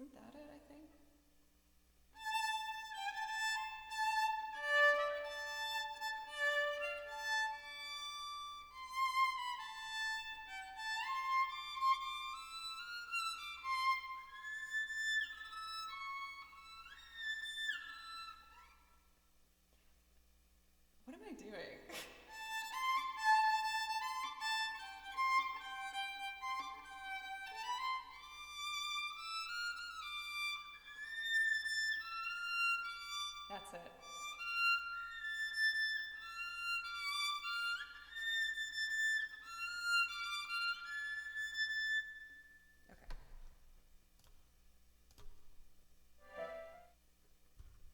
Isn't that it, I think? What am I doing? That's it. Okay.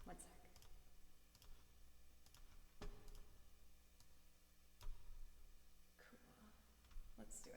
One sec. Cool. Let's do it.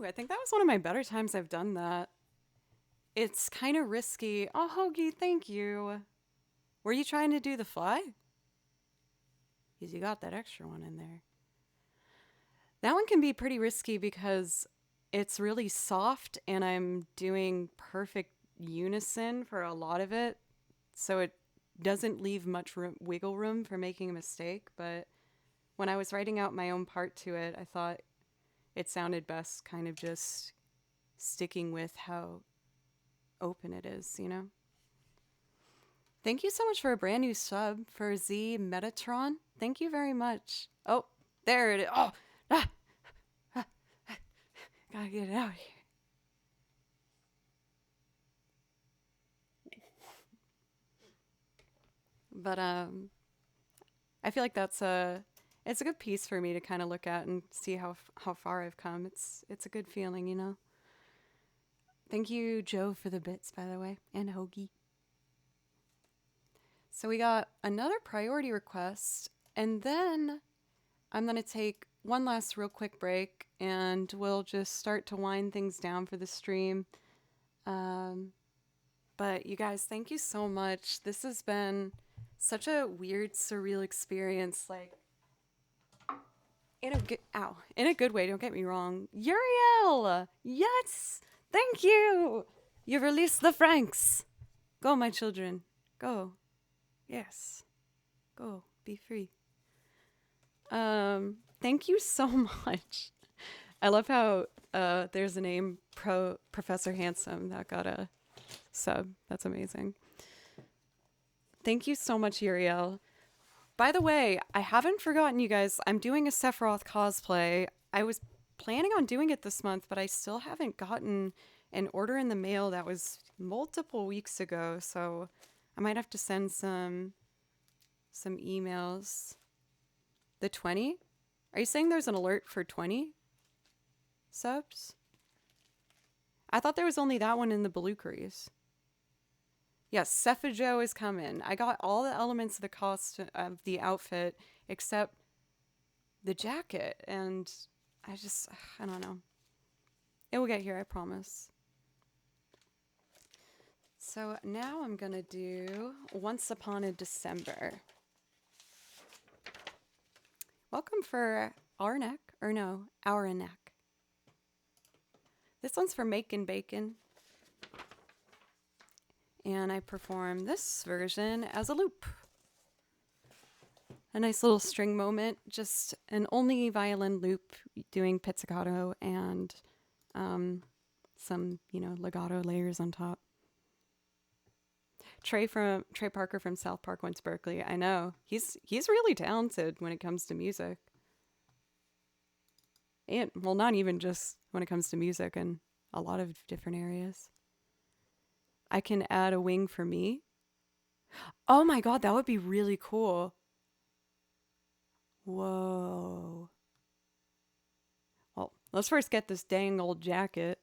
I think that was one of my better times I've done that. It's kind of risky. Oh, Hoagie, thank you. Were you trying to do the fly? Because you got that extra one in there. That one can be pretty risky because it's really soft and I'm doing perfect unison for a lot of it. So it doesn't leave much wiggle room for making a mistake. But when I was writing out my own part to it, I thought it sounded best kind of just sticking with how open it is, you know? Thank you so much for a brand new sub for Z Metatron. Thank you very much. Oh, there it is. Oh, ah, gotta get it out here. But I feel like it's a good piece for me to kind of look at and see how far I've come. It's a good feeling, you know. Thank you, Joe, for the bits, by the way, and Hoagie. So we got another priority request, and then I'm gonna take one last real quick break, and we'll just start to wind things down for the stream. But you guys, thank you so much. This has been such a weird, surreal experience. Like, in a good way. Don't get me wrong. Uriel, yes, thank you. You released the Franks. Go, my children. Go. Yes. Go. Be free. Thank you so much. I love how there's a name Professor Handsome that got a sub. That's amazing. Thank you so much, Uriel. By the way, I haven't forgotten you guys. I'm doing a Sephiroth cosplay. I was planning on doing it this month, but I still haven't gotten an order in the mail that was multiple weeks ago, so I might have to send some emails. The 20? Are you saying there's an alert for 20 subs? I thought there was only that one in the Belucaries. Yes, Sephijo is coming. I got all the elements of the of the outfit except the jacket, and I don't know. It will get here, I promise. So now I'm gonna do Once Upon a December. Welcome for Arnek, or no, Auranek. This one's for Macon Bacon. And I perform this version as a loop. A nice little string moment, just an only violin loop doing pizzicato and some, legato layers on top. Trey Parker from South Park went to Berkeley. I know. He's really talented when it comes to music. And, well, not even just when it comes to music, in a lot of different areas. I can add a wing for me. Oh my god, that would be really cool. Whoa. Well, let's first get this dang old jacket.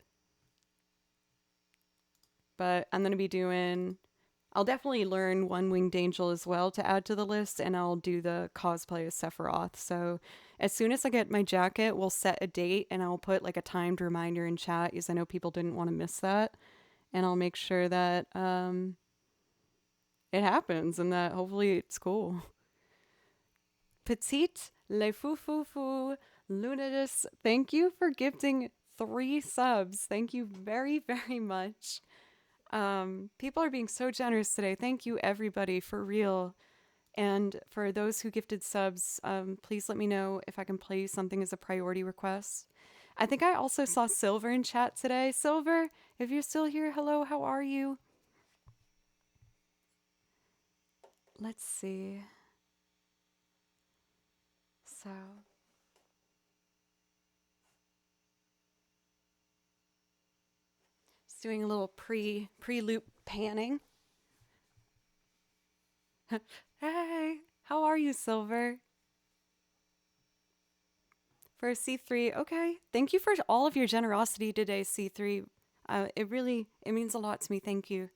But I'm going to be I'll definitely learn One Winged Angel as well to add to the list, and I'll do the cosplay of Sephiroth. So as soon as I get my jacket, we'll set a date, and I'll put like a timed reminder in chat, because I know people didn't want to miss that. And I'll make sure that it happens and that hopefully it's cool. Petite Le Fou Fou Fou Lunatus, thank you for gifting 3 subs. Thank you very, very much. People are being so generous today. Thank you, everybody, for real. And for those who gifted subs, please let me know if I can play something as a priority request. I think I also saw Silver in chat today. Silver, if you're still here, hello, how are you? Let's see. So, just doing a little pre-loop panning. Hey, how are you, Silver? For C3, okay. Thank you for all of your generosity today, C3. It means a lot to me. Thank you.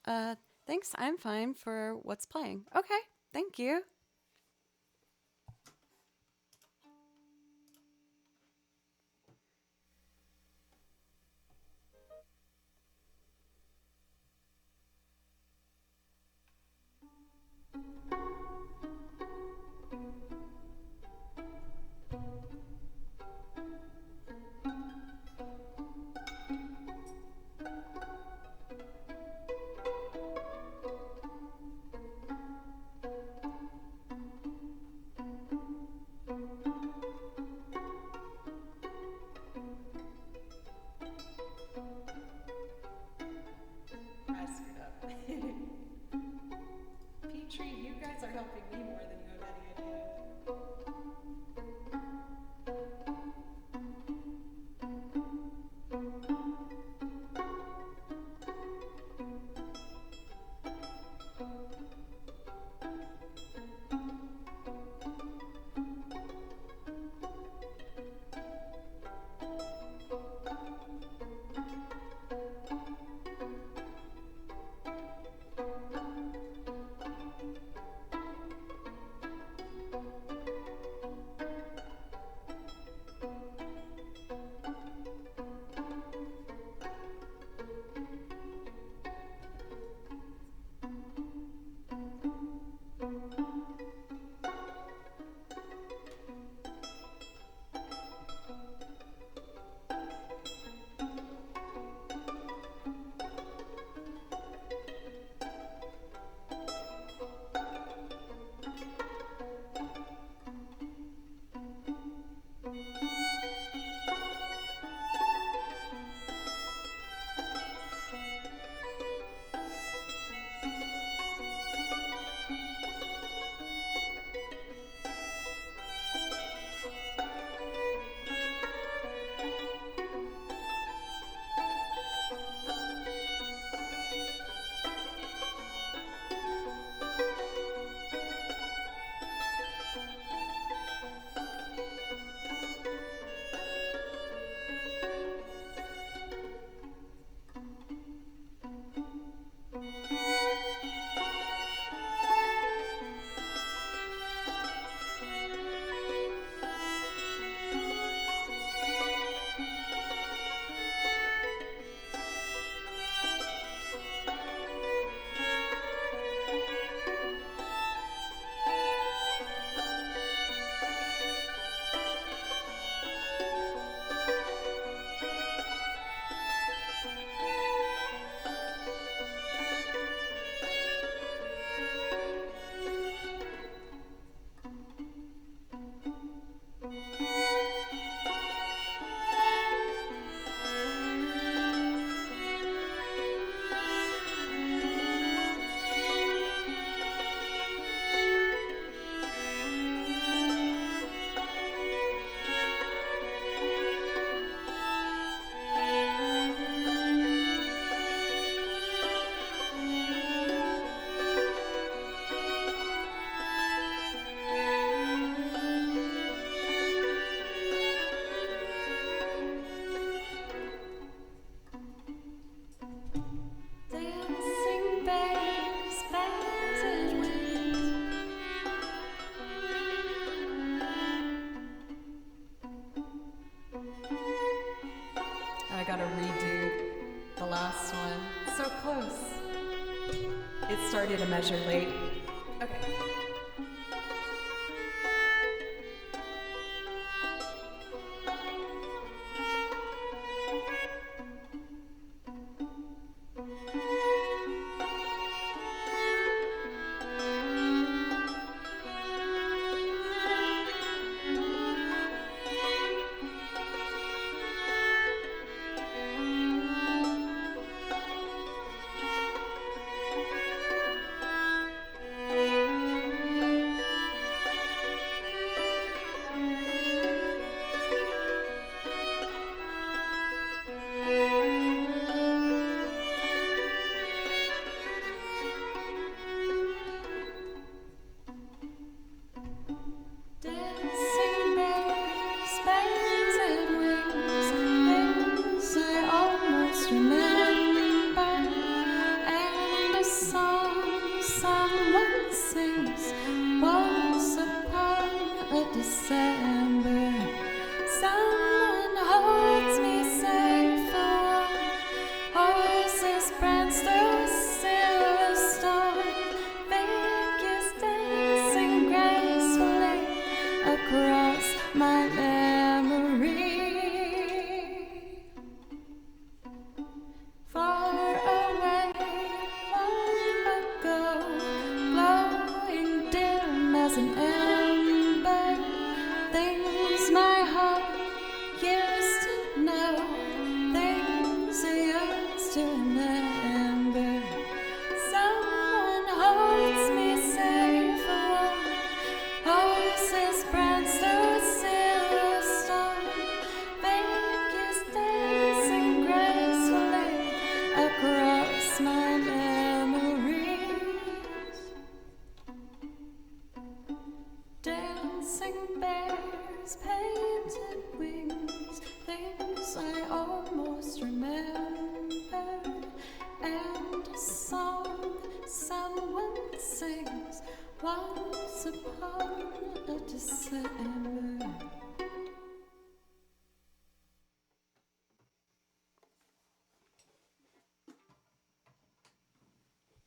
Uh, thanks. I'm fine for what's playing. Okay. Thank you. I screwed up. Petrie, you guys are helping me more than you have any idea. Dancing bears, painted wind. I gotta redo the last one. So close. It started a measure late. Okay. December. Someone holds me safe for horses prance through silver storm. Figures dancing gracefully across my memory. Far away, long ago, glowing dim as an ember, things my heart used to know, things I used to remember. Someone holds me safe for horses prance through silver storm. Figures dancing gracefully across my memories. Dancing bears, painted wings, things I almost remember, and a song someone sings once upon a December.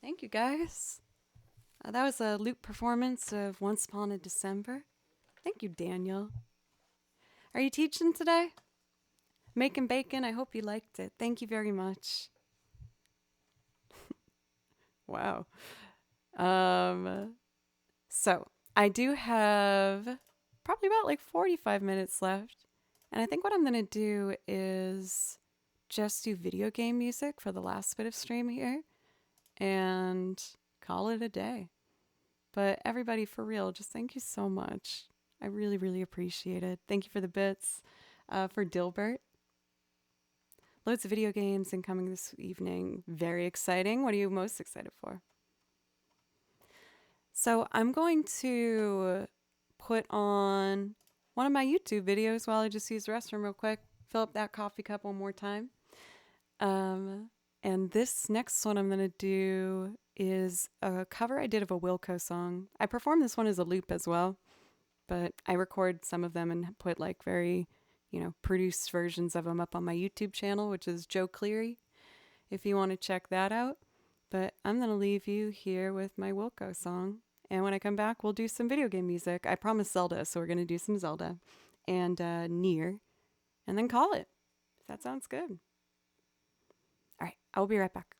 Thank you, guys. That was a loop performance of Once Upon a December. Thank you, Daniel. Are you teaching today? Making bacon? I hope you liked it. Thank you very much. Wow. So I do have probably about like 45 minutes left. And I think what I'm going to do is just do video game music for the last bit of stream here and call it a day. But everybody, for real, just thank you so much. I really, really appreciate it. Thank you for the bits. For Dilbert. Loads of video games incoming this evening. Very exciting. What are you most excited for? So I'm going to put on one of my YouTube videos while I just use the restroom real quick. Fill up that coffee cup one more time. And this next one I'm going to do is a cover I did of a Wilco song. I performed this one as a loop as well, but I record some of them and put like very, produced versions of them up on my YouTube channel, which is Joe Cleary, if you want to check that out. But I'm going to leave you here with my Wilco song. And when I come back, we'll do some video game music. I promised Zelda, so we're going to do some Zelda and Nier, and then call it. If that sounds good. All right, I'll be right back.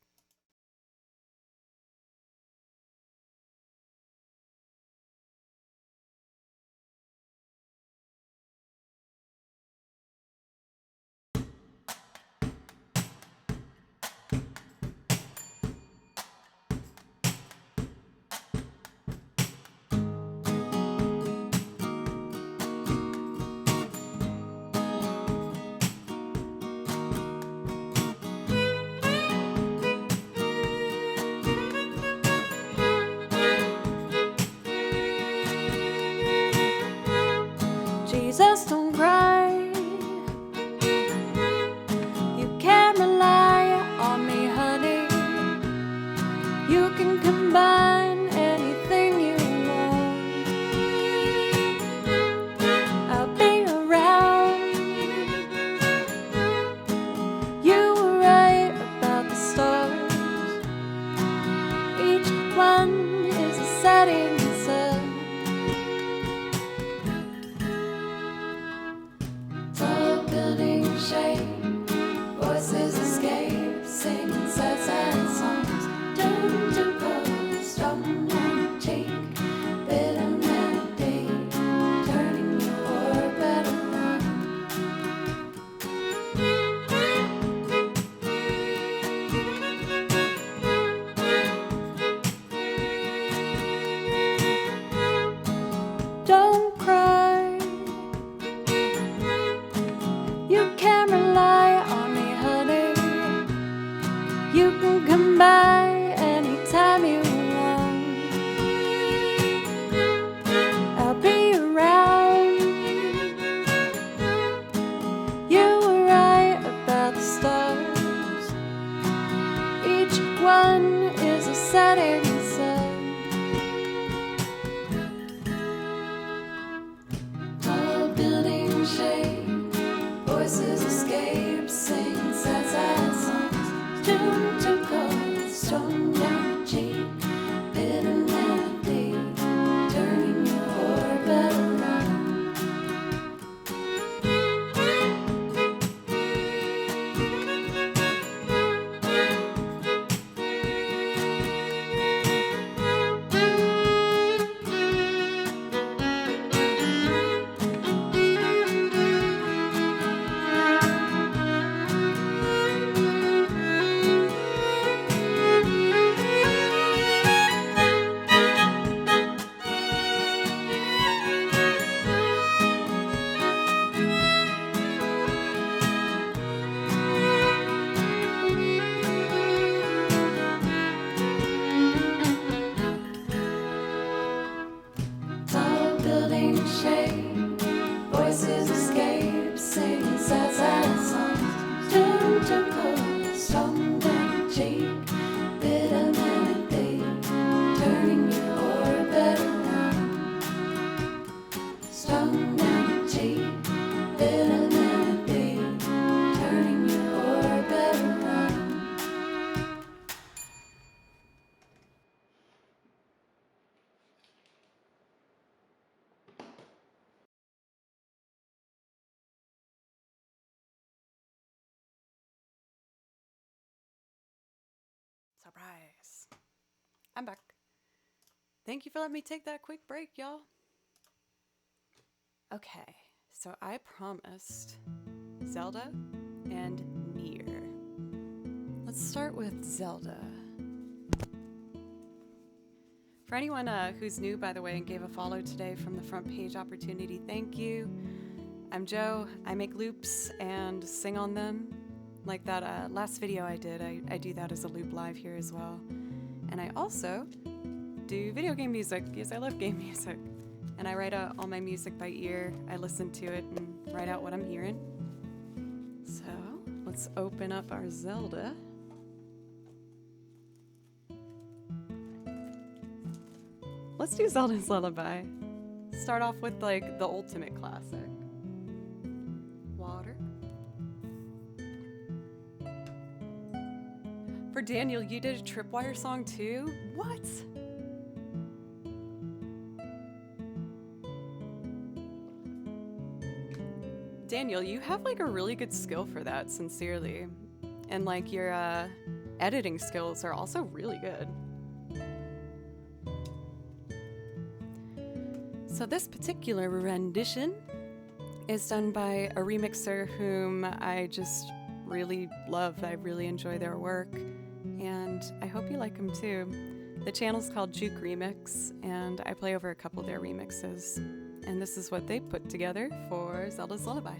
Jesus, don't cry. You can rely on me, honey. You can combine anything you want. I'll be around. You were right about the stars. Each one is a setting sun. Shade, voices escape, singing sad songs. Turn to cold, stop and cheek, bitter melody, turning your orbit around. Don't cry. You can rely on me, honey. You can come by anytime you want. I'll be around. You were right about the stars. Each one is a setting sun. strung down the cheek, bitter melody, turning your orbit around. Tall buildings shake, voices escape, singing sad, sad songs. Turn to cold, strung down cheek, bitter melody, turning your orbit around. Strung down cheek, bitter melody, turning your orbit around. Surprise. I'm back. Thank you for letting me take that quick break, y'all. Okay, so I promised Zelda and Nier. Let's start with Zelda. For anyone who's new, by the way, and gave a follow today from the front page opportunity, thank you. I'm Joe. I make loops and sing on them. Like that last video I did, I do that as a loop live here as well. And I also do video game music. Yes, I love game music. And I write out all my music by ear. I listen to it and write out what I'm hearing. So let's open up our Zelda. Let's do Zelda's Lullaby. Start off with like the ultimate classic. Water. For Daniel, you did a Tripwire song too? What? Daniel, you have like a really good skill for that, sincerely. And like your editing skills are also really good. So this particular rendition is done by a remixer whom I just really love. I really enjoy their work, and I hope you like them too. The channel's called Juke Remix, and I play over a couple of their remixes. And this is what they put together for Zelda's Lullaby.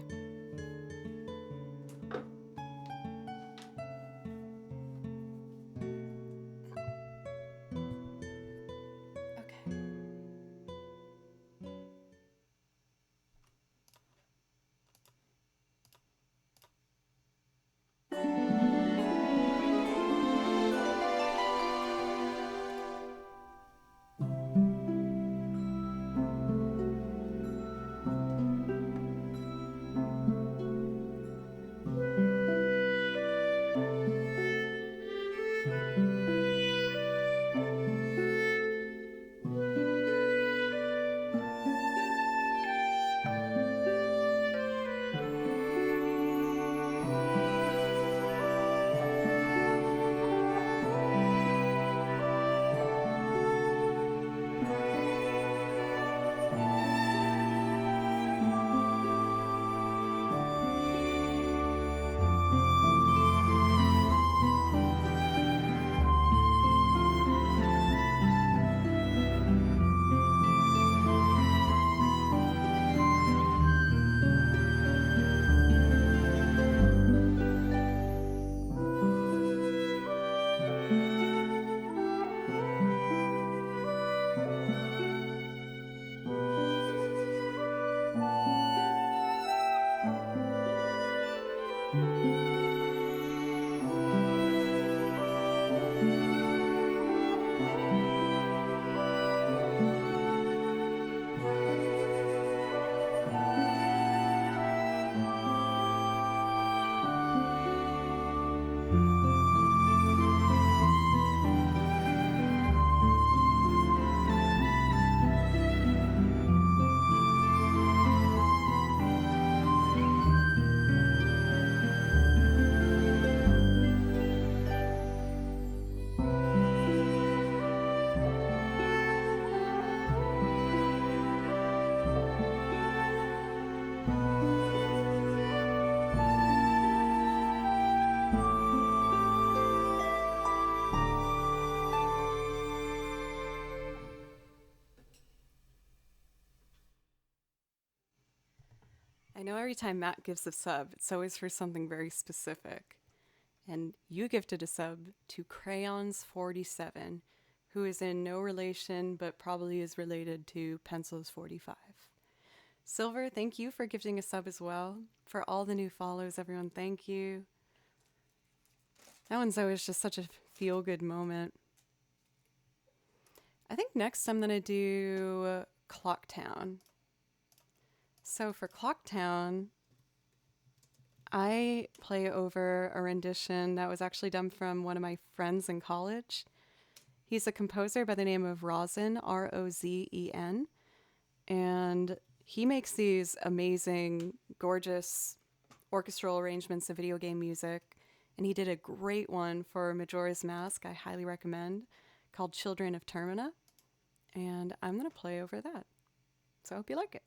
know every time Matt gives a sub, it's always for something very specific. And you gifted a sub to Crayons47, who is in no relation but probably is related to Pencils45. Silver, thank you for gifting a sub as well. For all the new follows, everyone, thank you. That one's always just such a feel-good moment. I think next I'm going to do Clocktown. So for Clocktown, I play over a rendition that was actually done from one of my friends in college. He's a composer by the name of Rozen, Rozen, and he makes these amazing, gorgeous orchestral arrangements of video game music. And he did a great one for Majora's Mask, I highly recommend, called Children of Termina. And I'm going to play over that. So I hope you like it.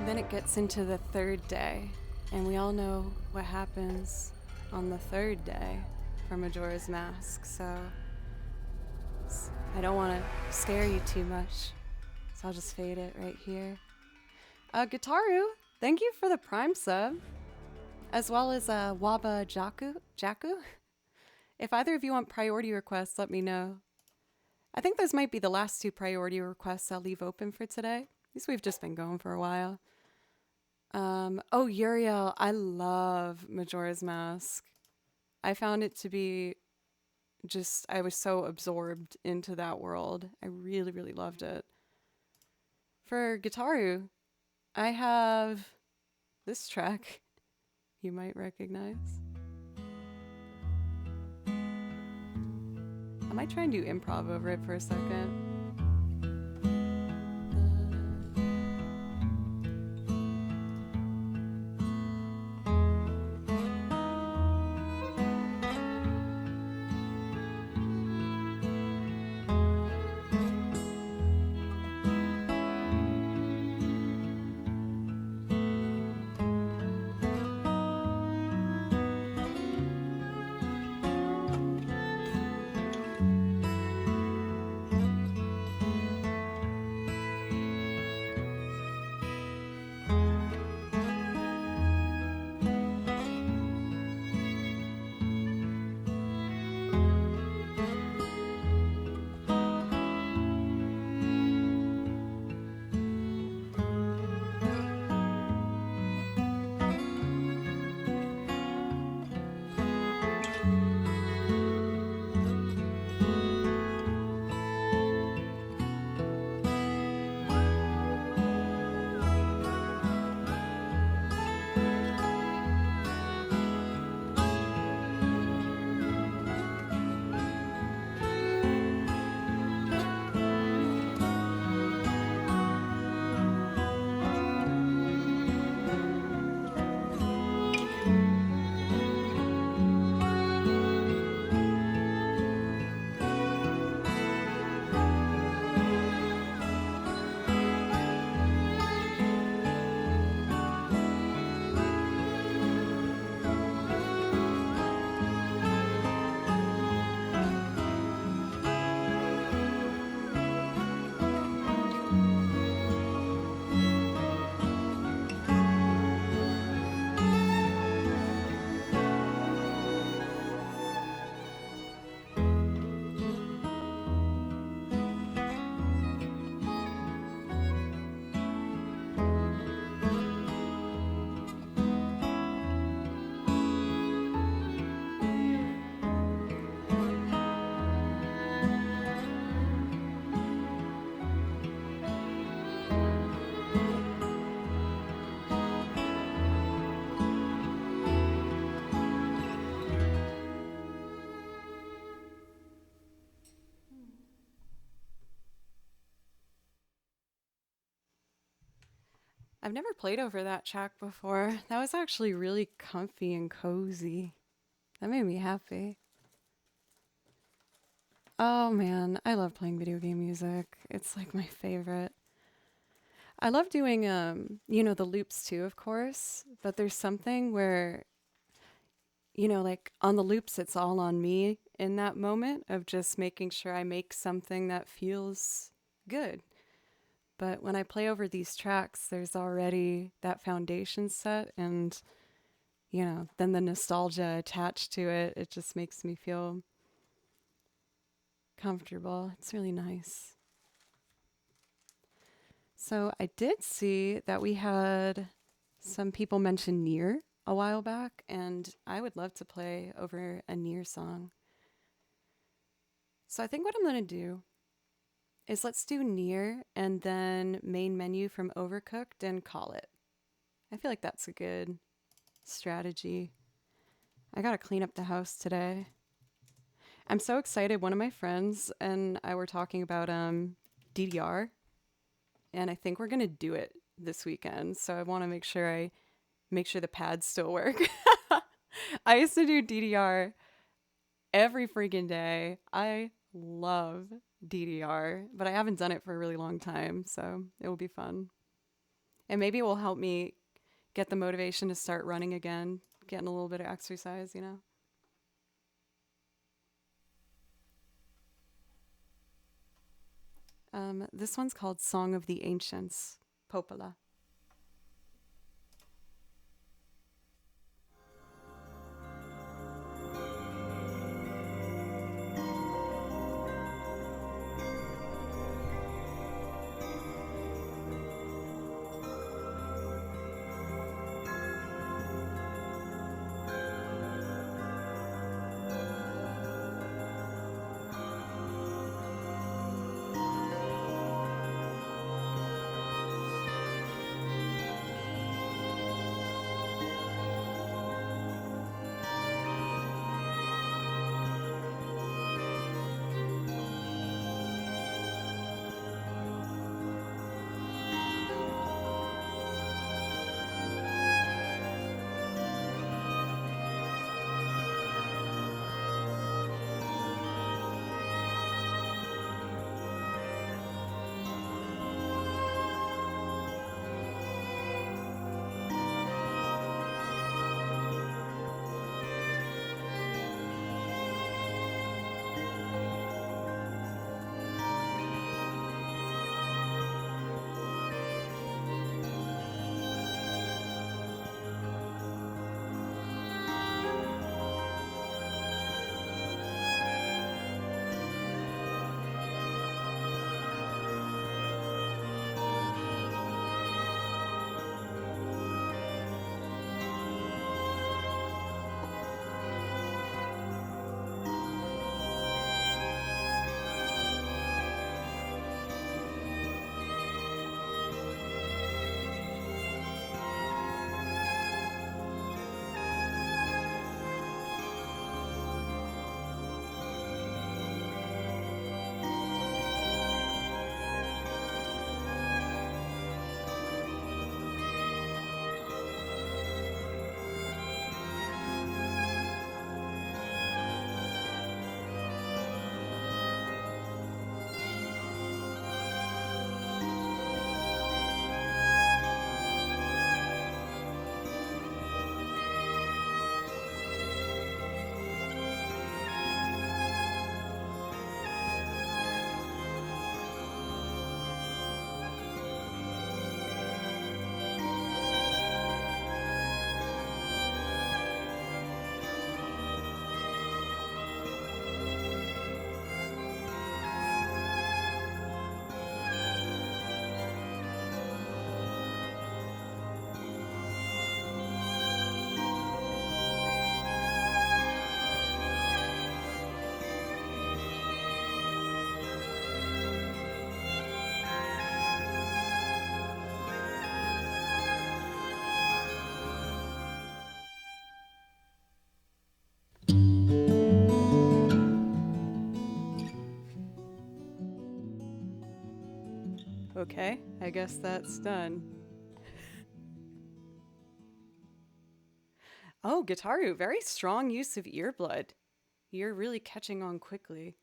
Then it gets into the third day, and we all know what happens on the third day for Majora's Mask, so I don't want to scare you too much. So I'll just fade it right here. Gitaru, thank you for the Prime sub, as well as Waba Jaku. If either of you want priority requests, let me know. I think those might be the last two priority requests I'll leave open for today. These we've just been going for a while. Oh, Uriel, I love Majora's Mask. I found it to be just, I was so absorbed into that world. I really, really loved it. For Gitaru, I have this track you might recognize. I might try and do improv over it for a second. I've never played over that track before. That was actually really comfy and cozy. That made me happy. Oh man, I love playing video game music. It's like my favorite. I love doing the loops too, of course, but there's something where like on the loops it's all on me in that moment of just making sure I make something that feels good. But when I play over these tracks, there's already that foundation set and, then the nostalgia attached to it, it just makes me feel comfortable. It's really nice. So I did see that we had some people mention Nier a while back, and I would love to play over a Nier song. So I think what I'm going to do is let's do Nier and then main menu from Overcooked and call it. I feel like that's a good strategy. I gotta clean up the house today. I'm so excited. One of my friends and I were talking about DDR, and I think we're gonna do it this weekend. So I want to make sure the pads still work. I used to do DDR every freaking day. I love DDR, but I haven't done it for a really long time, so it will be fun. And maybe it will help me get the motivation to start running again, getting a little bit of exercise, This one's called Song of the Ancients, Popola. Okay, I guess that's done. Oh, Gitaru, very strong use of earblood. You're really catching on quickly.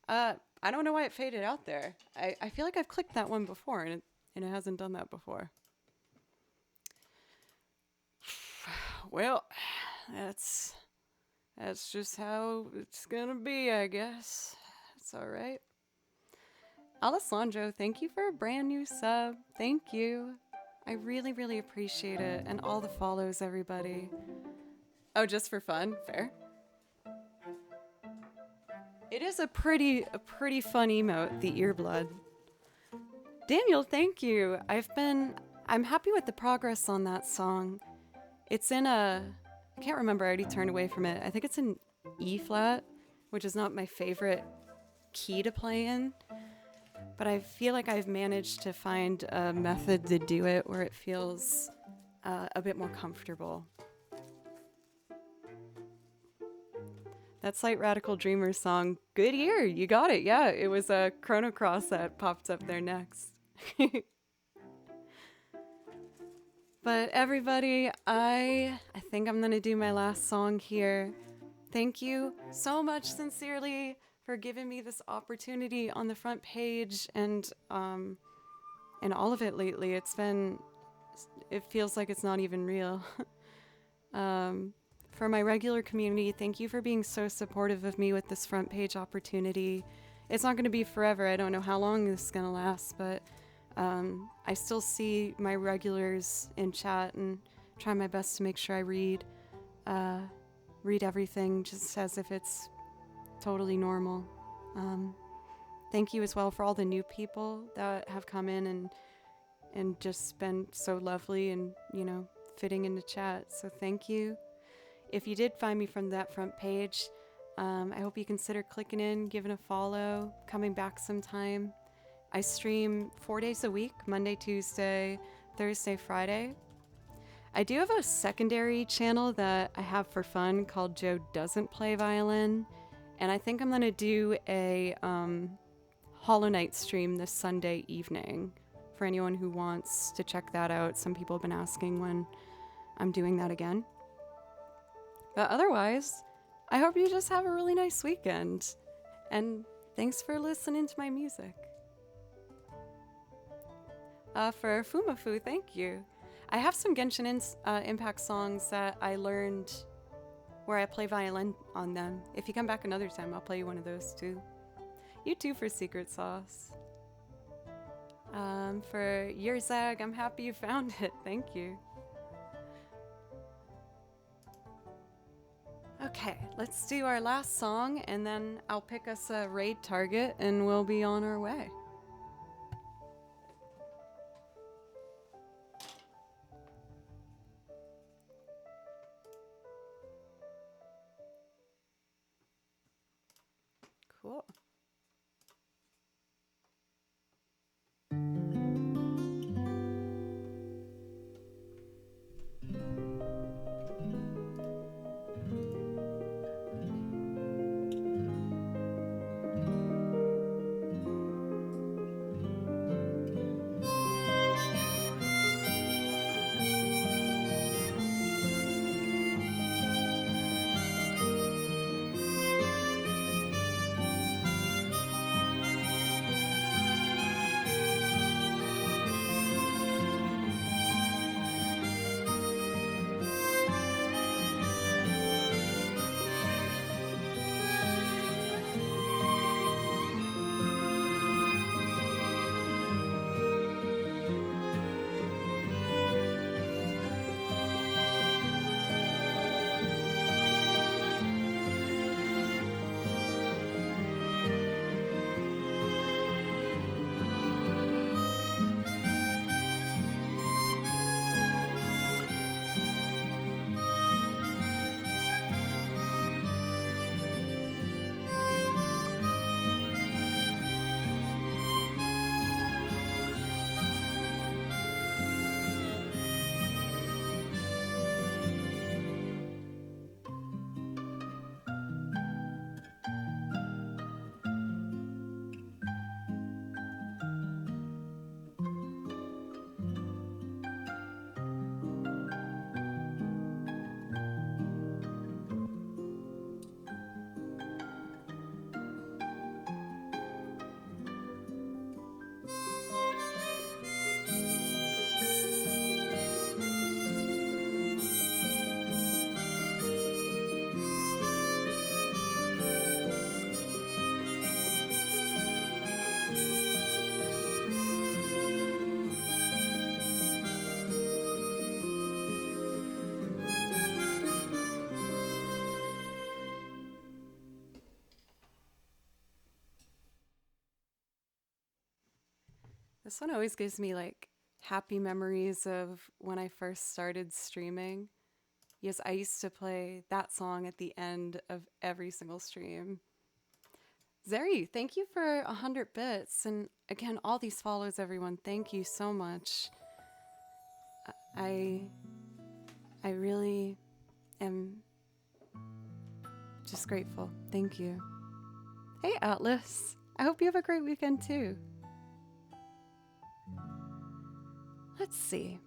I don't know why it faded out there. I feel like I've clicked that one before and it hasn't done that before. Well, that's just how it's gonna be, I guess. It's all right. Alessandro, thank you for a brand new sub. Thank you. I really, really appreciate it. And all the follows, everybody. Oh, just for fun? Fair. It is a pretty fun emote, the earblood. Daniel, thank you. I'm happy with the progress on that song. It's in I can't remember, I already turned away from it. I think it's in E flat, which is not my favorite key to play in. But I feel like I've managed to find a method to do it where it feels a bit more comfortable. That Slight Radical Dreamer song, good ear, you got it. Yeah, it was a Chrono Cross that popped up there next. But everybody, I think I'm gonna do my last song here. Thank you so much, sincerely, for giving me this opportunity on the front page and all of it lately. It feels like it's not even real. For my regular community, thank you for being so supportive of me with this front page opportunity. it's not going to be forever. I don't know how long this is going to last, but I still see my regulars in chat and try my best to make sure I read everything just as if it's totally normal. Thank you as well for all the new people that have come in and just been so lovely and, fitting into chat. So thank you. If you did find me from that front page, I hope you consider clicking in, giving a follow, coming back sometime. I stream 4 days a week, Monday, Tuesday, Thursday, Friday. I do have a secondary channel that I have for fun called Joe Doesn't Play Violin. And I think I'm going to do a Hollow Knight stream this Sunday evening for anyone who wants to check that out. Some people have been asking when I'm doing that again. But otherwise, I hope you just have a really nice weekend. And thanks for listening to my music. For Fumafu, thank you. I have some Genshin Impact songs that I learned where I play violin on them. If you come back another time, I'll play you one of those too. You too for Secret Sauce. For Yurzag, I'm happy you found it. Thank you. Okay, let's do our last song and then I'll pick us a raid target and we'll be on our way. Cool. This one always gives me like happy memories of when I first started streaming. Yes, I used to play that song at the end of every single stream. Zeri, thank you for 100 bits. And again, all these follows, everyone. Thank you so much. I really am just grateful. Thank you. Hey, Atlas. I hope you have a great weekend too. Let's see.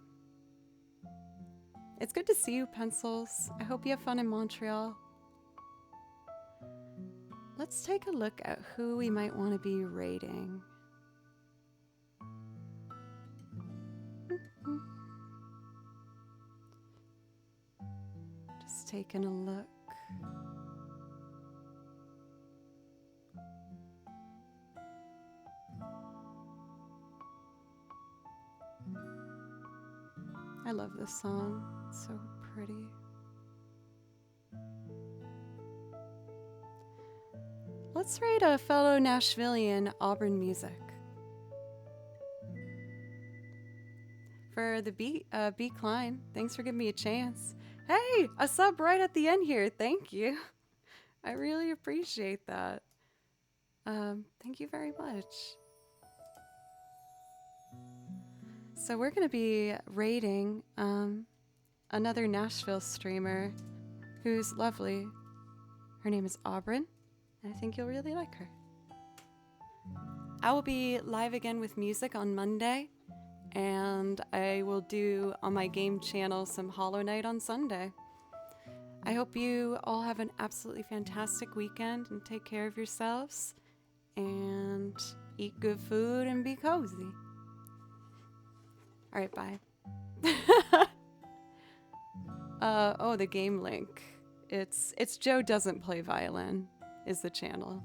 It's good to see you, Pencils. I hope you have fun in Montreal. Let's take a look at who we might want to be raiding. Just taking a look. I love this song. It's so pretty. Let's rate a fellow Nashvilleian, Auburn Music. For the B Klein, thanks for giving me a chance. Hey, a sub right at the end here. Thank you. I really appreciate that. Thank you very much. So we're going to be rating another Nashville streamer who's lovely. Her name is Auburn, and I think you'll really like her. I will be live again with music on Monday, and I will do on my game channel some Hollow Knight on Sunday. I hope you all have an absolutely fantastic weekend and take care of yourselves and eat good food and be cozy. All right, bye. Oh, the game link. It's Joe Doesn't Play Violin is the channel.